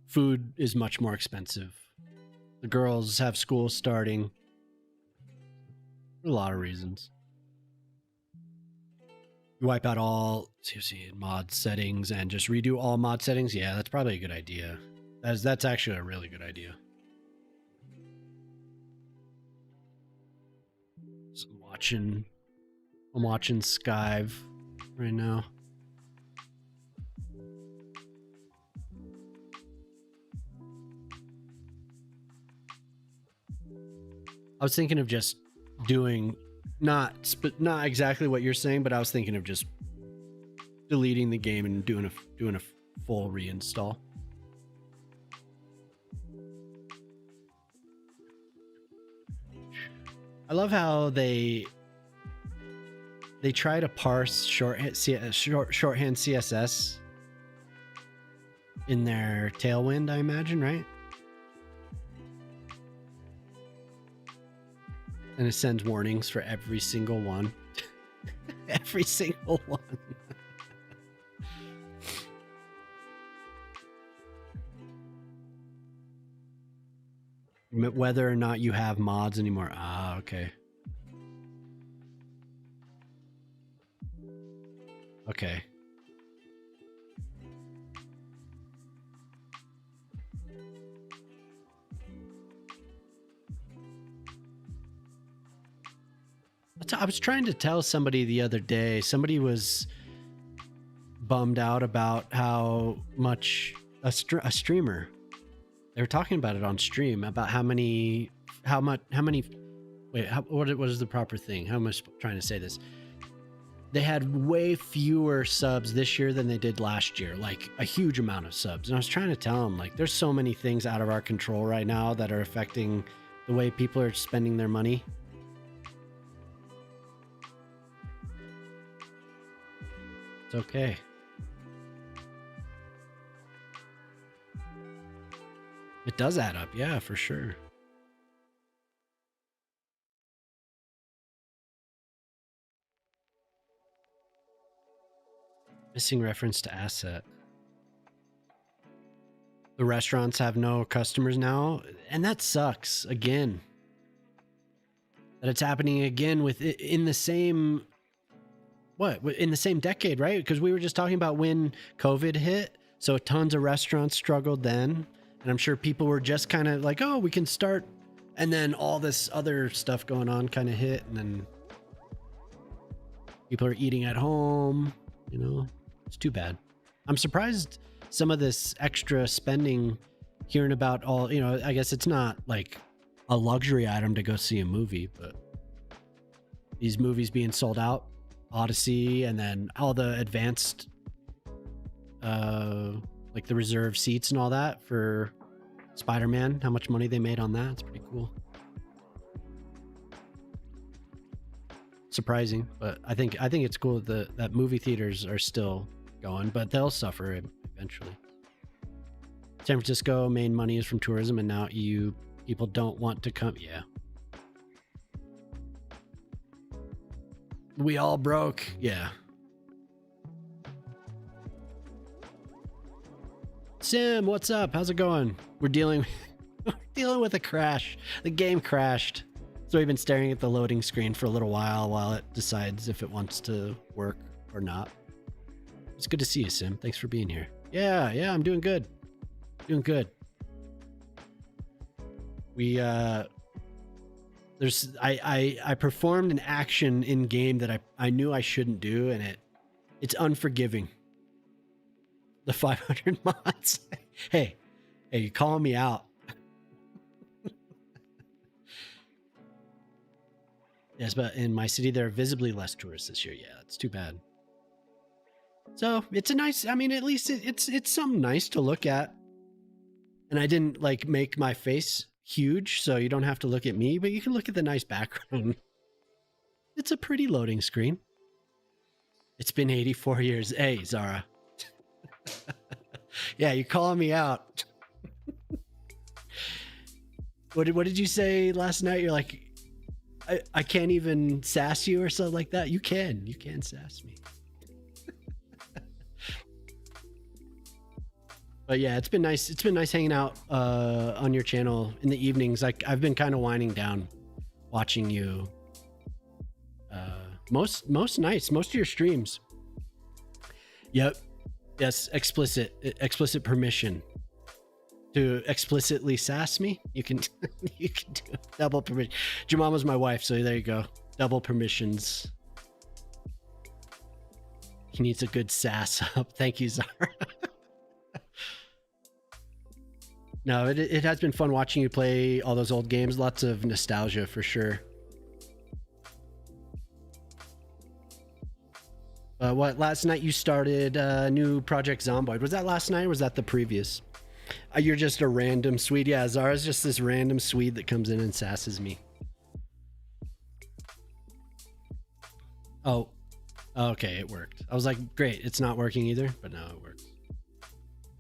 Food is much more expensive. The girls have school starting. A lot of reasons. wipe out all CFC mod settings and just redo all mod settings. Yeah, that's probably a good idea. That's actually a really good idea. So I'm watching Skyve right now. I was thinking of just doing not exactly what you're saying, but I was thinking of just deleting the game and doing a full reinstall. I love how they try to parse shorthand CSS in their Tailwind, I imagine, right? And it sends warnings for every single one. Every single one. Whether or not you have mods anymore. Ah, okay. Okay. I was trying to tell somebody the other day, somebody was bummed out about how much a streamer, they were talking about it on stream, about what is the proper thing? How am I trying to say this? They had way fewer subs this year than they did last year, like a huge amount of subs. And I was trying to tell them, like, there's so many things out of our control right now that are affecting the way people are spending their money. It's okay. It does add up, yeah, for sure. Missing reference to asset. The restaurants have no customers now, and that sucks again. That it's happening again in the same decade, right? Because we were just talking about when COVID hit, so tons of restaurants struggled then, and I'm sure people were just kind of like, oh, we can start, and then all this other stuff going on kind of hit, and then people are eating at home, you know. It's too bad. I'm surprised some of this extra spending, hearing about all, you know, I guess it's not like a luxury item to go see a movie, but these movies being sold out, Odyssey, and then all the advanced, like the reserved seats and all that for Spider-Man, how much money they made on that. It's pretty cool. Surprising, but I think it's cool that movie theaters are still going, but they'll suffer eventually. San Francisco main money is from tourism, and now EU people don't want to come. Yeah, we all broke. Yeah. Sim, what's up? How's it going? We're dealing with a crash. The game crashed. So we've been staring at the loading screen for a little while it decides if it wants to work or not. It's good to see you, Sim. Thanks for being here. Yeah, I'm doing good. Doing good. I performed an action in game that I knew I shouldn't do, and it's unforgiving. The 500 mods. Hey, you calling me out. Yes, but in my city, there are visibly less tourists this year. Yeah, it's too bad. So it's a nice, I mean, at least it's something nice to look at. And I didn't like make my face huge, so you don't have to look at me, but you can look at the nice background. It's a pretty loading screen. It's been 84 years. Hey, Zara. Yeah, you're calling me out. What did you say last night? You're like, I can't even sass you or something like that. You can sass me. But yeah, it's been nice. It's been nice hanging out on your channel in the evenings. Like I've been kind of winding down, watching you. Most nights, most of your streams. Yep. Yes, explicit permission to explicitly sass me. You can you can do double permission. Jemama's my wife, so there you go. Double permissions. He needs a good sass up. Thank you, Zara. No, it has been fun watching you play all those old games. Lots of nostalgia for sure. What, last night you started a new Project Zomboid. Was that last night or was that the previous? You're just a random Swede. Yeah, Zara's just this random Swede that comes in and sasses me. Oh, okay, it worked. I was like, great, it's not working either, but no, it works.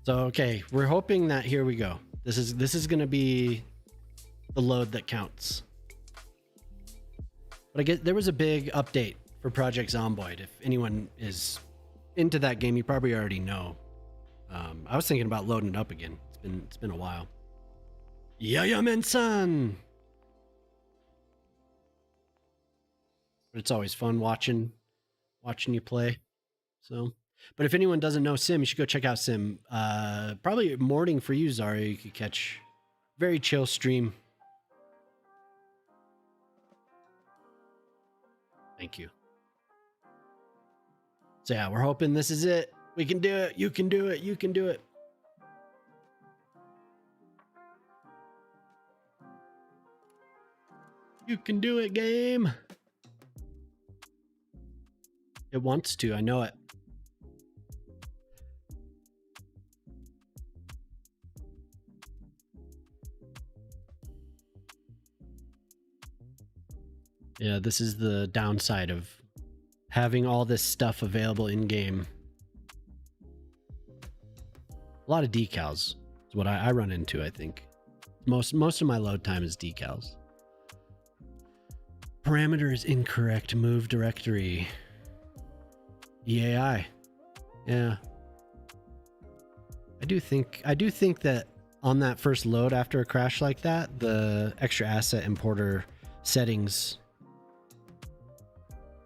So, okay, we're hoping that here we go. This is going to be the load that counts. But I guess there was a big update for Project Zomboid. If anyone is into that game, you probably already know. I was thinking about loading it up again. It's been a while. Yaya-men-san! But it's always fun watching you play. So, but if anyone doesn't know Sim, you should go check out Sim. Probably morning for you, Zara. You could catch very chill stream. Thank you. So yeah, we're hoping this is it. We can do it. You can do it. You can do it. You can do it, game. It wants to. I know it. Yeah, this is the downside of having all this stuff available in game. A lot of decals is what I run into. I think most of my load time is decals. Parameter is incorrect. Move directory. EAI. Yeah. I do think that on that first load after a crash like that, the extra asset importer settings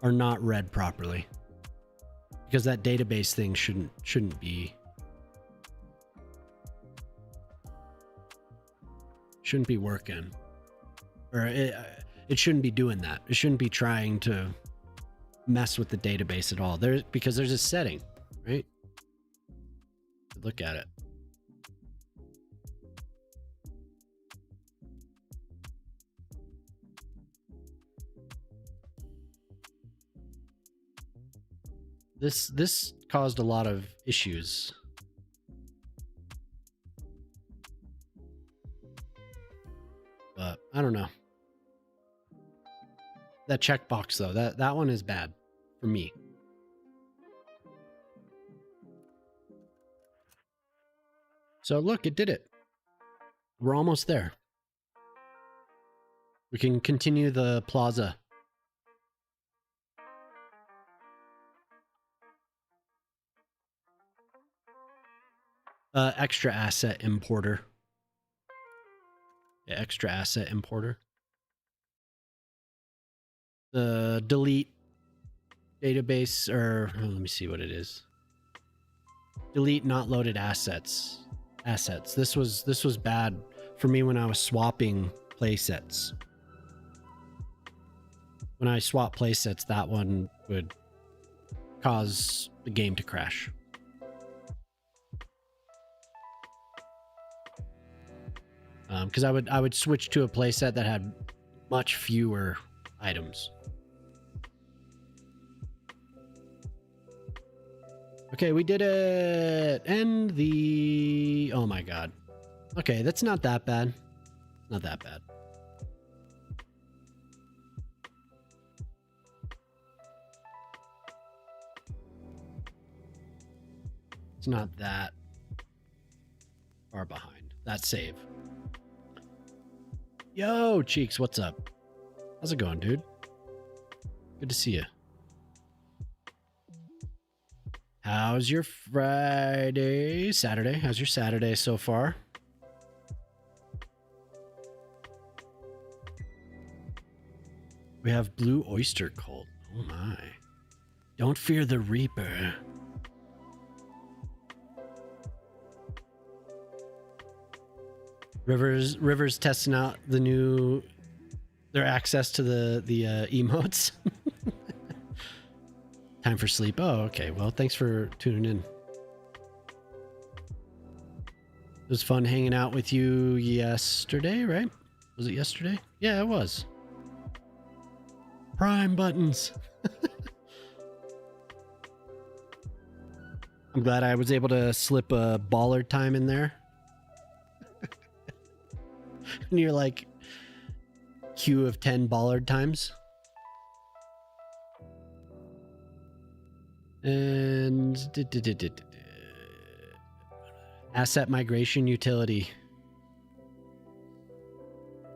are not read properly, because that database thing shouldn't be working, or it shouldn't be doing that. It shouldn't be trying to mess with the database at all. Because there's a setting, right? Look at it. This caused a lot of issues. But I don't know. That checkbox though, that one is bad for me. So look, it did it. We're almost there. We can continue the plaza. Extra asset importer. Yeah, extra asset importer. The delete database, or let me see what it is. Delete not loaded assets. This was bad for me when I was swapping playsets. When I swap playsets, that one would cause the game to crash. Because I would switch to a playset that had much fewer items. Okay, we did it. And the... Oh my god. Okay, that's not that bad. Not that bad. It's not that far behind. That save. Yo, Cheeks, what's up? How's it going, dude? Good to see you. How's your Saturday? How's your Saturday so far? We have Blue Oyster Cult. Oh my. Don't fear the Reaper. Rivers testing out their access to the emotes. Time for sleep. Oh, okay. Well, thanks for tuning in. It was fun hanging out with you yesterday, right? Was it yesterday? Yeah, it was. Prime buttons. I'm glad I was able to slip a baller time in there. And you're like, queue of 10 baller times. And asset migration utility.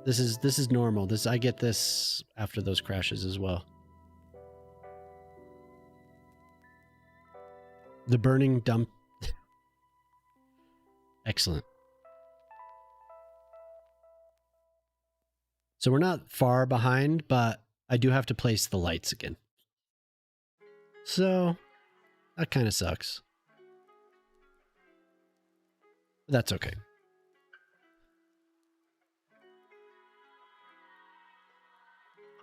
This is normal. I get this after those crashes as well. The burning dump. Excellent. So we're not far behind, but I do have to place the lights again. So that kind of sucks. But that's okay.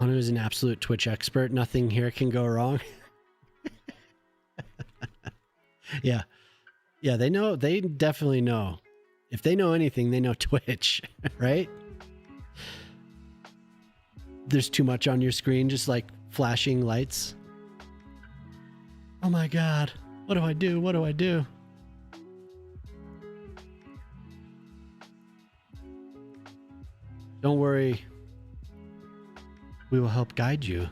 Hanu is an absolute Twitch expert. Nothing here can go wrong. Yeah. Yeah, they know. They definitely know. If they know anything, they know Twitch, right? There's too much on your screen, just like flashing lights. Oh my God. What do I do? What do I do? Don't worry. We will help guide you.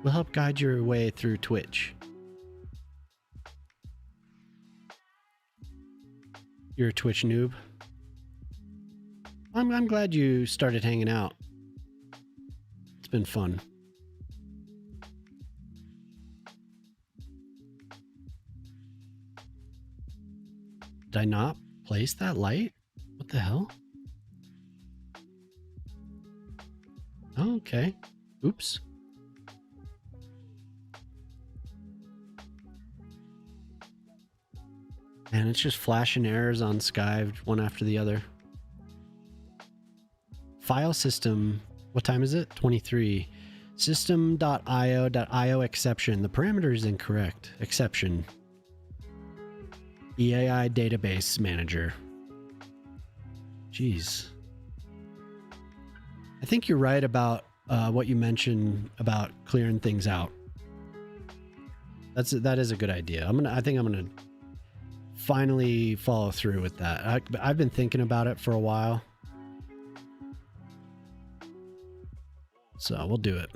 We'll help guide your way through Twitch. You're a Twitch noob. I'm glad you started hanging out. It's been fun. Did I not place that light? What the hell? Oh, okay. Oops. And it's just flashing errors on Sky one after the other. File system. What time is it? 23. System.io.io exception. The parameter is incorrect. Exception. EAI database manager. Jeez. I think you're right about what you mentioned about clearing things out. That is a good idea. I think I'm gonna finally follow through with that. I've been thinking about it for a while, so we'll do it.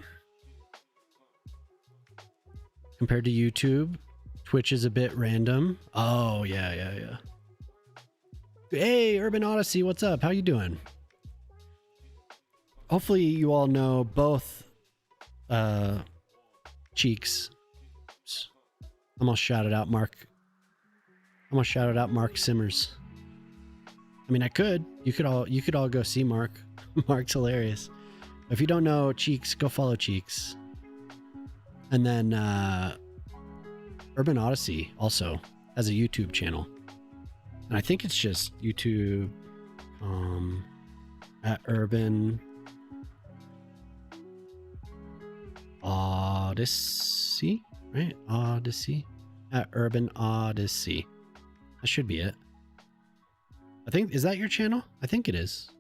Compared to YouTube, Twitch is a bit random. Oh yeah. Hey, Urban Odyssey, what's up? How you doing? Hopefully you all know both Cheeks. I'm gonna shout it out, Mark. I'm gonna shout it out, Mark Simmers. I mean, I could. You could all go see Mark. Mark's hilarious. If you don't know Cheeks, go follow Cheeks. And then Urban Odyssey also has a YouTube channel, and I think it's just YouTube at Urban Odyssey, right? Odyssey at Urban Odyssey. That should be it. I think, is that your channel? I think it is.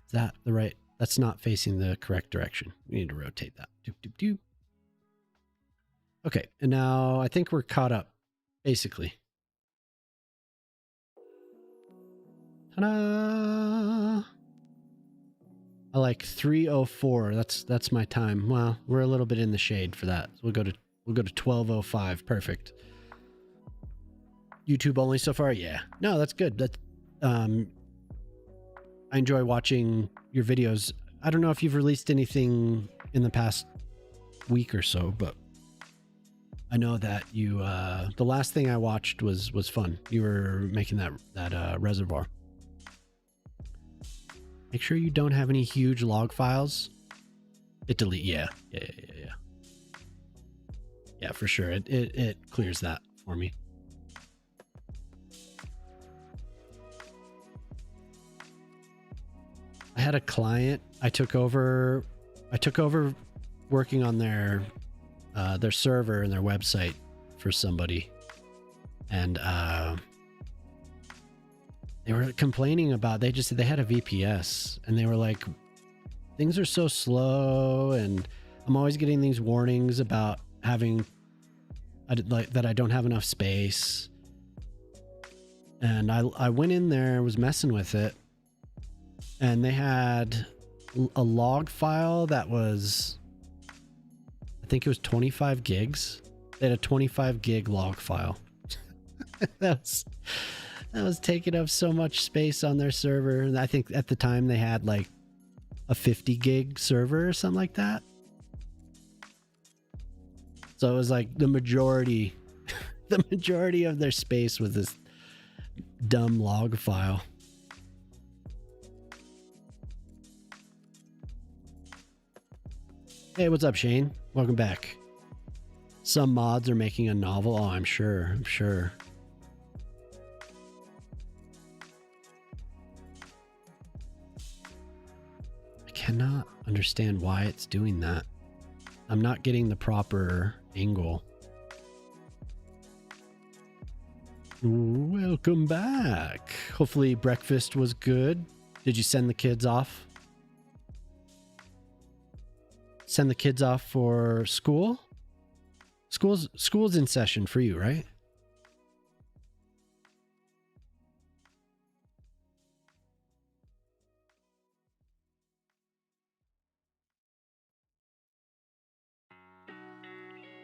Is that the right? That's not facing the correct direction. We need to rotate that. Doop, doop, doop. Okay, and now I think we're caught up, basically. Ta-da! I like 3:04. That's my time. Well, we're a little bit in the shade for that. So we'll go to 12:05. Perfect. YouTube only so far? Yeah. No, that's good. That I enjoy watching your videos. I don't know if you've released anything in the past week or so, but I know that you the last thing I watched was fun. You were making that reservoir. Make sure you don't have any huge log files. It delete. Yeah, for sure. It clears that for me. I had a client. I took over working on their server and their website for somebody, and they were complaining about, they had a VPS, and they were like, things are so slow, and I'm always getting these warnings about having that I don't have enough space. And I went in there, was messing with it, and they had a log file that was, I think it was 25 gigs. They had a 25 gig log file. that was taking up so much space on their server. And I think at the time they had like a 50 gig server or something like that. So it was like the majority of their space was this dumb log file. Hey, what's up, Shane? Welcome back. Some mods are making a novel. Oh, I'm sure. I cannot understand why it's doing that. I'm not getting the proper angle. Welcome back. Hopefully breakfast was good. Did you send the kids off? Send the kids off for school? School's in session for you, right?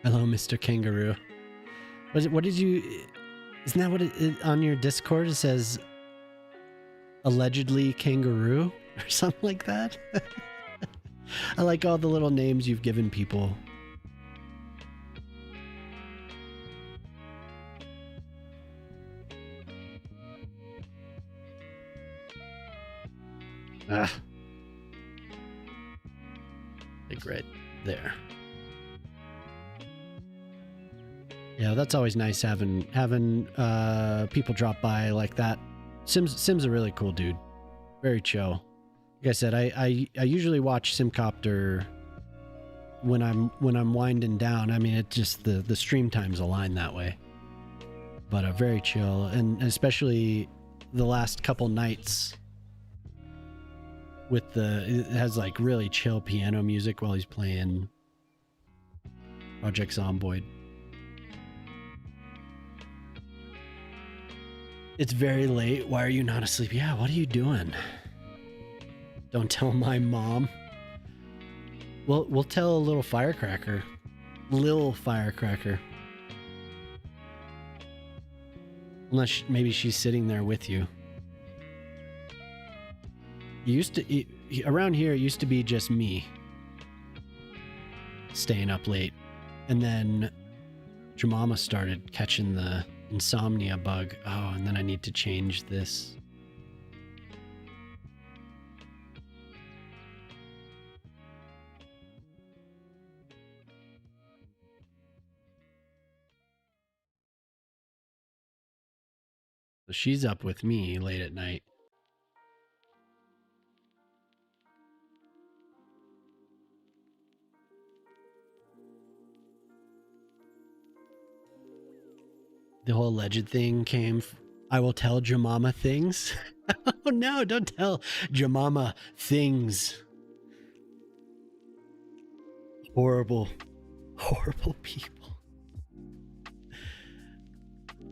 Hello, Mr. Kangaroo. What did you... Isn't that what on your Discord it says allegedly kangaroo or something like that? I like all the little names you've given people. Like right there. Yeah, that's always nice having people drop by like that. Sim's a really cool dude. Very chill. Like I said, I usually watch Simcopter when I'm winding down. I mean, it just the stream times align that way. But very chill, and especially the last couple nights with it has like really chill piano music while he's playing Project Zomboid. It's very late. Why are you not asleep? Yeah, what are you doing? Don't tell my mom. We'll tell a little firecracker. Lil firecracker. Unless maybe she's sitting there with you. Around here, it used to be just me staying up late. And then Jemima started catching the insomnia bug. Oh, and then I need to change this. So she's up with me late at night. The whole alleged thing came. I will tell Jemima things. Oh no, don't tell Jemima things. Horrible, horrible people.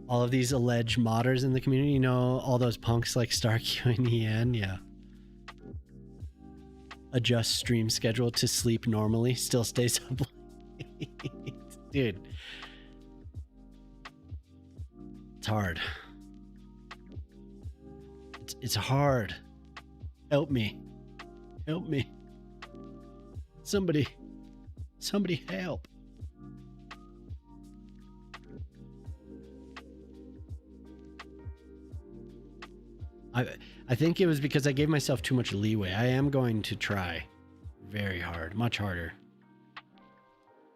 All of these alleged modders in the community, you know, all those punks like StarQ and EN, yeah. Adjust stream schedule to sleep normally, still stays up late. Dude. It's hard. It's hard. Help me. Help me. Somebody help. I think it was because I gave myself too much leeway. I am going to try very hard, much harder,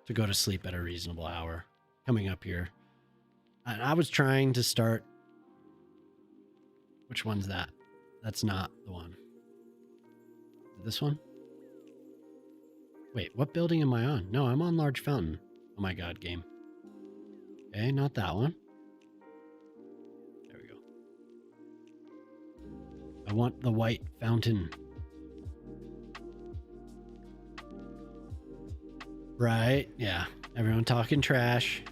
to go to sleep at a reasonable hour coming up here. And I was trying to start. Which one's that? That's not the one. this one? Wait, what building am I on? No, I'm on Large Fountain. Oh my god, game. Okay, not that one. There we go. I want the white fountain. Right, yeah. Everyone talking trash.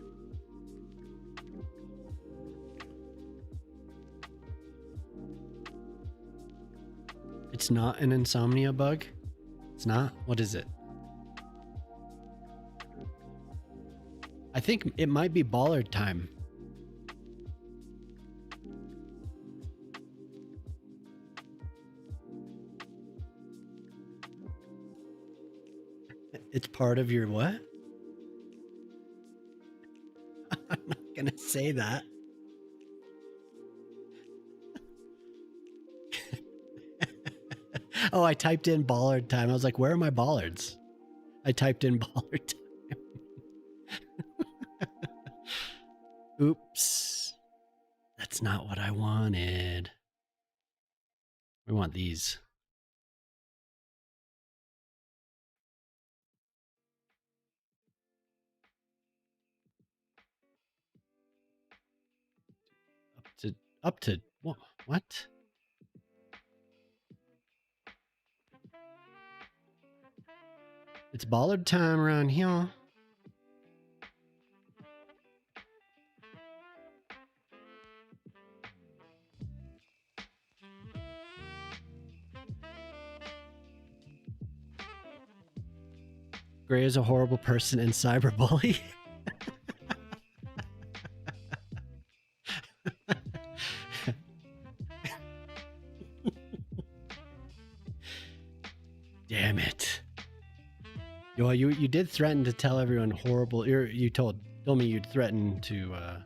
It's not an insomnia bug? It's not? What is it? I think it might be bollard time. It's part of your what? I'm not gonna say that. Oh, I typed in bollard time. I was like, where are my bollards? I typed in bollard time. Oops. That's not what I wanted. We want these. Up to what? It's bollard time around here. Gray is a horrible person and cyberbully. Damn it. Well, you did threaten to tell everyone horrible. You told me you'd threaten to or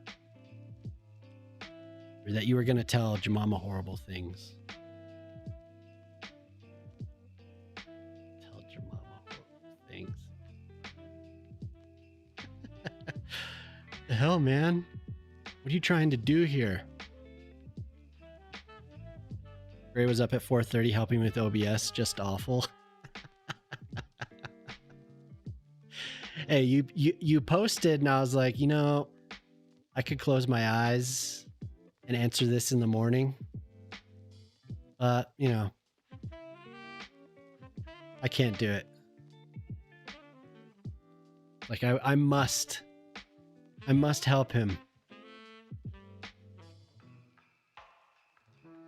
that you were gonna tell Jemima horrible things. Tell Jemima horrible things. The hell, man? What are you trying to do here? Gray was up at 4:30 helping with OBS. Just awful. Hey, you posted and I was like, you know, I could close my eyes and answer this in the morning. But, you know, I can't do it. Like I must help him.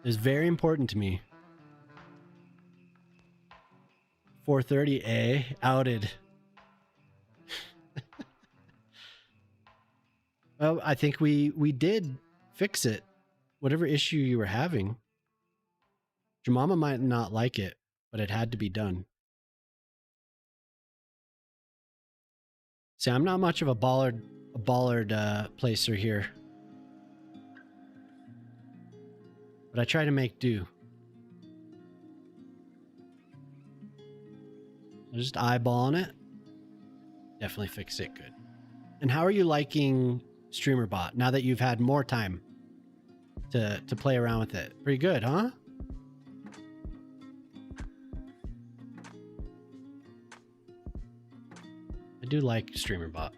It's very important to me. 4:30 outed. Well, I think we did fix it. Whatever issue you were having. Jemima might not like it, but it had to be done. See, I'm not much of a bollard placer here. But I try to make do. Just eyeballing it. Definitely fix it good. And how are you liking StreamerBot now that you've had more time to play around with it? Pretty good, huh? I do like StreamerBot.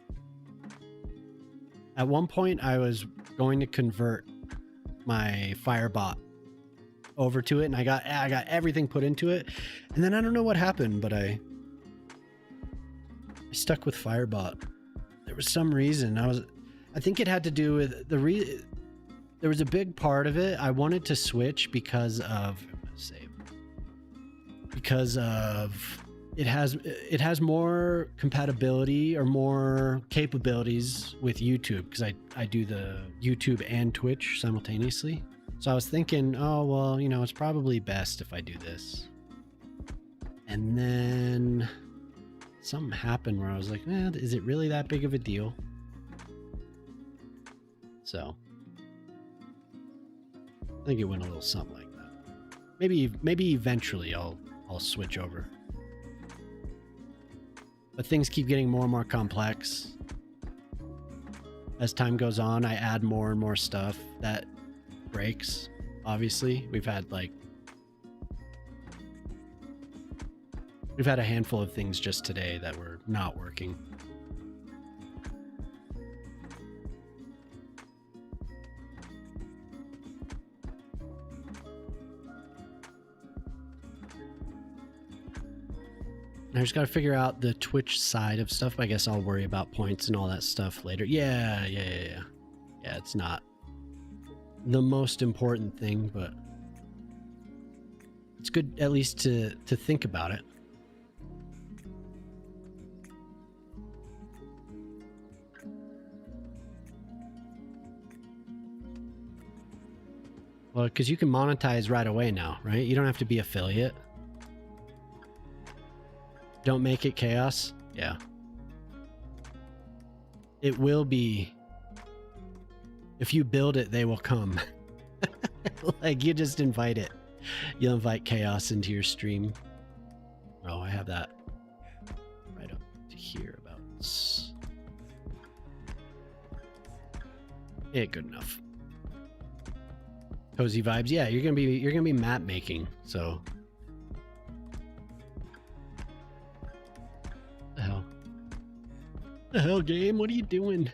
At one point, I was going to convert my Firebot over to it, and I got everything put into it, and then I don't know what happened, but I stuck with Firebot. There was some reason. I think it had to do with there was a big part of it. I wanted to switch because of it has more compatibility or more capabilities with YouTube, because I do the YouTube and Twitch simultaneously. So I was thinking, oh well, you know, it's probably best if I do this. And then something happened where I was like, man, is it really that big of a deal? So I think it went a little something like that. Maybe eventually I'll switch over. But things keep getting more and more complex. As time goes on, I add more and more stuff that breaks. Obviously, we've had like We've had a handful of things just today that were not working. I just got to figure out the Twitch side of stuff. I guess I'll worry about points and all that stuff later. Yeah, it's not the most important thing, but it's good at least to think about it. Well, because you can monetize right away now, right? You don't have to be affiliate. Don't make it chaos. Yeah. It will be. If you build it, they will come. Like, you just invite it. You'll invite chaos into your stream. Oh, I have that right up to here about. Yeah, good enough. Cozy vibes. Yeah, you're gonna be map making. So. The hell, game? What are you doing?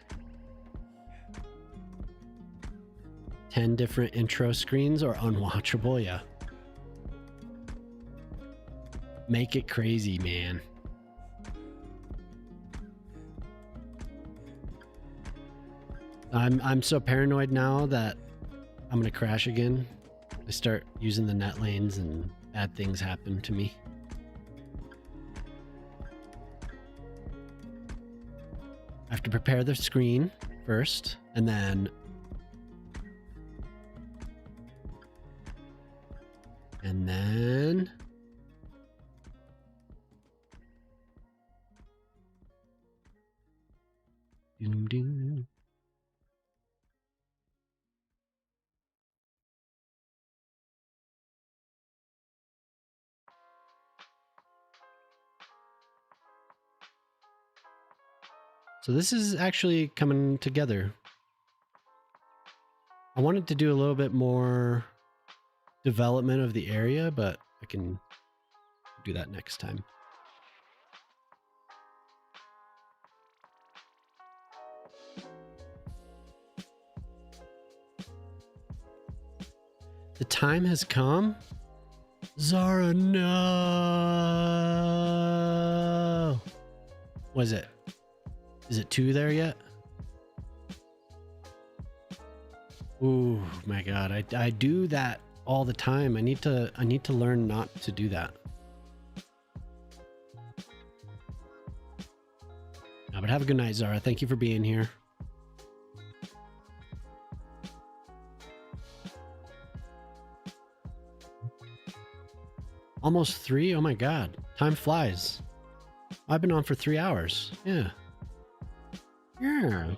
10 different intro screens or unwatchable? Yeah. Make it crazy, man. I'm so paranoid now that I'm gonna crash again. I start using the net lanes and bad things happen to me. I have to prepare the screen first, and then ding, ding. So this is actually coming together. I wanted to do a little bit more development of the area, but I can do that next time. The time has come. Zara, no. Was it? Is it 2 there yet? Ooh, my God. I do that all the time. I need to learn not to do that. No, but have a good night, Zara. Thank you for being here. Almost 3? Oh my God. Time flies. I've been on for 3 hours. Yeah. Yeah.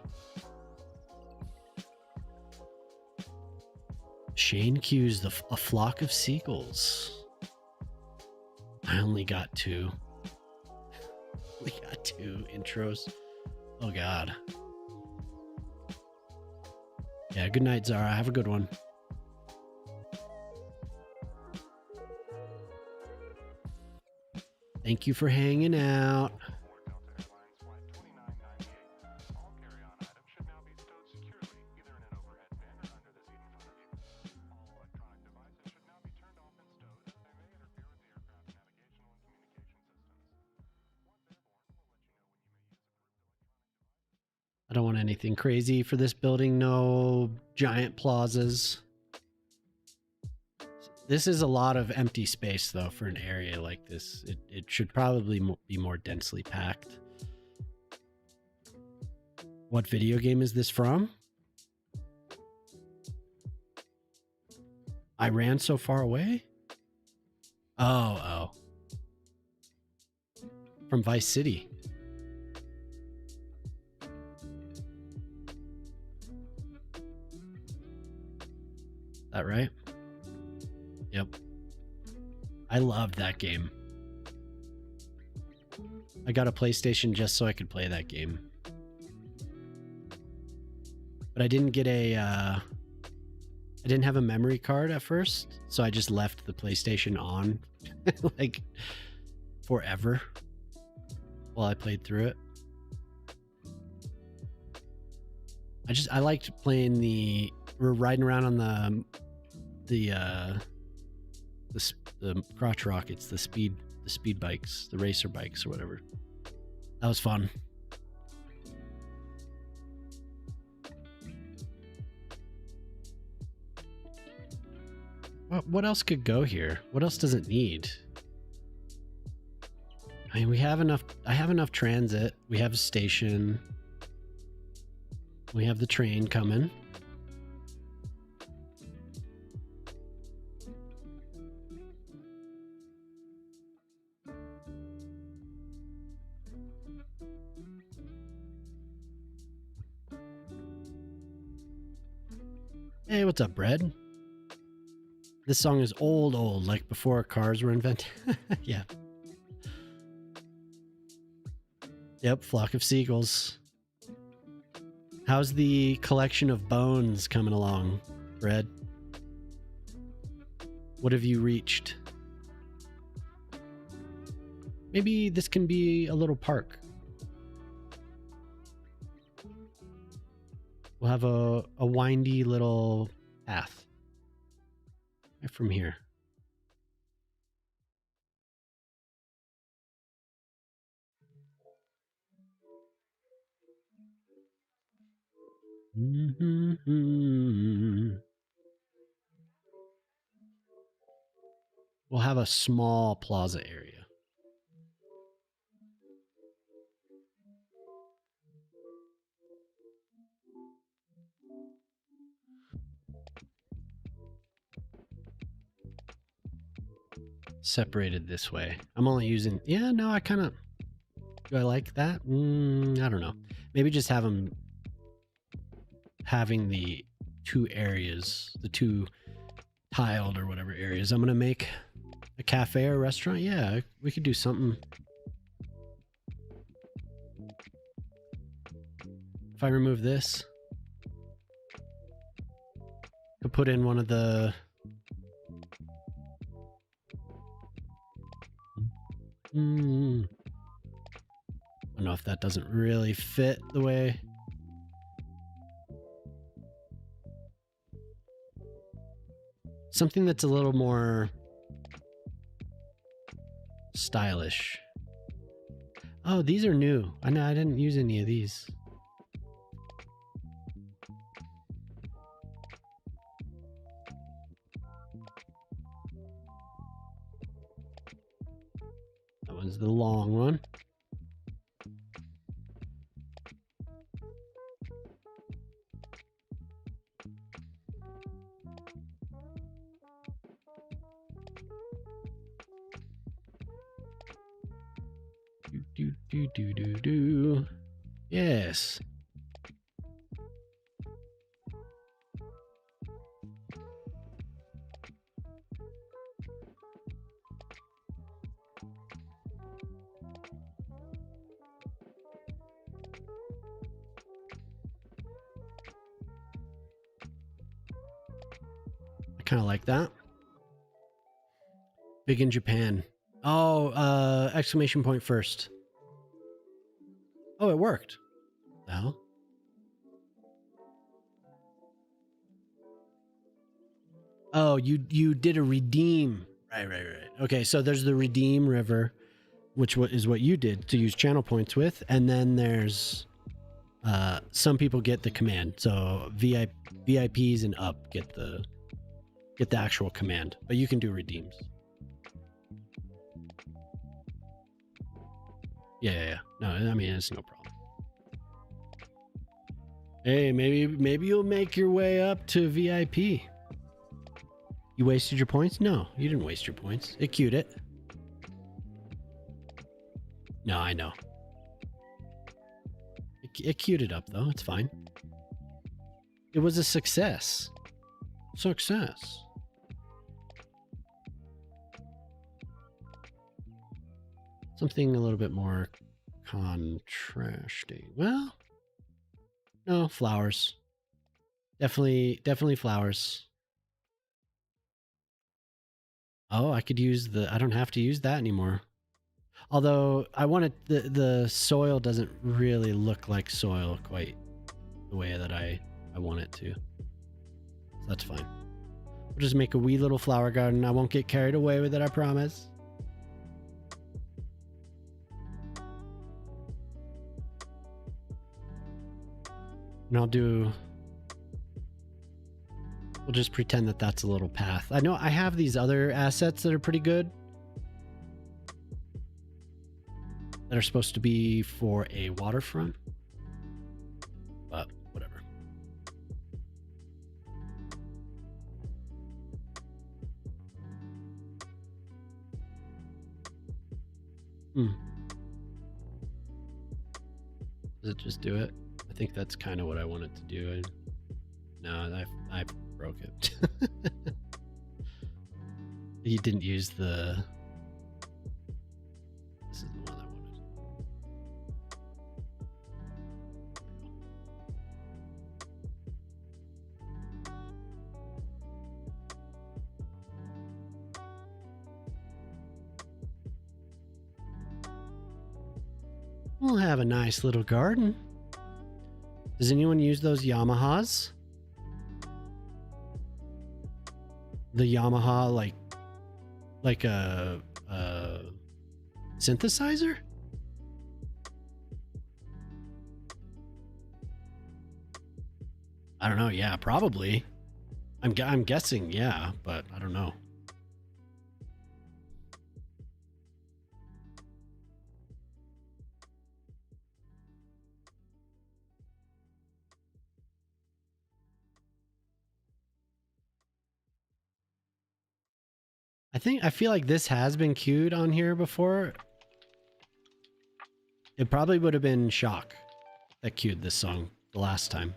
Shane cues a flock of seagulls. I only got 2. We got 2 intros. Oh God. Yeah, good night, Zara. Have a good one. Thank you for hanging out. I don't want anything crazy for this building. No giant plazas. This is a lot of empty space, though, for an area like this. It should probably be more densely packed. What video game is this from? I ran so far away? Oh. From Vice City. That right? Yep. I loved that game. I got a PlayStation just so I could play that game. But I didn't get I didn't have a memory card at first, so I just left the PlayStation on like forever while I played through it. I liked playing we're riding around on the crotch rockets, the speed bikes, the racer bikes or whatever. That was fun. What else could go here? What else does it need? I mean, we have enough. I have enough transit. We have a station. We have the train coming. Hey, what's up, Brad? This song is old, like before cars were invented. Yeah. Yep, flock of seagulls. How's the collection of bones coming along, Brad? What have you reached? Maybe this can be a little park. We'll have a windy little path right from here. Mm-hmm. We'll have a small plaza area. Separated this way. I'm only using, yeah, no, I kind of, do I like that? I don't know. Maybe just have them having the two areas, the two tiled or whatever areas. I'm going to make a cafe or a restaurant. Yeah, we could do something. If I remove this, I could put in one of the I don't know if that doesn't really fit the way. Something that's a little more stylish. Oh, these are new. I know I didn't use any of these. That one's the long one. Do. Yes. I kind of like that. Big in Japan. Oh, exclamation point first. Oh, it worked. The hell? Oh, you did a redeem. Right. Okay, so there's the redeem river, which is what you did to use channel points with, and then there's some people get the command. So VIPs and up get the actual command, but you can do redeems. Yeah. No, I mean, it's no problem. Hey, maybe you'll make your way up to VIP. You wasted your points? No, you didn't waste your points. It queued it. No, I know. It queued it up, though. It's fine. It was a success. Success. Something a little bit more contrasting. Well, no, flowers. Definitely flowers. Oh, I could use I don't have to use that anymore. Although I want it, the soil doesn't really look like soil quite the way that I want it to. So that's fine. We'll just make a wee little flower garden. I won't get carried away with it, I promise. And we'll just pretend that that's a little path. I know I have these other assets that are pretty good, that are supposed to be for a waterfront, but whatever. Does it just do it? I think that's kind of what I wanted to do. No, I broke it. You didn't use the... This is the one I wanted. We'll have a nice little garden. Does anyone use those Yamahas? The Yamaha, like a synthesizer? I don't know. Yeah, probably. I'm guessing, yeah, but I don't know. I feel like this has been queued on here before. It probably would have been Shock that queued this song the last time.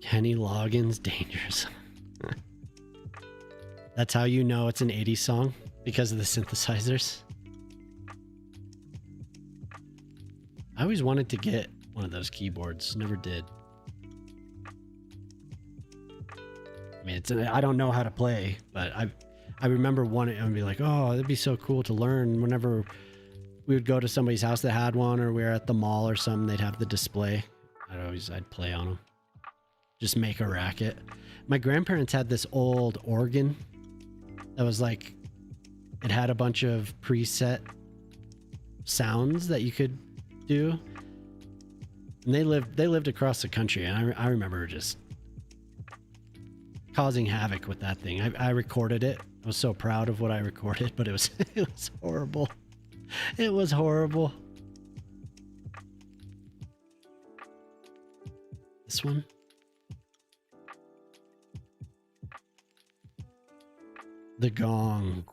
Kenny Loggins, Dangerous. That's how you know it's an 80s song, because of the synthesizers. I always wanted to get one of those keyboards, never did. I mean, I don't know how to play, but I remember wanting, I'd be like, oh, that'd be so cool to learn. Whenever we would go to somebody's house that had one, or we were at the mall or something, they'd have the display. I'd play on them. Just make a racket. My grandparents had this old organ that was like, it had a bunch of preset sounds that you could do. And they lived across the country, and I remember just causing havoc with that thing. I recorded it. I was so proud of what I recorded, but it was it was horrible. It was horrible. This one. The gong.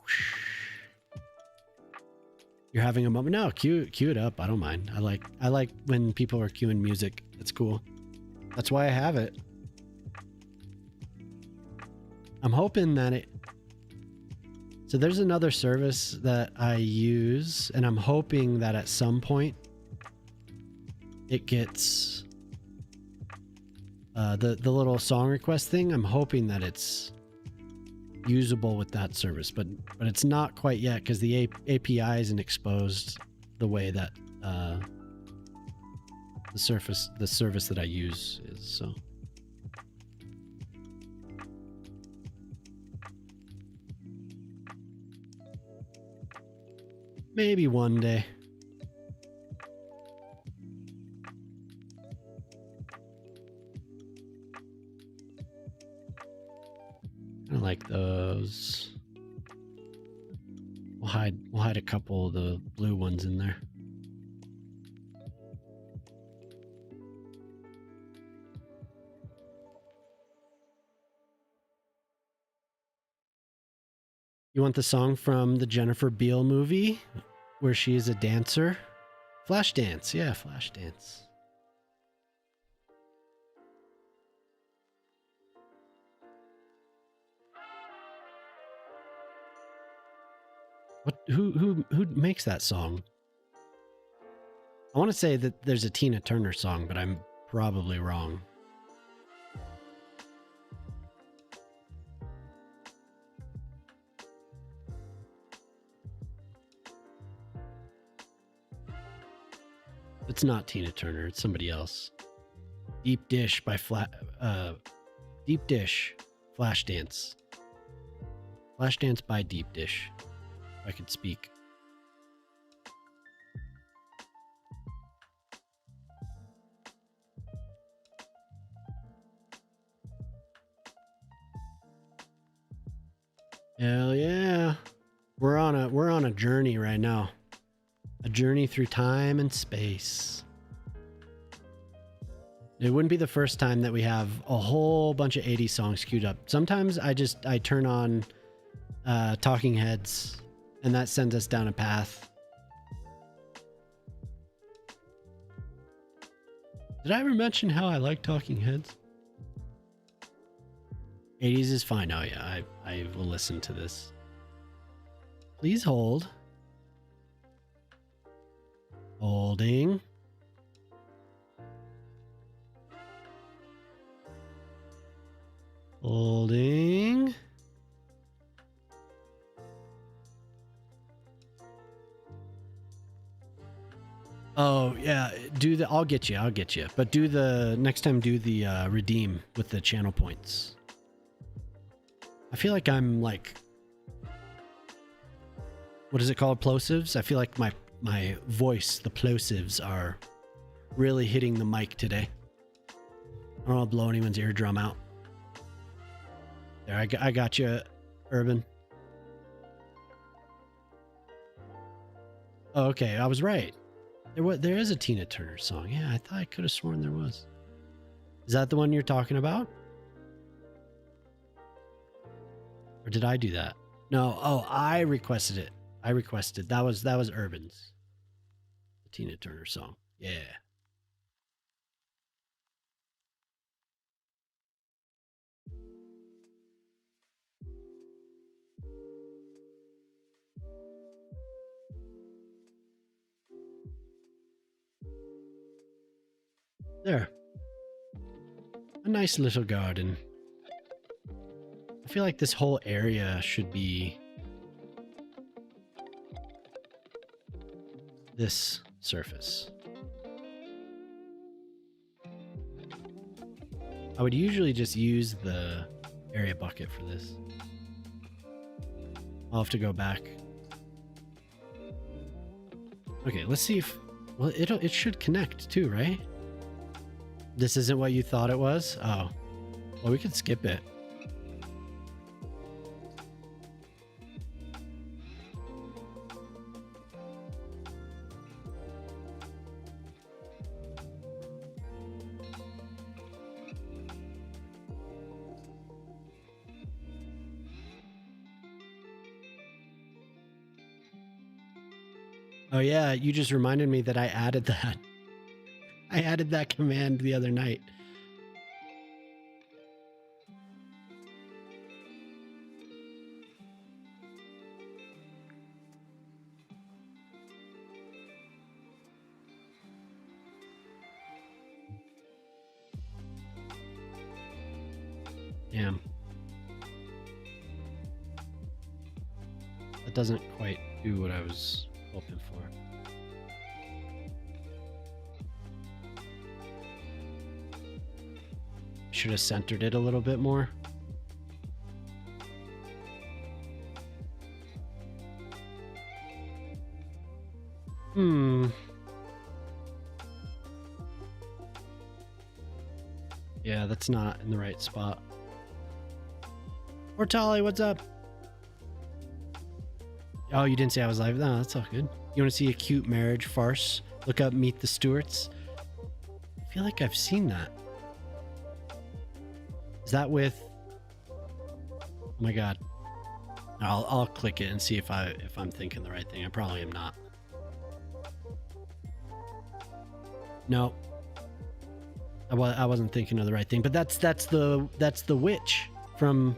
You're having a moment. No, cue it up. I don't mind. I like when people are cueing music. It's cool. That's why I have it. I'm hoping that it... So there's another service that I use, and I'm hoping that at some point it gets the little song request thing. I'm hoping that it's usable with that service, but it's not quite yet, because the API isn't exposed the way that the service that I use is. So maybe one day. I like those. We'll hide a couple of the blue ones in there. You want the song from the Jennifer Beal movie where she is a dancer? Flashdance, yeah, Flashdance. What? Who makes that song? I want to say that there's a Tina Turner song, but I'm probably wrong. It's not Tina Turner. It's somebody else. Deep Dish by Deep Dish, Flashdance. Flashdance by Deep Dish. If I could speak. Hell yeah. We're on a journey right now. A journey through time and space. It wouldn't be the first time that we have a whole bunch of 80s songs queued up. Sometimes I turn on Talking Heads and that sends us down a path. Did I ever mention how I like Talking Heads? 80s is fine. Oh yeah, I will listen to this. Please hold. Holding. Holding. Oh yeah, I'll get you. But next time do the redeem with the channel points. I feel like I'm like, what is it called? Plosives? I feel like my voice, the plosives, are really hitting the mic today. I don't want to blow anyone's eardrum out. There, I got you, Urban. Oh, okay, I was right. There is a Tina Turner song. Yeah, I thought I could have sworn there was. Is that the one you're talking about? Or did I do that? No. Oh, I requested it. That was Urban's. The Tina Turner song. Yeah. There. A nice little garden. I feel like this whole area should be this surface. I would usually just use the area bucket for this. I'll have to go back. Okay, let's see if... Well, it should connect too, right? This isn't what you thought it was? Oh. Well, we could skip it. Oh yeah, you just reminded me that I added that. I added that command the other night. Damn. That doesn't quite do what I was hoping for. Should have centered it a little bit more. Yeah, that's not in the right spot. Ortali, what's up? Oh, you didn't say I was live? No, that's all good. You want to see a cute marriage farce? Look up Meet the Stewarts. I feel like I've seen that. Is that with... Oh my god. I'll click it and see if I'm thinking the right thing. I probably am not. No. I wasn't thinking of the right thing, but that's the witch from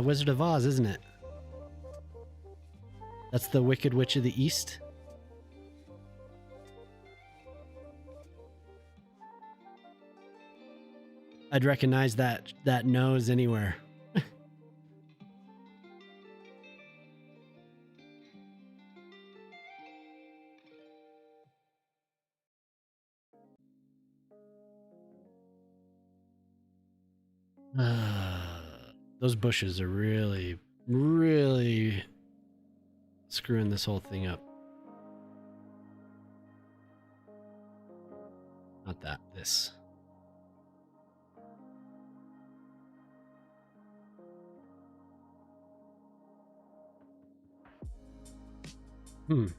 Wizard of Oz, isn't it? That's the Wicked Witch of the East. I'd recognize that nose anywhere. Those bushes are really, really screwing this whole thing up. Not that, this.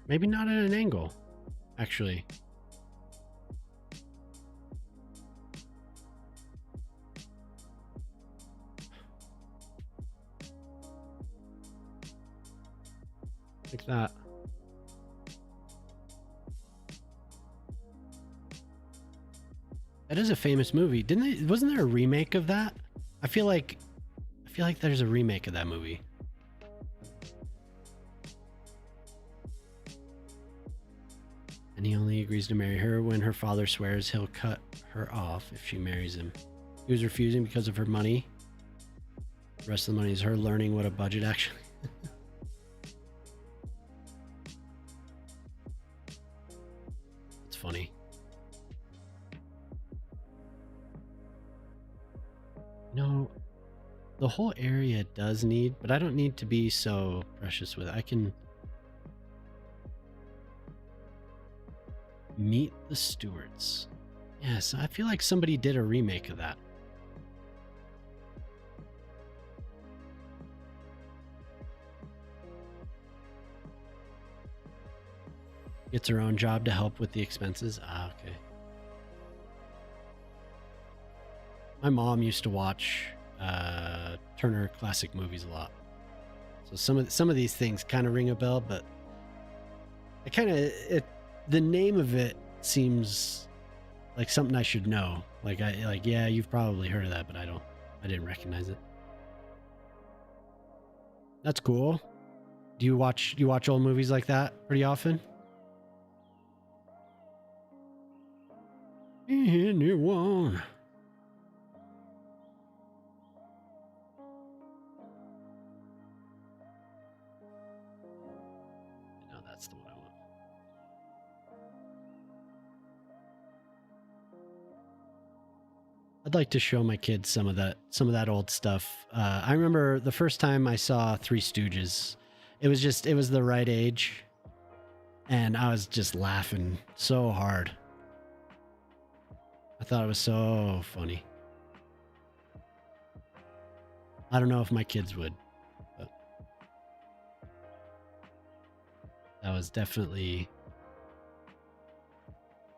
Maybe not at an angle, actually. Like that. That is a famous movie. Wasn't there a remake of that? I feel like there's a remake of that movie. And he only agrees to marry her when her father swears he'll cut her off if she marries him. He was refusing because of her money. The rest of the money is her learning what a budget actually. It's funny. No, the whole area does need, but I don't need to be so precious with it. I can meet the stewards. Yes, I feel like somebody did a remake of that. Gets her own job to help with the expenses. Ah, okay. My mom used to watch Turner Classic Movies a lot, so some of these things kind of ring a bell. But the name of it seems like something I should know. Yeah, you've probably heard of that, but I didn't recognize it. That's cool. Do you watch old movies like that pretty often? Anyone? No, that's the one I want. I'd like to show my kids some of that old stuff. I remember the first time I saw Three Stooges. It was the right age, and I was just laughing so hard. I thought it was so funny. I don't know if my kids would, but that was definitely...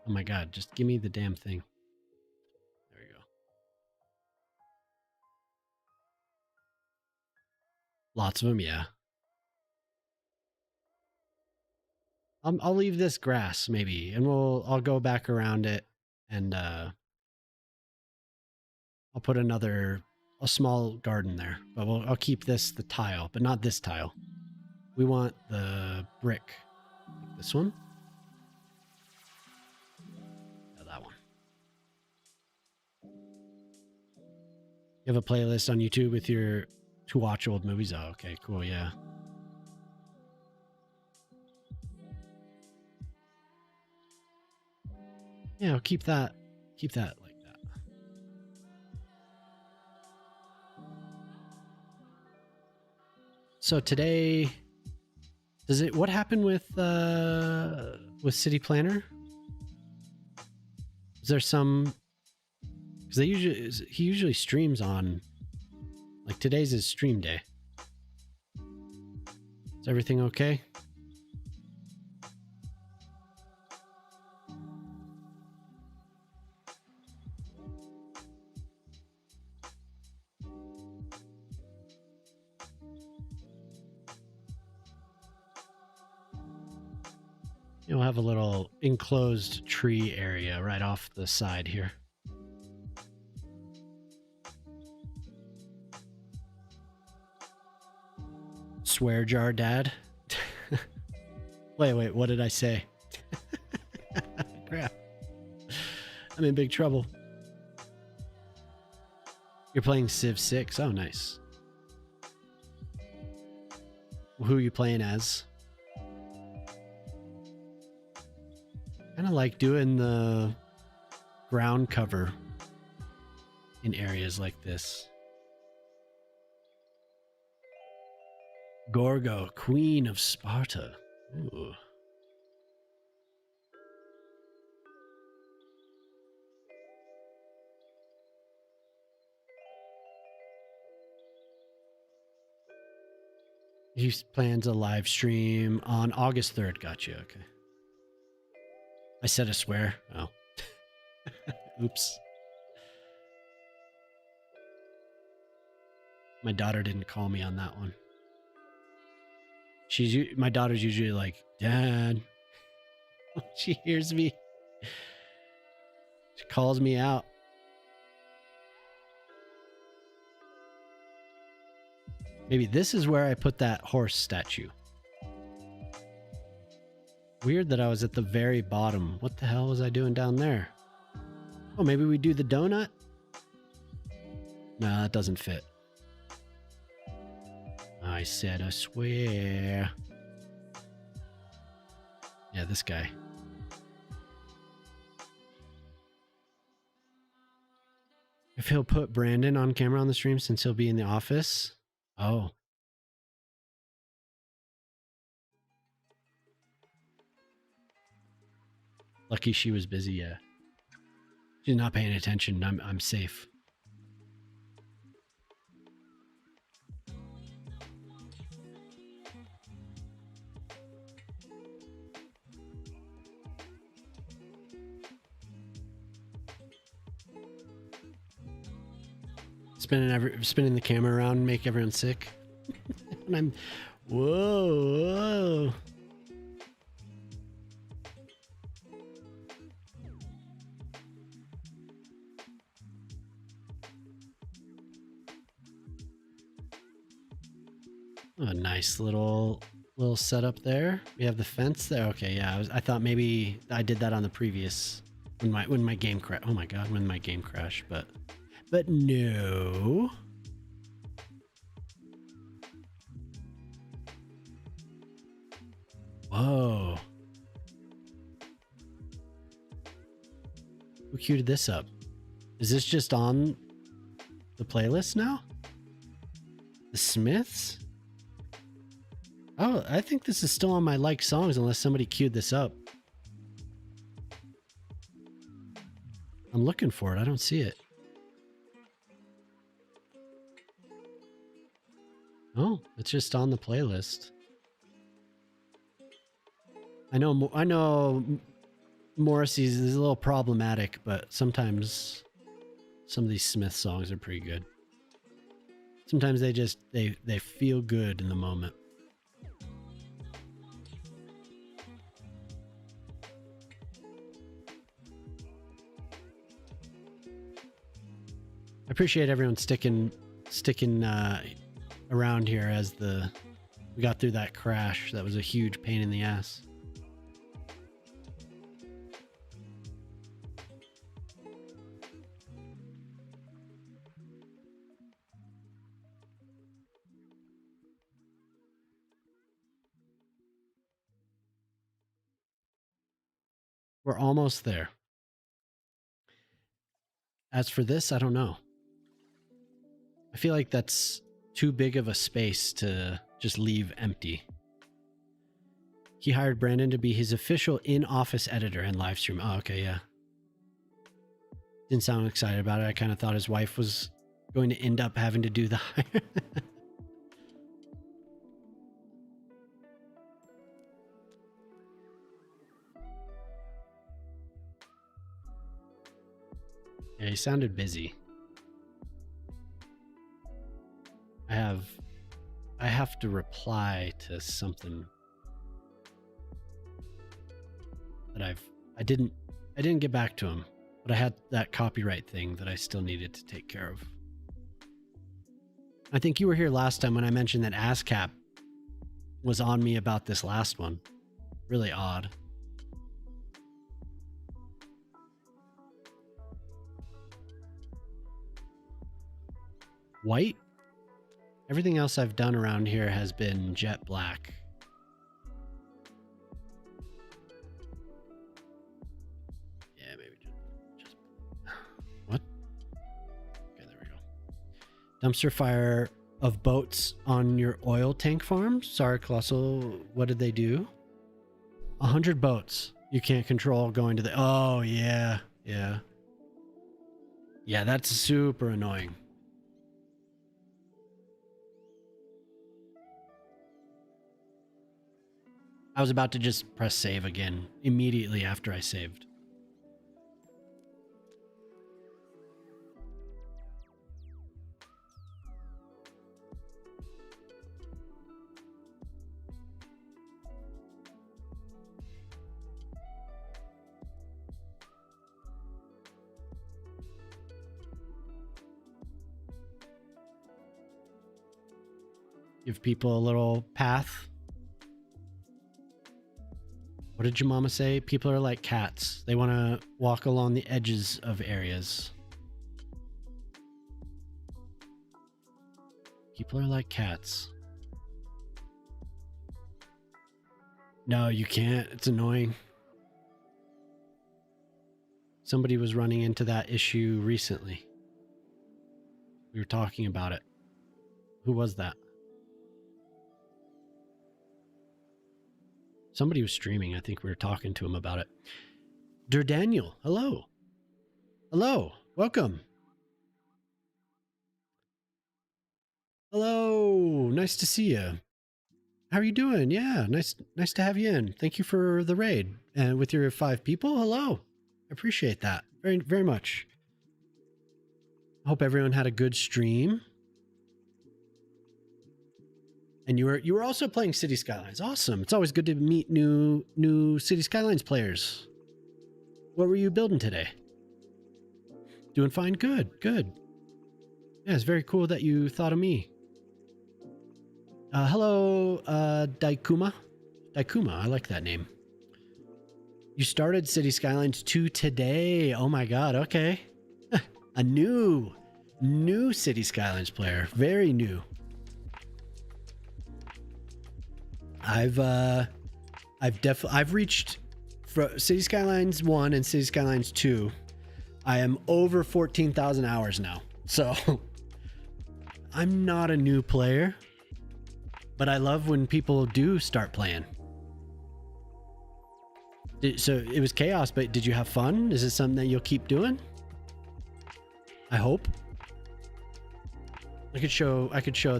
Oh my God, just give me the damn thing. There you go. Lots of them, yeah. I'll leave this grass maybe, and I'll go back around it, and I'll put a small garden there. But I'll keep the tile, but not this tile. We want the brick. Like this one. Yeah, that one. You have a playlist on YouTube with your to watch old movies. Oh, okay, cool, yeah. Yeah, I'll keep that like that. So today, what happened with City Planner? Is there some, because he usually streams on, like today's his stream day. Is everything okay? You'll have a little enclosed tree area right off the side here. Swear jar dad. Wait, what did I say? Crap. I'm in big trouble. You're playing Civ 6. Oh, nice. Who are you playing as? Kind of like doing the ground cover in areas like this. Gorgo, Queen of Sparta. Ooh. He plans a live stream on August 3rd. Gotcha. Okay. I said a swear. Oh. Oops. My daughter didn't call me on that one. My daughter's usually like, Dad. She hears me. She calls me out. Maybe this is where I put that horse statue. Weird that I was at the very bottom. What the hell was I doing down there? Oh, maybe we do the donut? No, that doesn't fit. I said I swear. Yeah, this guy. If he'll put Brandon on camera on the stream since he'll be in the office. Oh. Lucky she was busy, yeah. She's not paying attention. I'm safe. Spinning the camera around and make everyone sick. And I'm, whoa. Oh, a nice little setup there. We have the fence there. Okay, yeah. I thought maybe I did that on the previous when my game crashed. Oh my god, when my game crashed, but no. Whoa. Who queued this up? Is this just on the playlist now? The Smiths? Oh, I think this is still on my like songs unless somebody queued this up. I'm looking for it. I don't see it. Oh, it's just on the playlist. I know Morrissey's is a little problematic, but sometimes some of these Smith songs are pretty good. Sometimes they feel good in the moment. I appreciate everyone sticking around here as we got through that crash. That was a huge pain in the ass. We're almost there. As for this, I don't know. I feel like that's too big of a space to just leave empty. He hired Brandon to be his official in-office editor and live stream. Oh, okay, yeah. Didn't sound excited about it. I kind of thought his wife was going to end up having to do the hire. Yeah, he sounded busy. I have to reply to something that I didn't get back to him, but I had that copyright thing that I still needed to take care of. I think you were here last time when I mentioned that ASCAP was on me about this last one. Really odd. white. Everything else I've done around here has been jet black. Yeah, maybe just what? Okay, there we go. Dumpster fire of boats on your oil tank farm. Sorry, Colossal. What did they do? 100 boats you can't control going to the... Oh, yeah. Yeah. Yeah, that's super annoying. I was about to just press save again immediately after I saved. Give people a little path. What did your mama say? People are like cats. They want to walk along the edges of areas. People are like cats. No, you can't. It's annoying. Somebody was running into that issue recently. We were talking about it. Who was that? Somebody was streaming. I think we were talking to him about it. Der Daniel, hello. Hello, welcome. Hello, nice to see you. How are you doing? Yeah, nice to have you in. Thank you for the raid. And with your 5 people, hello. I appreciate that very, very much. I hope everyone had a good stream. And you were also playing City Skylines. Awesome. It's always good to meet new City Skylines players. What were you building today? Doing fine. Good. Yeah, it's very cool that you thought of me. Hello, Daikuma. I like that name. You started City Skylines 2 today. Oh my god. Okay. A new City Skylines player. Very new. I've reached for City Skylines 1 and City Skylines 2. I am over 14,000 hours now. So I'm not a new player, but I love when people do start playing. So it was chaos, but did you have fun? Is it something that you'll keep doing? I hope. I could show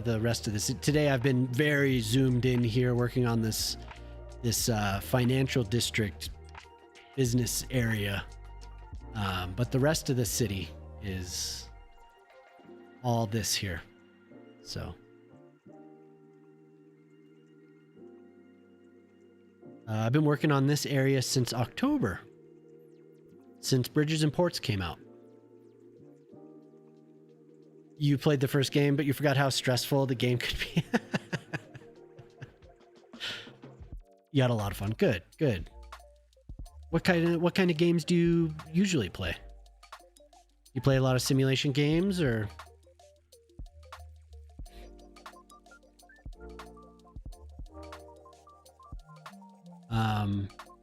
the rest of this. Today I've been very zoomed in here working on this financial district business area. But the rest of the city is all this here. So I've been working on this area since October, since Bridges and Ports came out. You played the first game, but you forgot how stressful the game could be. You had a lot of fun. Good. What kind of games do you usually play? You play a lot of simulation games, or?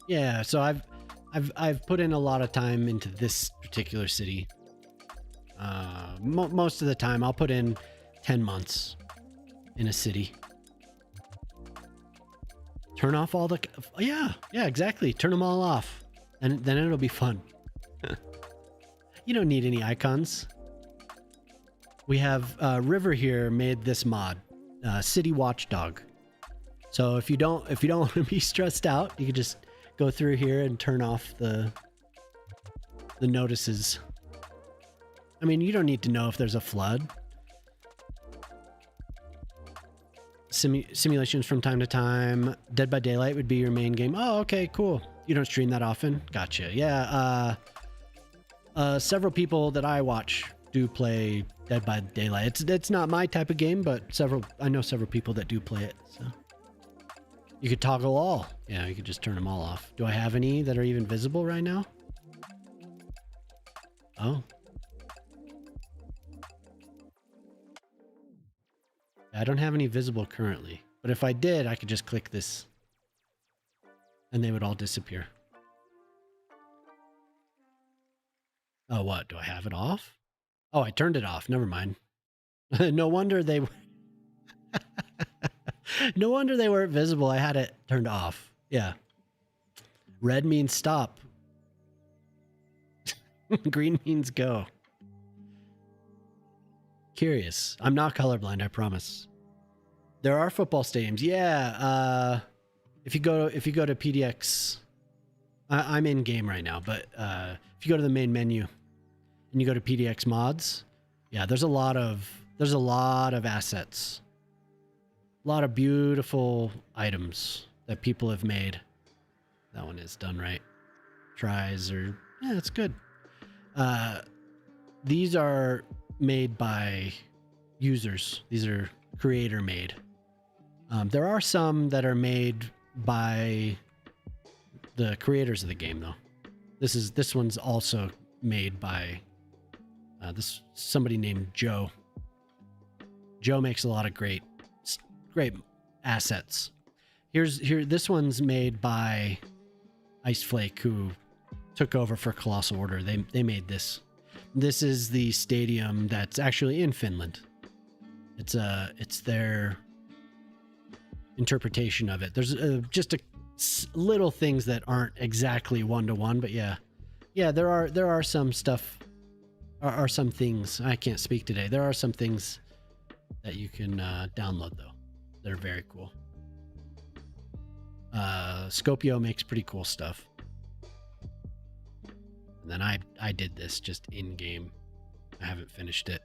Yeah. So I've put in a lot of time into this particular city. Most of the time I'll put in 10 months in a city. Turn off all the... Yeah, exactly. Turn them all off. And then it'll be fun. You don't need any icons. We have River here made this mod, City Watchdog. So if you don't want to be stressed out, you can just go through here and turn off the notices. I mean, you don't need to know if there's a flood. Simulations from time to time. Dead by Daylight would be your main game. Oh, okay, cool. You don't stream that often? Gotcha. Yeah, several people that I watch do play Dead by Daylight. It's not my type of game, but I know several people that do play it. So you could toggle all. Yeah, you could just turn them all off. Do I have any that are even visible right now? Oh. I don't have any visible currently, but if I did, I could just click this and they would all disappear. Oh, what? Do I have it off? Oh, I turned it off. Never mind. No wonder they no wonder they weren't visible. I had it turned off. Yeah. Red means stop. Green means go. Curious. I'm not colorblind, I promise. There are football stadiums. Yeah. If you go to PDX, I'm in game right now, but if you go to the main menu and you go to PDX mods, yeah, there's a lot of assets. A lot of beautiful items that people have made. That one is done right. Tries are, yeah, it's good. These are made by users. These are creator made. There are some that are made by the creators of the game though. This one's also made by somebody named Joe. Joe makes a lot of great assets. This one's made by Ice Flake, who took over for Colossal Order. They made this. This is the stadium that's actually in Finland. It's their interpretation of it. There's just little things that aren't exactly one-to-one, but yeah, there are some stuff, are some things. I can't speak today. There are some things that you can download though. They're very cool. Scopio makes pretty cool stuff. And then I did this just in game. I haven't finished it.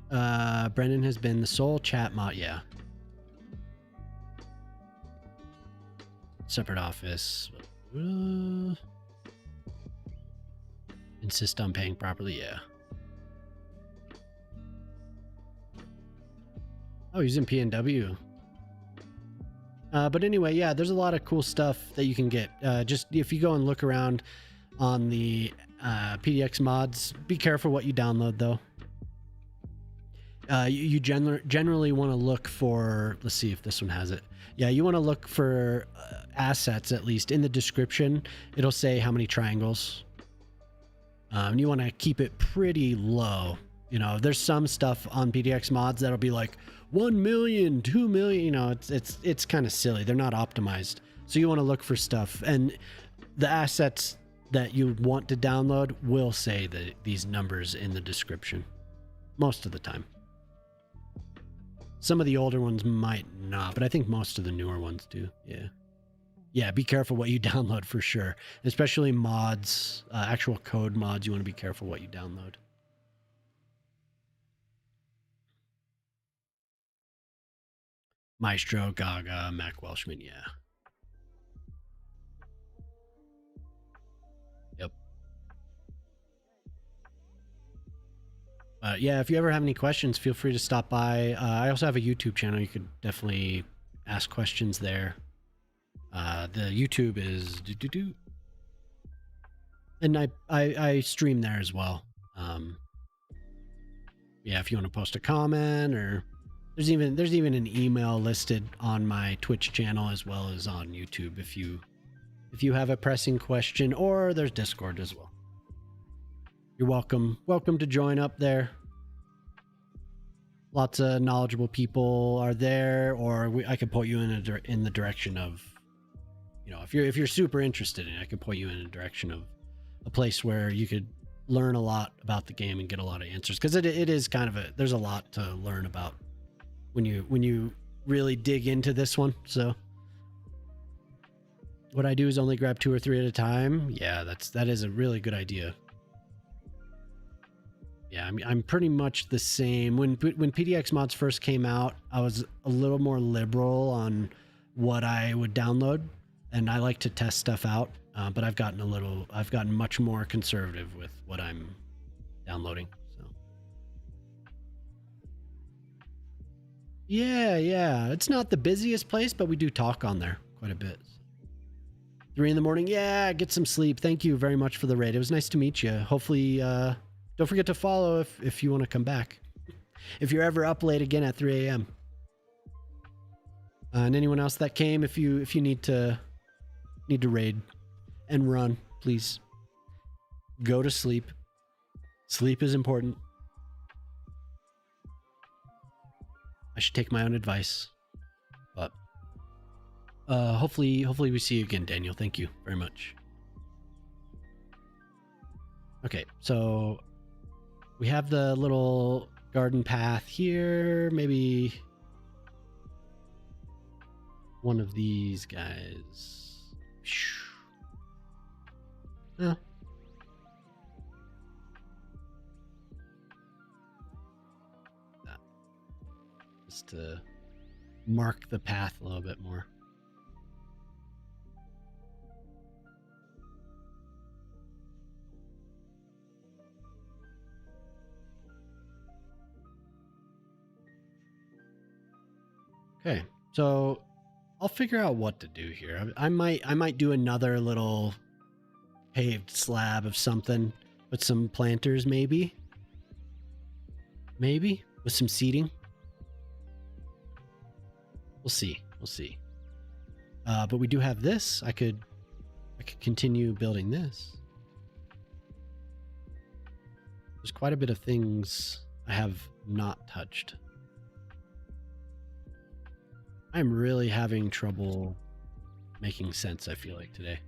Brendan has been the sole chat mod. Yeah. Separate office. Insist on paying properly. Yeah. Oh, he's in PNW. But anyway, yeah, there's a lot of cool stuff that you can get. Just if you go and look around on the PDX mods, be careful what you download though. You generally want to look for, let's see if this one has it. Yeah, you want to look for assets, at least in the description. It'll say how many triangles. You want to keep it pretty low. You know, there's some stuff on PDX mods that'll be like 1 million, 2 million, you know, it's kind of silly. They're not optimized. So you want to look for stuff, and the assets that you want to download will say these numbers in the description most of the time. Some of the older ones might not, but I think most of the newer ones do. Yeah, be careful what you download for sure, especially mods, actual code mods. You want to be careful what you download. Maestro, Gaga, Mac Welshman, yeah. Yep. Yeah, if you ever have any questions, feel free to stop by. I also have a YouTube channel. You could definitely ask questions there. The YouTube is and I stream there as well. Yeah, if you want to post a comment, or there's even an email listed on my Twitch channel as well as on YouTube if you have a pressing question, or there's Discord as well. You're welcome to join up there. Lots of knowledgeable people are there, or I could point you in the direction of, you know, if you're super interested in it, I could point you in a direction of a place where you could learn a lot about the game and get a lot of answers, because it is kind of there's a lot to learn about when you really dig into this one. So what I do is only grab 2 or 3 at a time. Yeah, that is a really good idea. Yeah, I mean, I'm pretty much the same. When PDX mods first came out, I was a little more liberal on what I would download, and I like to test stuff out. But I've gotten much more conservative with what I'm downloading. So yeah, it's not the busiest place, but we do talk on there quite a bit. 3 in the morning. Yeah, get some sleep. Thank you very much for the raid. It was nice to meet you. Hopefully, don't forget to follow if you want to come back. If you're ever up late again at 3 a.m. And anyone else that came, if you need to raid and run, please go to sleep. Sleep is important. I should take my own advice, but hopefully we see you again, Daniel. Thank you very much. Okay, so we have the little garden path here. Maybe one of these guys. Oh. Just to mark the path a little bit more. Okay, so I'll figure out what to do here. I might do another little paved slab of something with some planters, maybe with some seating. We'll see. But we do have this. I could continue building this. There's quite a bit of things I have not touched. I'm really having trouble making sense, I feel like, today.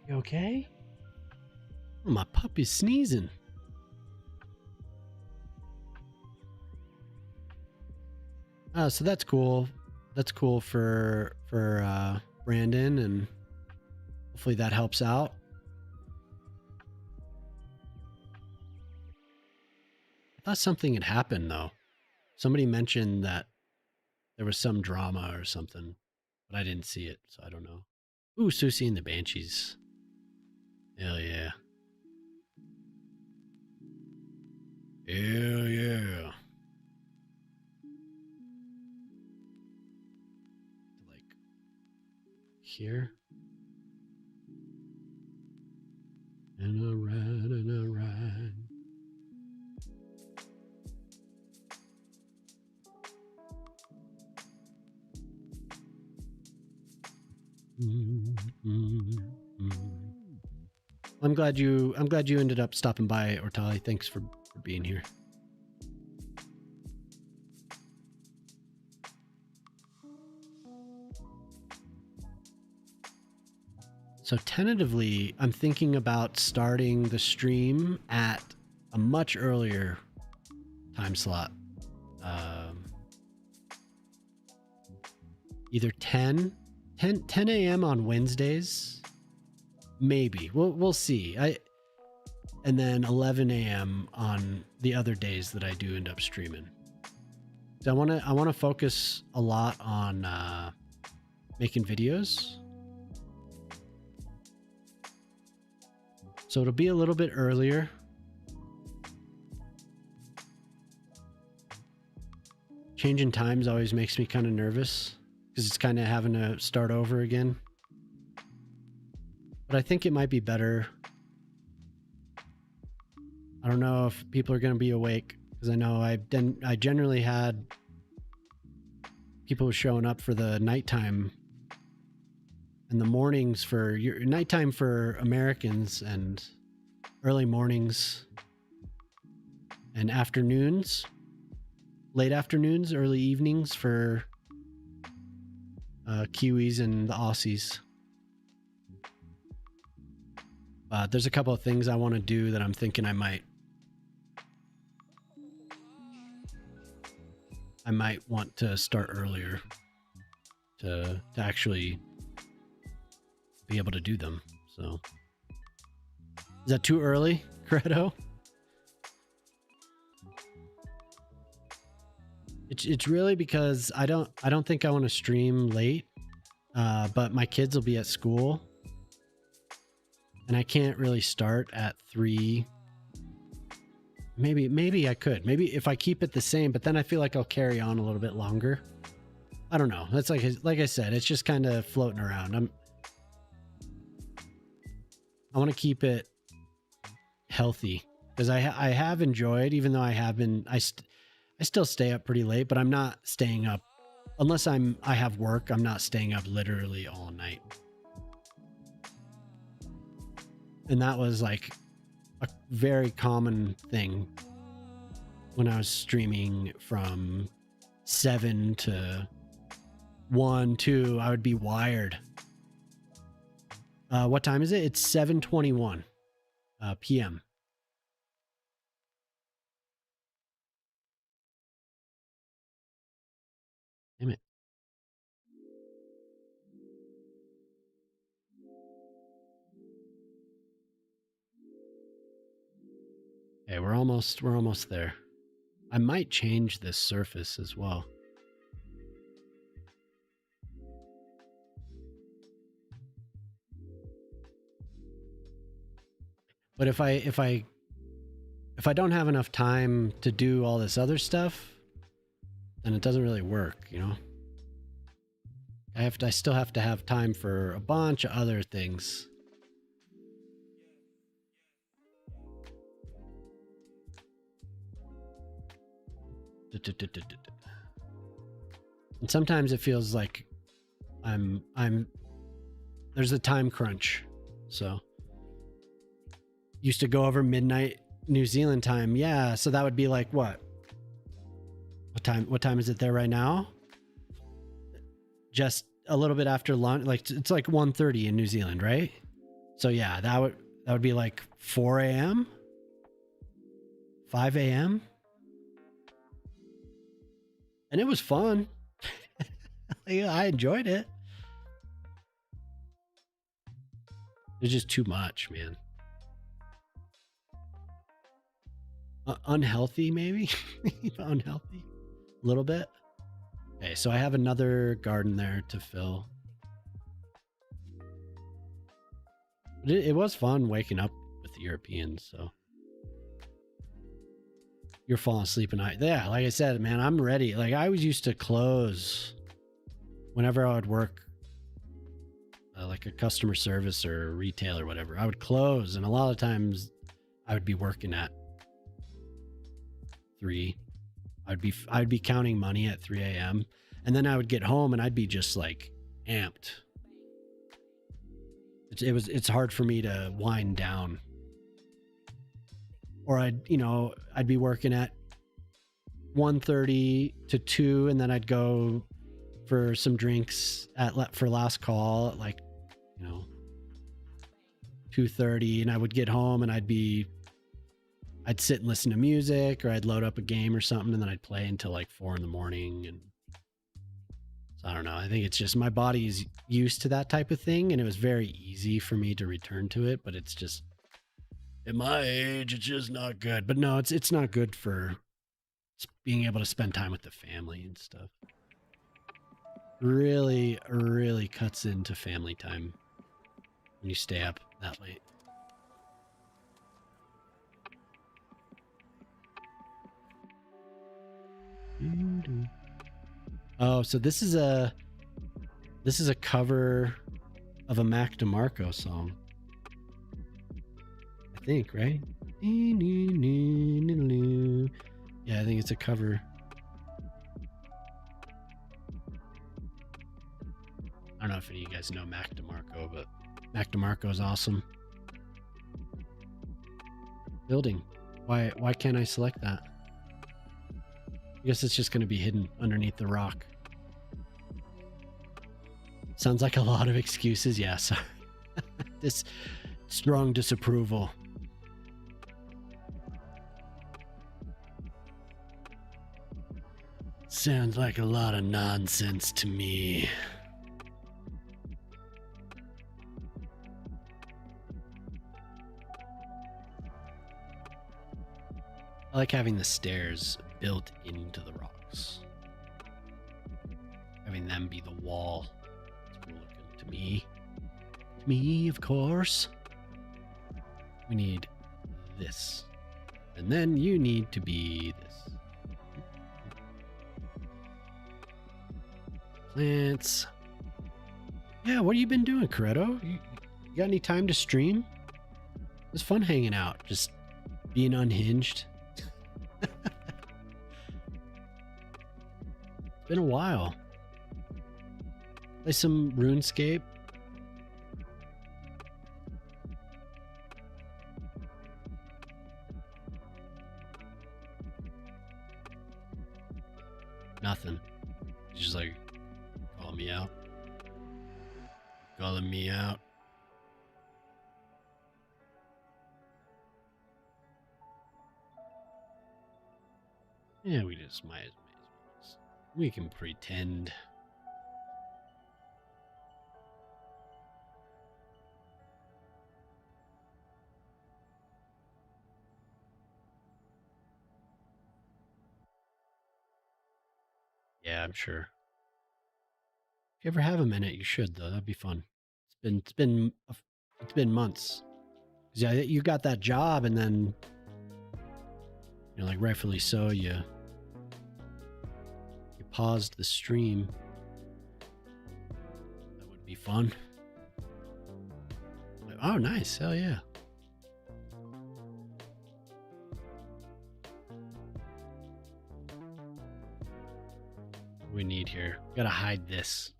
You okay? Oh, my puppy's sneezing. So that's cool. That's cool for Brandon, and hopefully that helps out. I thought something had happened though. Somebody mentioned that there was some drama or something, but I didn't see it, so I don't know. Ooh, Susie and the Banshees. Hell yeah. Hell yeah. Like here. And a ride and a ride. I'm glad you ended up stopping by, Ortali. Thanks for being here. So tentatively, I'm thinking about starting the stream at a much earlier time slot. Either 10 a.m. on Wednesdays. Maybe. We'll see. And then 11 a.m. on the other days that I do end up streaming. So I want to focus a lot on making videos. So it'll be a little bit earlier. Changing times always makes me kind of nervous because it's kind of having to start over again. But I think it might be better. I don't know if people are going to be awake because I know I generally had people showing up for the nighttime and the mornings for your nighttime for Americans and early mornings and afternoons, late afternoons, early evenings for Kiwis and the Aussies. There's a couple of things I want to do that I'm thinking I might want to start earlier to actually be able to do them. So is that too early, Credo? It's really because I don't think I want to stream late, but my kids will be at school and I can't really start at 3. Maybe I could. Maybe if I keep it the same, but then I feel like I'll carry on a little bit longer. I don't know. That's like I said, it's just kind of floating around. I want to keep it healthy because I have enjoyed, even though I have been, I still stay up pretty late, but I'm not staying up unless I have work. I'm not staying up literally all night. And that was like a very common thing when I was streaming from 7 to 1, 2. I would be wired. What time is it? It's 7:21 p.m. Damn it. Okay, we're almost there. I might change this surface as well. But if I don't have enough time to do all this other stuff, then it doesn't really work, you know? I still have to have time for a bunch of other things. And sometimes it feels like there's a time crunch. So used to go over midnight New Zealand time. Yeah, so that would be like what time is it there right now? Just a little bit after lunch. Like it's like 1:30 in New Zealand, right? So yeah, that would be like 4 a.m. 5 a.m. And it was fun. I enjoyed it. It's just too much, man. Unhealthy, maybe? Unhealthy? A little bit? Okay, so I have another garden there to fill. But it was fun waking up with the Europeans, so. You're falling asleep at night. Yeah, like I said, man, I'm ready. Like I was used to close whenever I would work like a customer service or retail or whatever. I would close, and a lot of times I would be working at 3. I'd be counting money at 3 a.m. and then I would get home and I'd be just like amped. It's hard for me to wind down. Or I'd be working at 1:30 to 2, and then I'd go for some drinks for last call at like, 2:30, and I would get home and I'd sit and listen to music, or I'd load up a game or something, and then I'd play until like 4 in the morning. And so I don't know. I think it's just my body's used to that type of thing, and it was very easy for me to return to it, but it's just, at my age, it's just not good. But no, it's not good for being able to spend time with the family and stuff. Really, really cuts into family time when you stay up that late. Oh, so this is a cover of a Mac DeMarco song. I think, right? Yeah, I think it's a cover. I don't know if any of you guys know Mac DeMarco, but Mac DeMarco is awesome. Building. Why can't I select that? I guess it's just going to be hidden underneath the rock. Sounds like a lot of excuses. Yeah, sorry. This strong disapproval. Sounds like a lot of nonsense to me. I like having the stairs built into the rocks. Having them be the wall. It's cool looking to me. To me, of course. We need this. And then you need to be this. Plants. Yeah, what have you been doing, Corretto? You got any time to stream? was fun hanging out, just being unhinged. It's been a while. Play some RuneScape. Nothing. He's just like, call me out. Calling me out. Yeah, we just might as well. We can pretend. Yeah, I'm sure. If you ever have a minute, you should though. That'd be fun. It's been months. Yeah, you got that job, and then like rightfully so, you paused the stream. That would be fun. Oh, nice. Hell yeah. What we need here. We gotta hide this.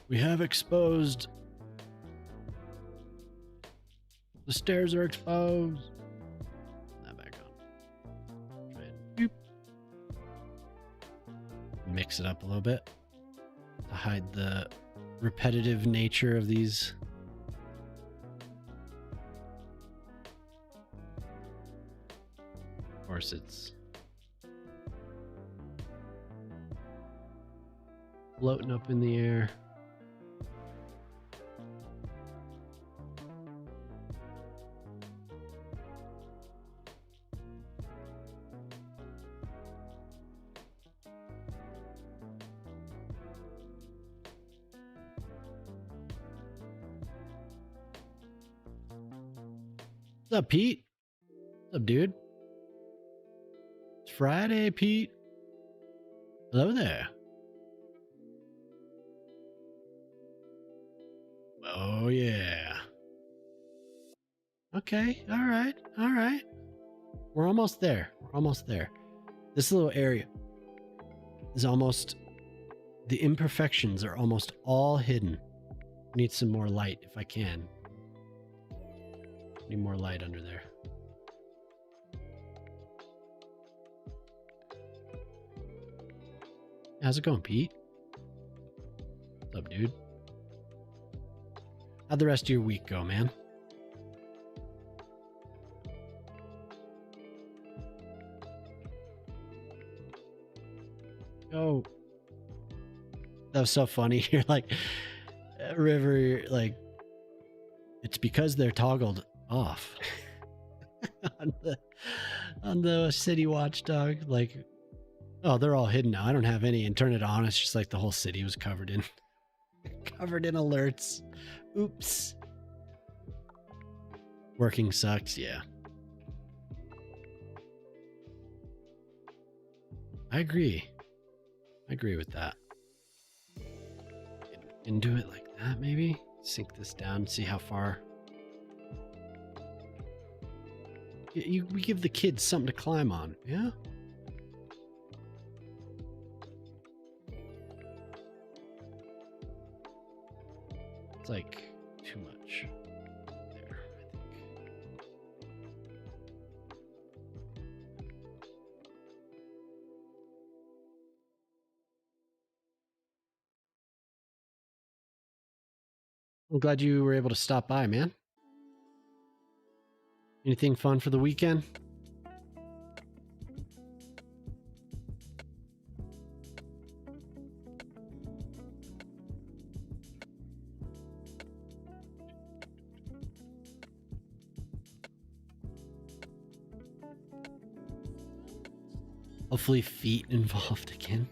We have exposed. The stairs are exposed. Put that back on. Try and mix it up a little bit to hide the repetitive nature of these. Of course, it's floating up in the air. What's up, Pete? What's up, dude? It's Friday, Pete. Hello there. Oh, yeah. Okay. All right. All right. We're almost there. We're almost there. This little area is almost... The imperfections are almost all hidden. Need some more light if I can. Need more light under there. How's it going, Pete? What's up, dude? How'd the rest of your week go, man? Oh, that was so funny. You're like, River, like, it's because they're toggled off on the city watchdog. Like, oh, they're all hidden now. I don't have any. And turn it on. It's just like the whole city was covered in alerts. Oops. Working sucks. Yeah. I agree with that. And do it like that, maybe. Sink this down, see how far. We give the kids something to climb on, yeah? It's like too much there, I think. I'm glad you were able to stop by, man. Anything fun for the weekend? Hopefully feet involved again.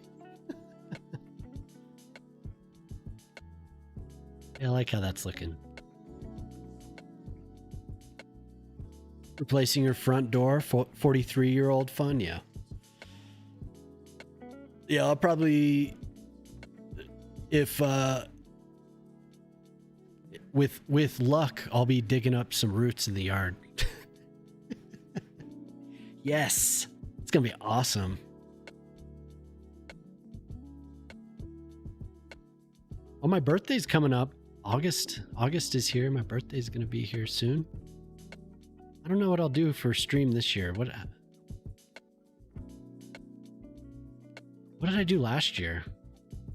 Yeah, I like how that's looking. Replacing your front door, 43-year-old fun, yeah. Yeah, I'll probably, if with luck, I'll be digging up some roots in the yard. Yes, it's gonna be awesome. Oh, my birthday's coming up. August is here. My birthday's gonna be here soon. I don't know what I'll do for stream this year. What did I do last year?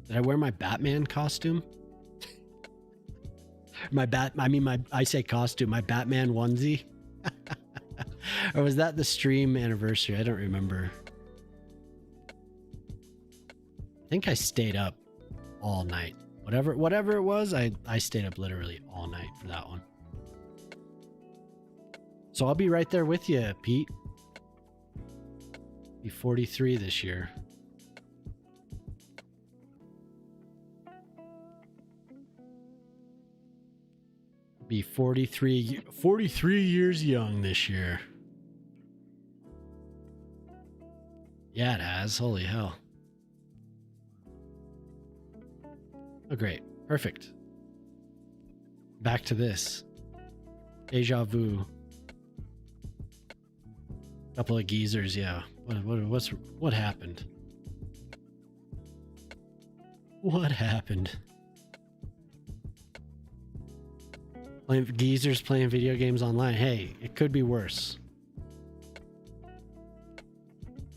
Did I wear my Batman costume? I say costume, my Batman onesie. Or was that the stream anniversary? I don't remember. I think I stayed up all night. Whatever it was, I stayed up literally all night for that one. So I'll be right there with you, Pete. Be 43 this year. Be 43 years young this year. Yeah, it has. Holy hell. Oh, great. Perfect. Back to this. Deja vu. Couple of geezers, yeah. What happened? What happened? Geezers playing video games online. Hey, it could be worse.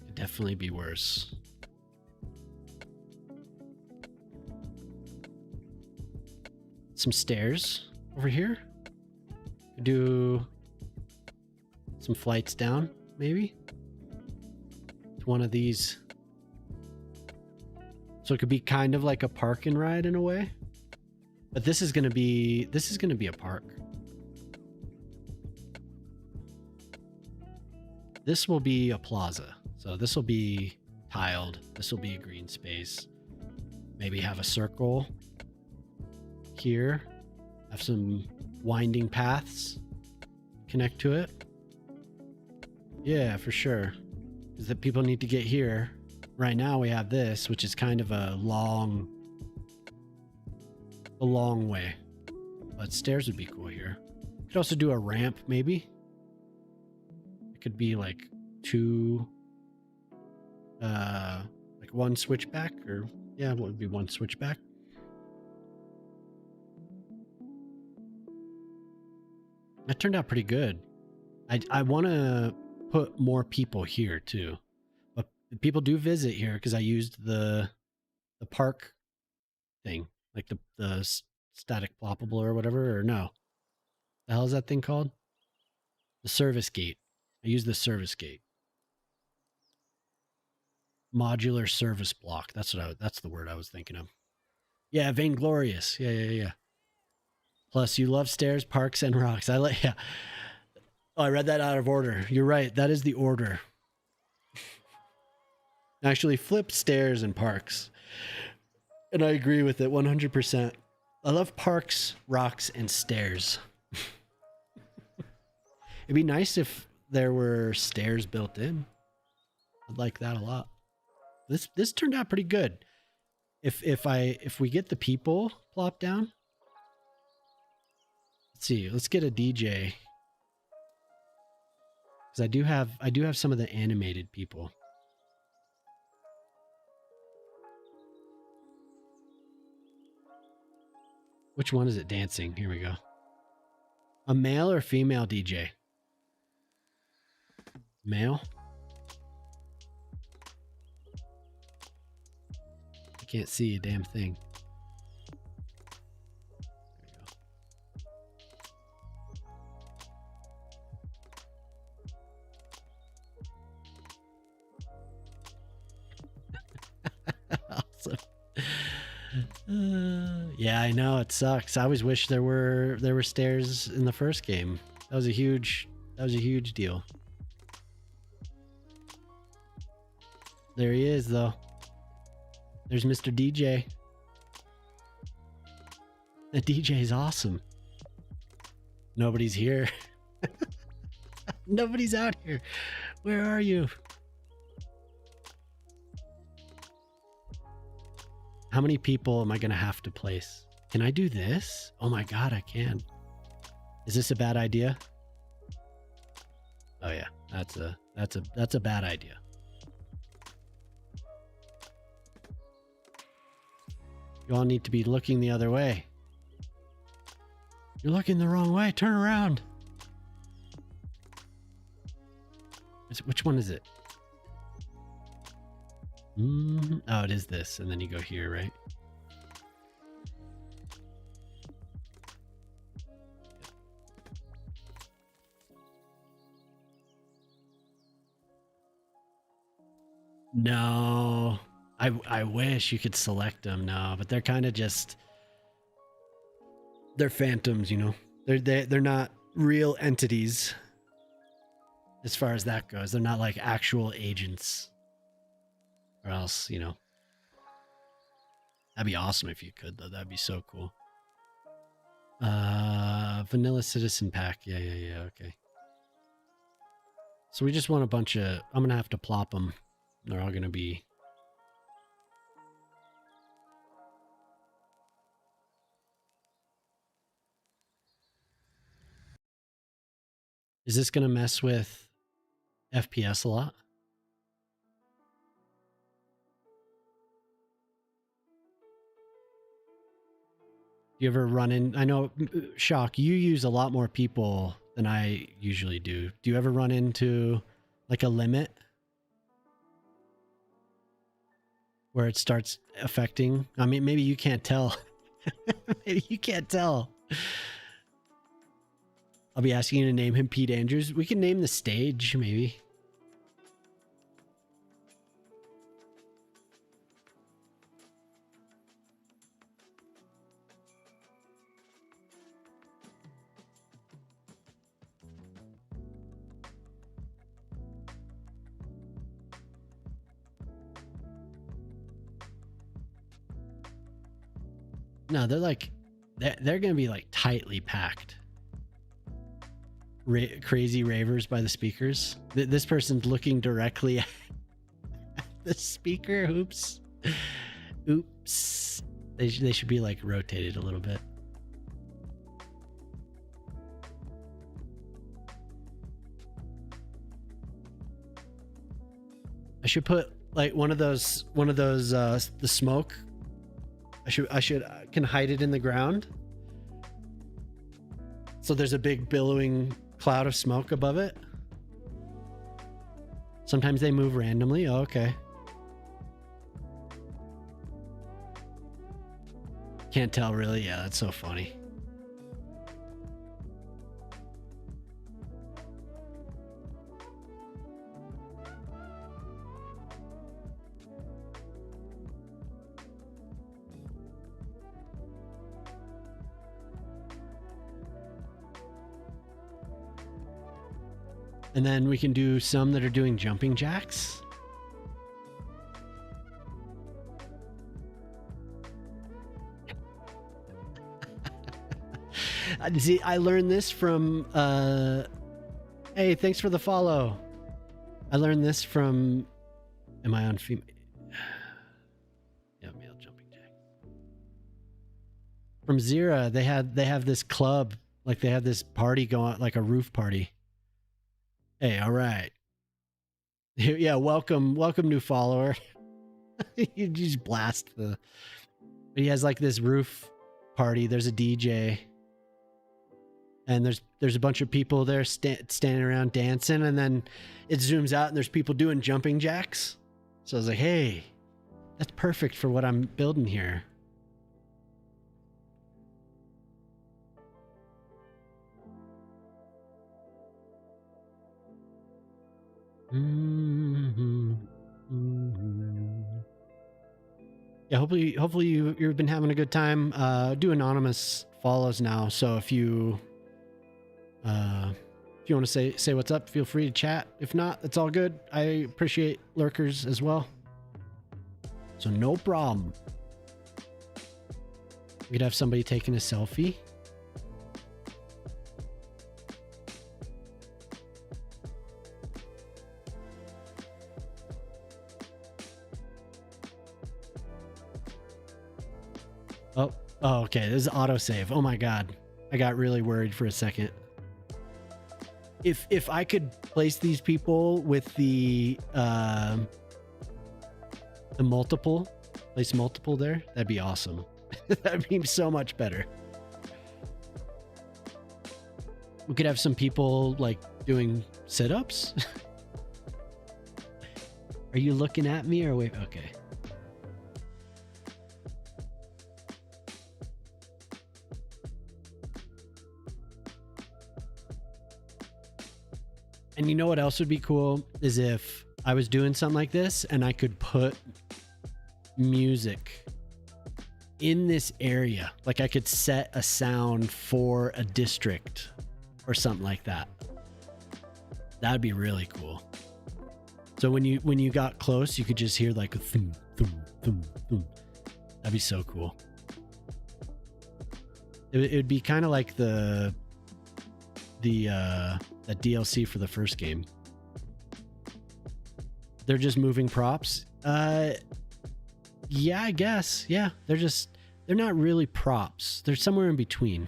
Could definitely be worse. Some stairs over here. Do some flights down, maybe. It's one of these. So it could be kind of like a park and ride in a way. But this is gonna be a park. This will be a plaza. So this will be tiled. This will be a green space. Maybe have a circle here. Have some winding paths connect to it. Yeah, for sure. Because the people need to get here. Right now we have this, which is kind of a long way, but stairs would be cool here. Could also do a ramp, maybe. It could be like two, like one switchback, or yeah, what would be one switchback? That turned out pretty good. I want to put more people here too, but people do visit here because I used the park thing. Like the static ploppable or whatever, or no. The hell is that thing called? The service gate. I use the service gate. Modular service block. That's the word I was thinking of. Yeah, vainglorious. Yeah. Plus, you love stairs, parks, and rocks. Yeah. Oh, I read that out of order. You're right. That is the order. Actually, flip stairs and parks. And I agree with it 100%. I love parks, rocks, and stairs. It'd be nice if there were stairs built in. I'd like that a lot. This turned out pretty good. If we get the people plopped down. Let's see. Let's get a DJ. Because I do have some of the animated people. Which one is it dancing? Here we go. A male or female DJ? Male? I can't see a damn thing. There we go. Awesome. Yeah, I know it sucks. I always wish there were stairs in the first game. That was a huge deal. There he is, though. There's Mr. DJ. The DJ is awesome. Nobody's here. Nobody's out here. Where are you? How many people am I gonna have to place? Can I do this? Oh my God, I can. Is this a bad idea? Oh yeah, that's a bad idea. You all need to be looking the other way. You're looking the wrong way. Turn around. Which one is it? Oh, it is this. And then you go here, right? No. I wish you could select them. No, but they're kind of just... They're phantoms, you know? They're not real entities. As far as that goes. They're not like actual agents. Or else, you know. That'd be awesome if you could, though. That'd be so cool. Vanilla Citizen Pack. Yeah, okay. So we just want a bunch of... I'm going to have to plop them. They're all going to be... Is this going to mess with FPS a lot? Do you ever run in... I know, Shock, you use a lot more people than I usually do. Do you ever run into like a limit where it starts affecting? I mean, maybe you can't tell. Maybe you can't tell. I'll be asking you to name him Pete Andrews. We can name the stage, maybe. No, they're like, they're going to be like tightly packed. Crazy ravers by the speakers. This person's looking directly at the speaker. Oops. Oops. They should be like rotated a little bit. I should put like one of those the smoke. I can hide it in the ground. So there's a big billowing cloud of smoke above it. Sometimes they move randomly. Oh, okay. Can't tell really. Yeah, that's so funny. And then we can do some that are doing jumping jacks. See, I learned this from, hey, thanks for the follow. I learned this from, am I on female? Yeah, male jumping jack. From Zira, they have this club, like they have this party going, like a roof party. Hey, all right. Yeah, welcome new follower. You just blast the... But he has like this roof party. There's a DJ. And there's a bunch of people there standing around dancing. And then it zooms out and there's people doing jumping jacks. So I was like, hey, that's perfect for what I'm building here. Yeah, hopefully you've been having a good time. Do anonymous follows now, so if you want to say what's up, feel free to chat. If not, that's all good. I appreciate lurkers as well, so no problem. We could have somebody taking a selfie. Oh, Oh, okay. This is autosave. Oh my god. I got really worried for a second. If I could place these people with the multiple, place multiple there, that'd be awesome. That'd be so much better. We could have some people like doing sit-ups. Are you looking at me or wait? Okay. And you know what else would be cool is if I was doing something like this and I could put music in this area. Like I could set a sound for a district or something like that. That'd be really cool. So when you got close, you could just hear like a thum, thum, thum, thum. That'd be so cool. It would be kind of like the DLC for the first game. They're just moving props. Yeah, I guess. Yeah, they're not really props. They're somewhere in between.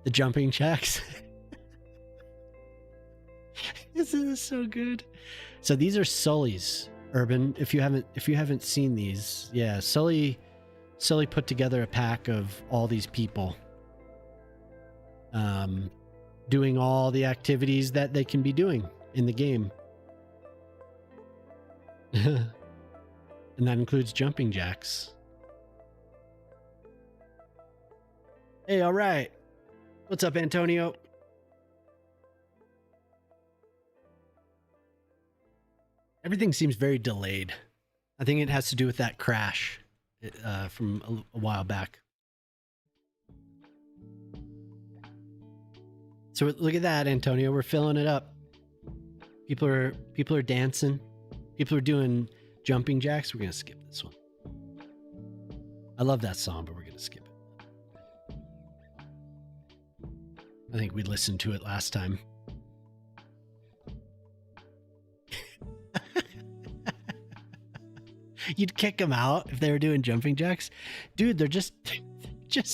The jumping jacks. This is so good. So these are Sully's, Urban. If you haven't seen these, yeah, Sully put together a pack of all these people, doing all the activities that they can be doing in the game, and that includes jumping jacks. Hey, all right. What's up, Antonio? Everything seems very delayed. I think it has to do with that crash from a while back. So look at that, Antonio. We're filling it up. People are dancing. People are doing jumping jacks. We're gonna skip this one. I love that song, but we're gonna skip it. I think we listened to it last time. You'd kick them out if they were doing jumping jacks. Dude, they're just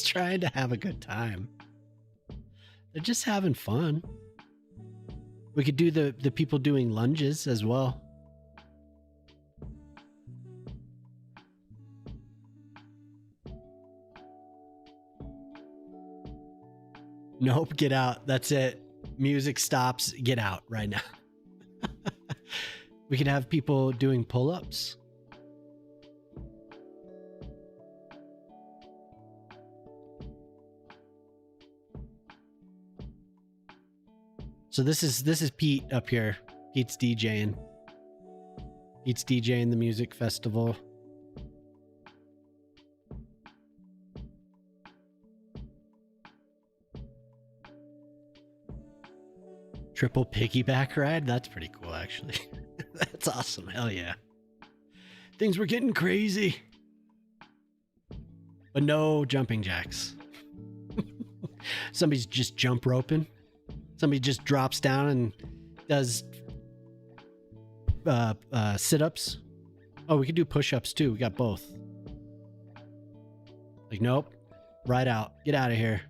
trying to have a good time. They're just having fun. We could do the people doing lunges as well. Nope, get out. That's it. Music stops. Get out right now. We could have people doing pull-ups. So this is Pete up here. Pete's DJing. Pete's DJing the music festival. Triple piggyback ride? That's pretty cool, actually. That's awesome. Hell yeah. Things were getting crazy. But no jumping jacks. Somebody's just jump roping. Somebody just drops down and does sit-ups. Oh, we could do push-ups too. We got both. Like, nope. Right out. Get out of here.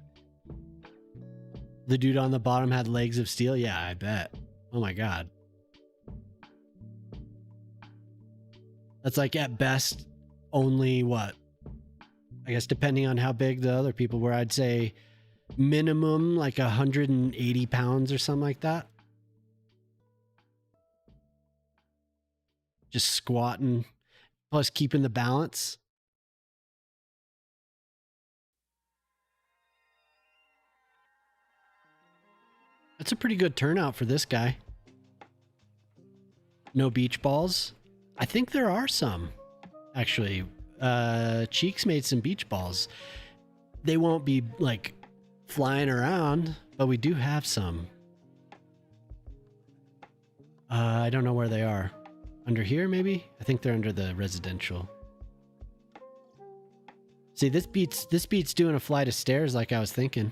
The dude on the bottom had legs of steel? Yeah, I bet. Oh my god. That's like at best only what? I guess depending on how big the other people were, I'd say minimum like 180 pounds or something like that. Just squatting plus keeping the balance. That's a pretty good turnout for this guy. No beach balls. I think there are some, actually. Cheeks made some beach balls. They won't be like flying around, but we do have some. I don't know where they are. Under here, maybe? I think they're under the residential. See, this beats doing a flight of stairs like I was thinking.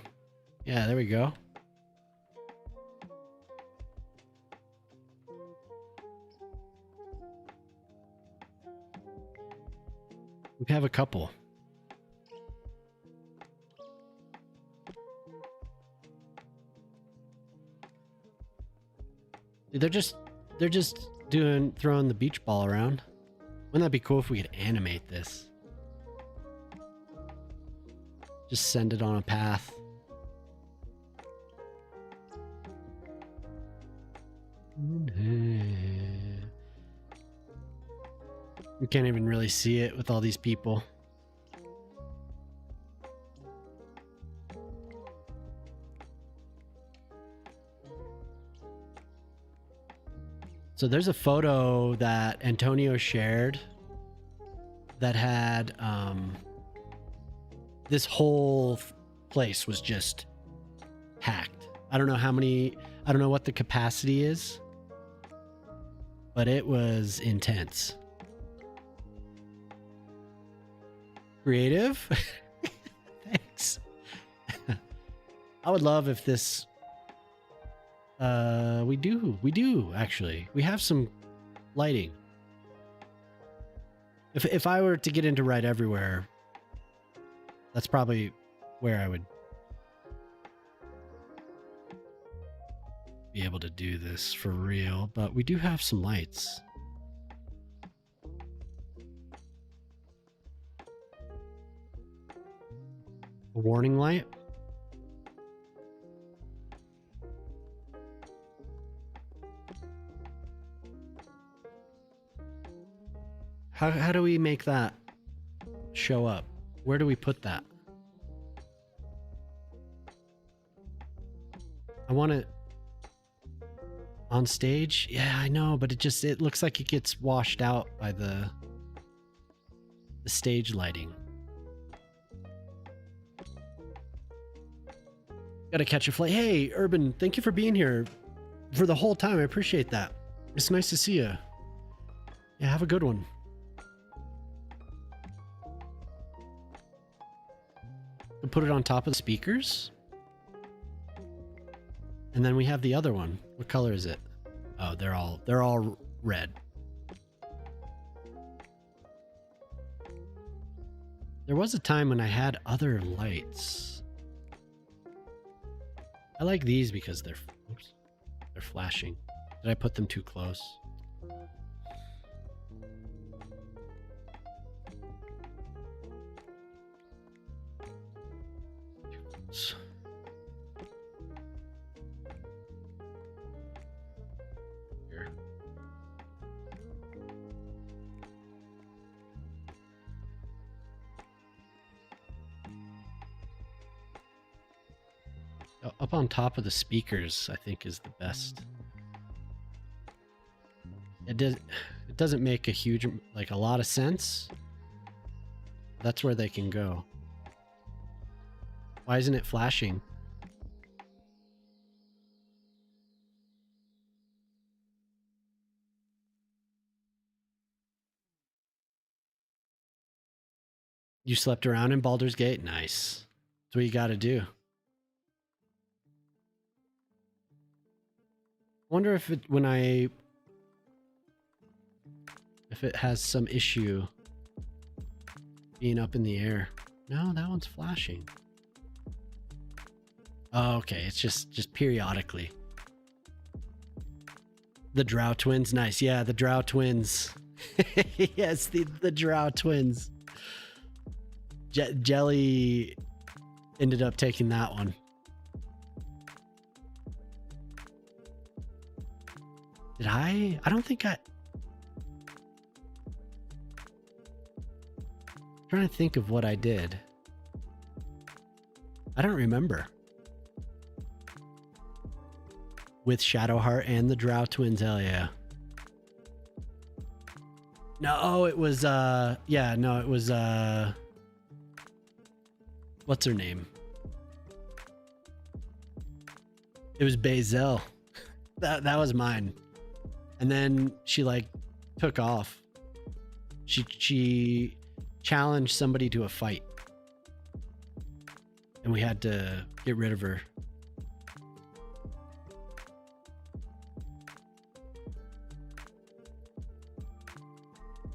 Yeah, there we go. We have a couple. They're just throwing the beach ball around. Wouldn't that be cool if we could animate this? Just send it on a path. We can't even really see it with all these people. So there's a photo that Antonio shared that had this whole place was just packed. I don't know how many, I don't know what the capacity is, but it was intense. Creative? Thanks. I would love if this we do actually. We have some lighting. If I were to get into Right Everywhere, that's probably where I would be able to do this for real, but we do have some lights. A warning light. How do we make that show up? Where do we put that? I want it on stage. Yeah, I know, but it looks like it gets washed out by the stage lighting. Gotta catch a flight. Hey, Urban, thank you for being here for the whole time. I appreciate that. It's nice to see you. Yeah, have a good one. Put it on top of the speakers. And then we have the other one. What color is it? Oh, they're all red. There was a time when I had other lights. I like these because they're flashing. Did I put them too close? Here. Up on top of the speakers, I think, is the best. It doesn't make a lot of sense. That's where they can go. Why isn't it flashing? You slept around in Baldur's Gate? Nice. That's what you gotta do. Wonder if it has some issue being up in the air. No, that one's flashing. Oh, okay, it's just periodically. The Drow twins, nice. Yeah, the Drow twins. Yes, the Drow twins. Jelly ended up taking that one. Did I? I don't think I'm trying to think of what I did. I don't remember. With Shadowheart and the Drow twins, hell yeah. No, it was yeah, no, it was what's her name? It was Bazel. That was mine. And then she like took off. She challenged somebody to a fight. And we had to get rid of her.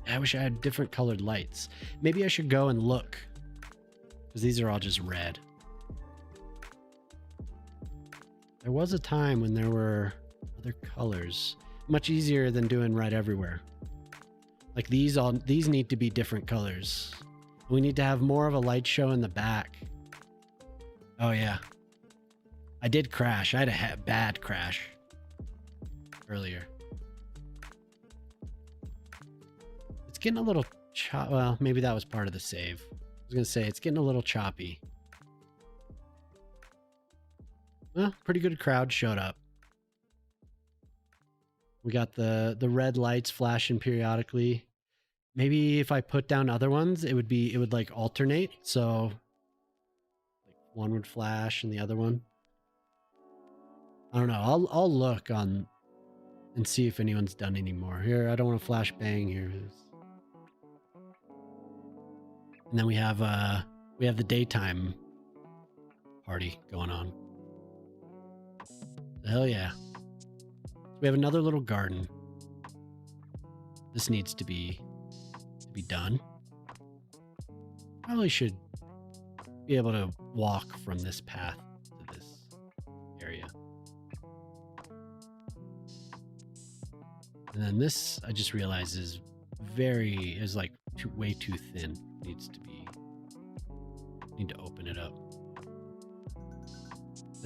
I wish I had different colored lights. Maybe I should go and look. Because these are all just red. There was a time when there were their colors. Much easier than doing right everywhere. Like these need to be different colors. We need to have more of a light show in the back. Oh yeah. I did crash. I had a bad crash earlier. It's getting a little well, maybe that was part of the save. I was gonna say it's getting a little choppy. Well, pretty good crowd showed up. We got the red lights flashing periodically. Maybe if I put down other ones, it would like alternate. So like one would flash and the other one. I don't know. I'll look on and see if anyone's done any more. Here, I don't want to flash bang here. And then we have the daytime party going on. Hell yeah. We have another little garden. This needs to be done. Probably should be able to walk from this path to this area. And then this, I just realized is like way too thin. Need to open it up.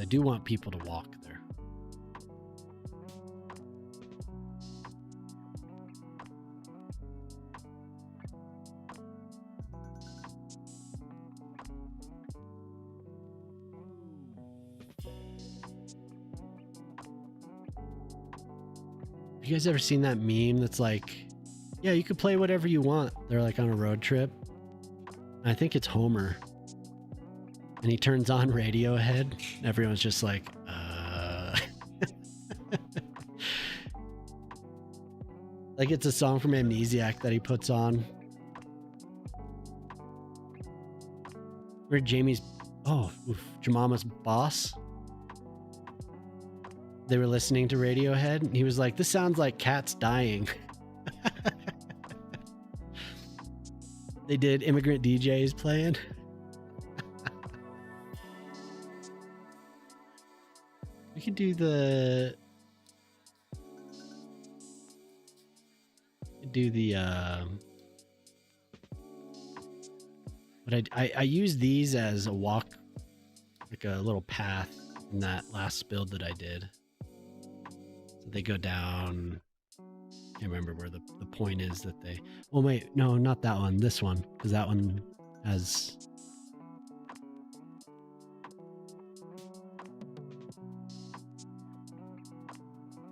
I do want people to walk there. You guys ever seen that meme that's like, yeah, you could play whatever you want. They're like on a road trip. I think it's Homer. And he turns on Radiohead. Everyone's just like, Like it's a song from Amnesiac that he puts on. Where Jamie's, Jemama's boss. They were listening to Radiohead and he was like, this sounds like cats dying. They did Immigrant DJs playing. We could do but I use these as a walk, like a little path in that last build that I did. So they go down. I can't remember where the point is that they... Well, wait, no, not that one. This one, because that one has...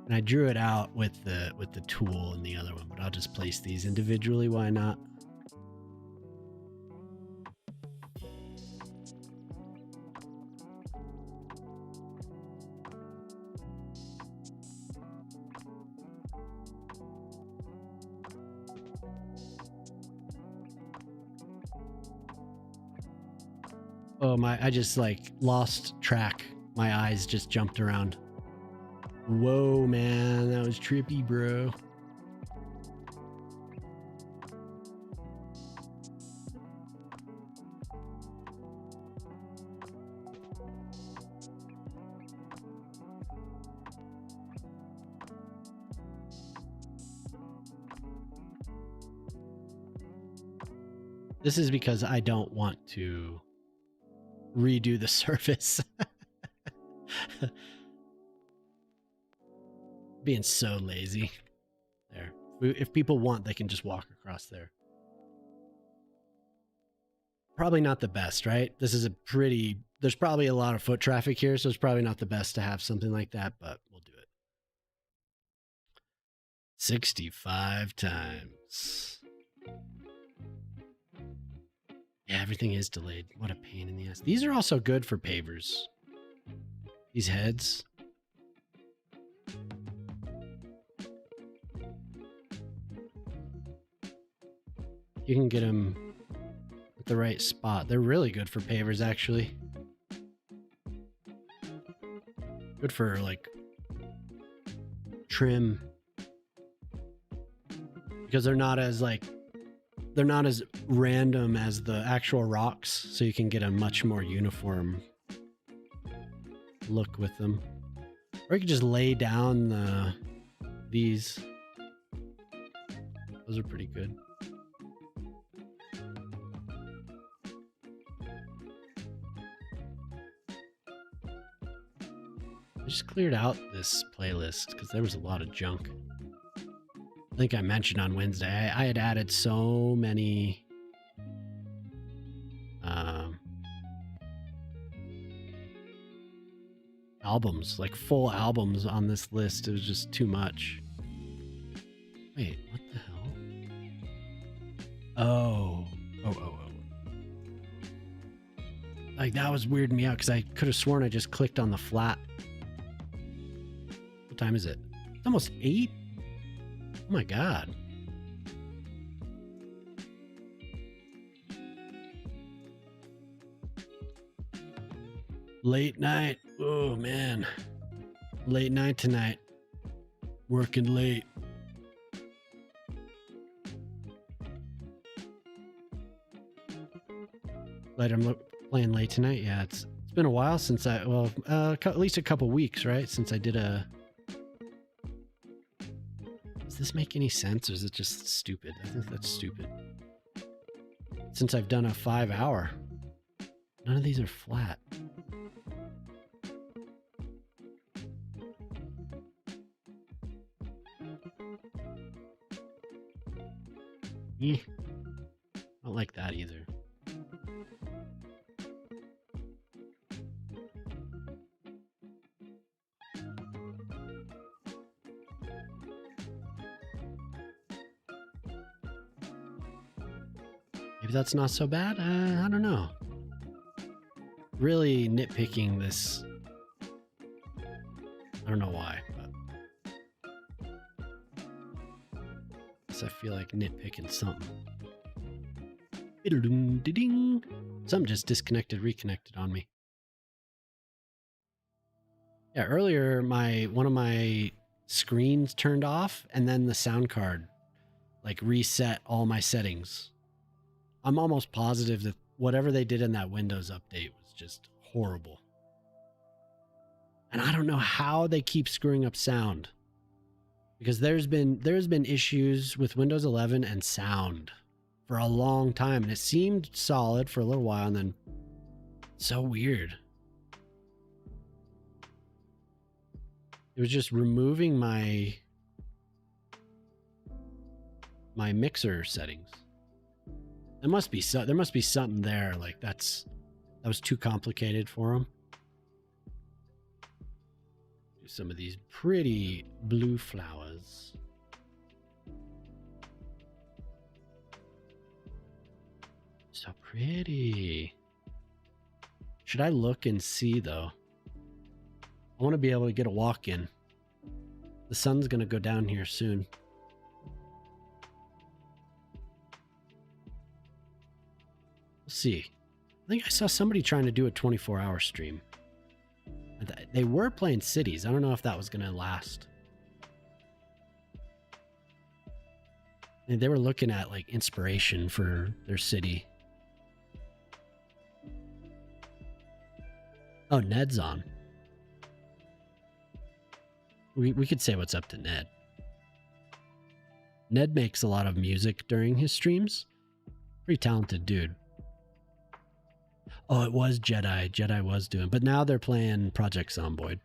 And I drew it out with the tool in the other one, but I'll just place these individually. Why not? Oh my, I just like lost track. My eyes just jumped around. Whoa, man, that was trippy, bro. This is because I don't want to redo the surface. Being so lazy. There. If people want, they can just walk across there. Probably not the best, right? This is there's probably a lot of foot traffic here, so it's probably not the best to have something like that, but we'll do it. 65 times. Yeah, everything is delayed. What a pain in the ass. These are also good for pavers. These heads. You can get them at the right spot. They're really good for pavers, actually. Good for, like, trim. Because they're not as random as the actual rocks, so you can get a much more uniform look with them. Or you could just lay down these. Those are pretty good. I just cleared out this playlist because there was a lot of junk. I think I mentioned on Wednesday, I had added so many albums, like full albums on this list. It was just too much. Wait, what the hell? Oh. Like, that was weirding me out because I could have sworn I just clicked on the flat. What time is it? It's almost 8? Oh my god. Late night. Oh man. Late night tonight. Working late. I'm playing late tonight. Yeah, it's been a while since at least a couple weeks, right? Since I did a... Does this make any sense, or is it just stupid? I think that's stupid. Since I've done a 5-hour. None of these are flat. I don't like that either. Maybe that's not so bad. I don't know. Really nitpicking this. I don't know why, but I feel like nitpicking something. Something just disconnected, reconnected on me. Yeah, earlier one of my screens turned off, and then the sound card like reset all my settings. I'm almost positive that whatever they did in that Windows update was just horrible. And I don't know how they keep screwing up sound. Because there's been issues with Windows 11 and sound for a long time, and it seemed solid for a little while, and then so weird. It was just removing my mixer settings. There must be something there, like that was too complicated for them. Do some of these pretty blue flowers. So pretty. Should I look and see though? I want to be able to get a walk in. The sun's gonna go down here soon. We'll see. I think I saw somebody trying to do a 24-hour stream. They were playing cities. I don't know if that was going to last. And they were looking at like inspiration for their city. Oh, Ned's on. We could say what's up to Ned. Ned makes a lot of music during his streams. Pretty talented dude. Oh, it was Jedi. Jedi was doing, but now they're playing Project Zomboid.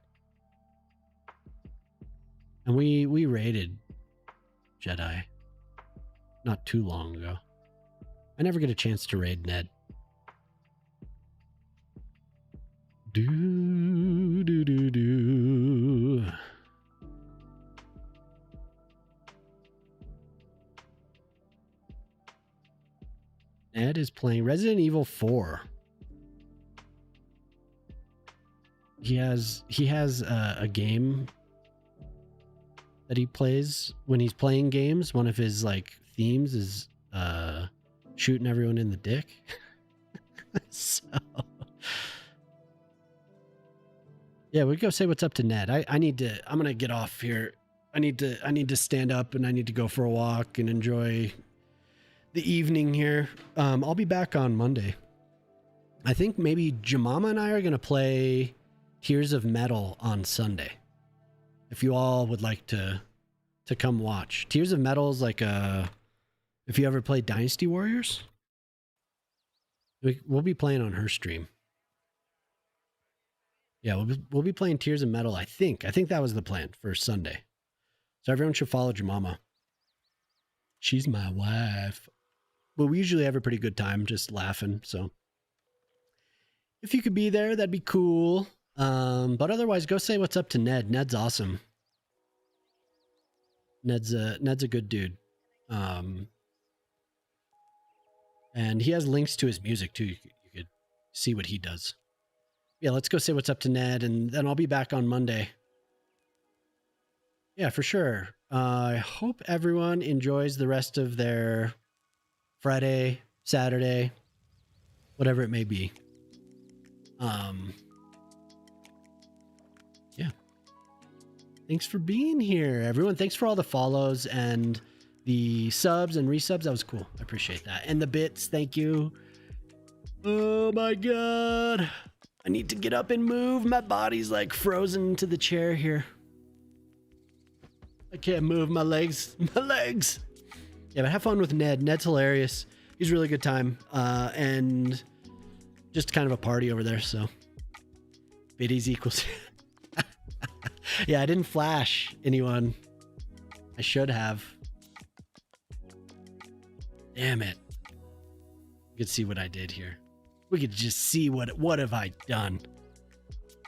And we raided Jedi not too long ago. I never get a chance to raid Ned. Do. Ned is playing Resident Evil 4. He has a game that he plays when he's playing games. One of his like themes is shooting everyone in the dick. So yeah, we go say what's up to Ned. I'm gonna get off here. I need to stand up and I need to go for a walk and enjoy the evening here. I'll be back on Monday. I think maybe Jamama and I are gonna play Tears of Metal on Sunday. if you all would like to come watch. Tears of Metal's like if you ever played Dynasty Warriors, we'll be playing on her stream. Yeah, we'll be playing Tears of Metal. I think that was the plan for Sunday. So everyone should follow Jamama. She's my wife. But we usually have a pretty good time just laughing. So if you could be there, that'd be cool. But otherwise, go say what's up to Ned. Ned's awesome. Ned's a good dude. And he has links to his music too. You could see what he does. Yeah, let's go say what's up to Ned, and then I'll be back on Monday. Yeah, for sure. I hope everyone enjoys the rest of their Friday, Saturday, whatever it may be. Yeah. Thanks for being here, everyone. Thanks for all the follows and the subs and resubs. That was cool. I appreciate that. And the bits. Thank you. Oh my God. I need to get up and move. My body's like frozen to the chair here. I can't move my legs. My legs. Yeah, but have fun with Ned. Ned's hilarious. He's a really good time. And just kind of a party over there, so. Biddies equals. Yeah, I didn't flash anyone. I should have. Damn it. You could see what I did here. We could just see what have I done.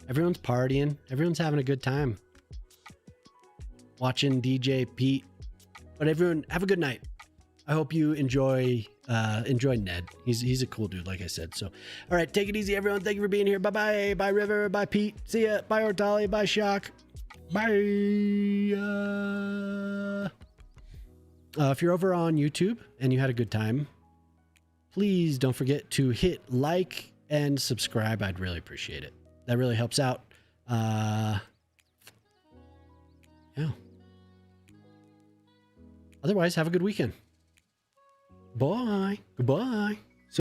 Everyone's partying. Everyone's having a good time. Watching DJ Pete. But everyone, have a good night. I hope you enjoy Ned. He's a cool dude, like I said. So, all right, take it easy, everyone. Thank you for being here. Bye-bye. Bye, River. Bye, Pete. See ya. Bye, Ortali. Bye, Shock. Bye. If you're over on YouTube and you had a good time, please don't forget to hit like and subscribe. I'd really appreciate it. That really helps out. Yeah. Otherwise, have a good weekend. Bye. Goodbye.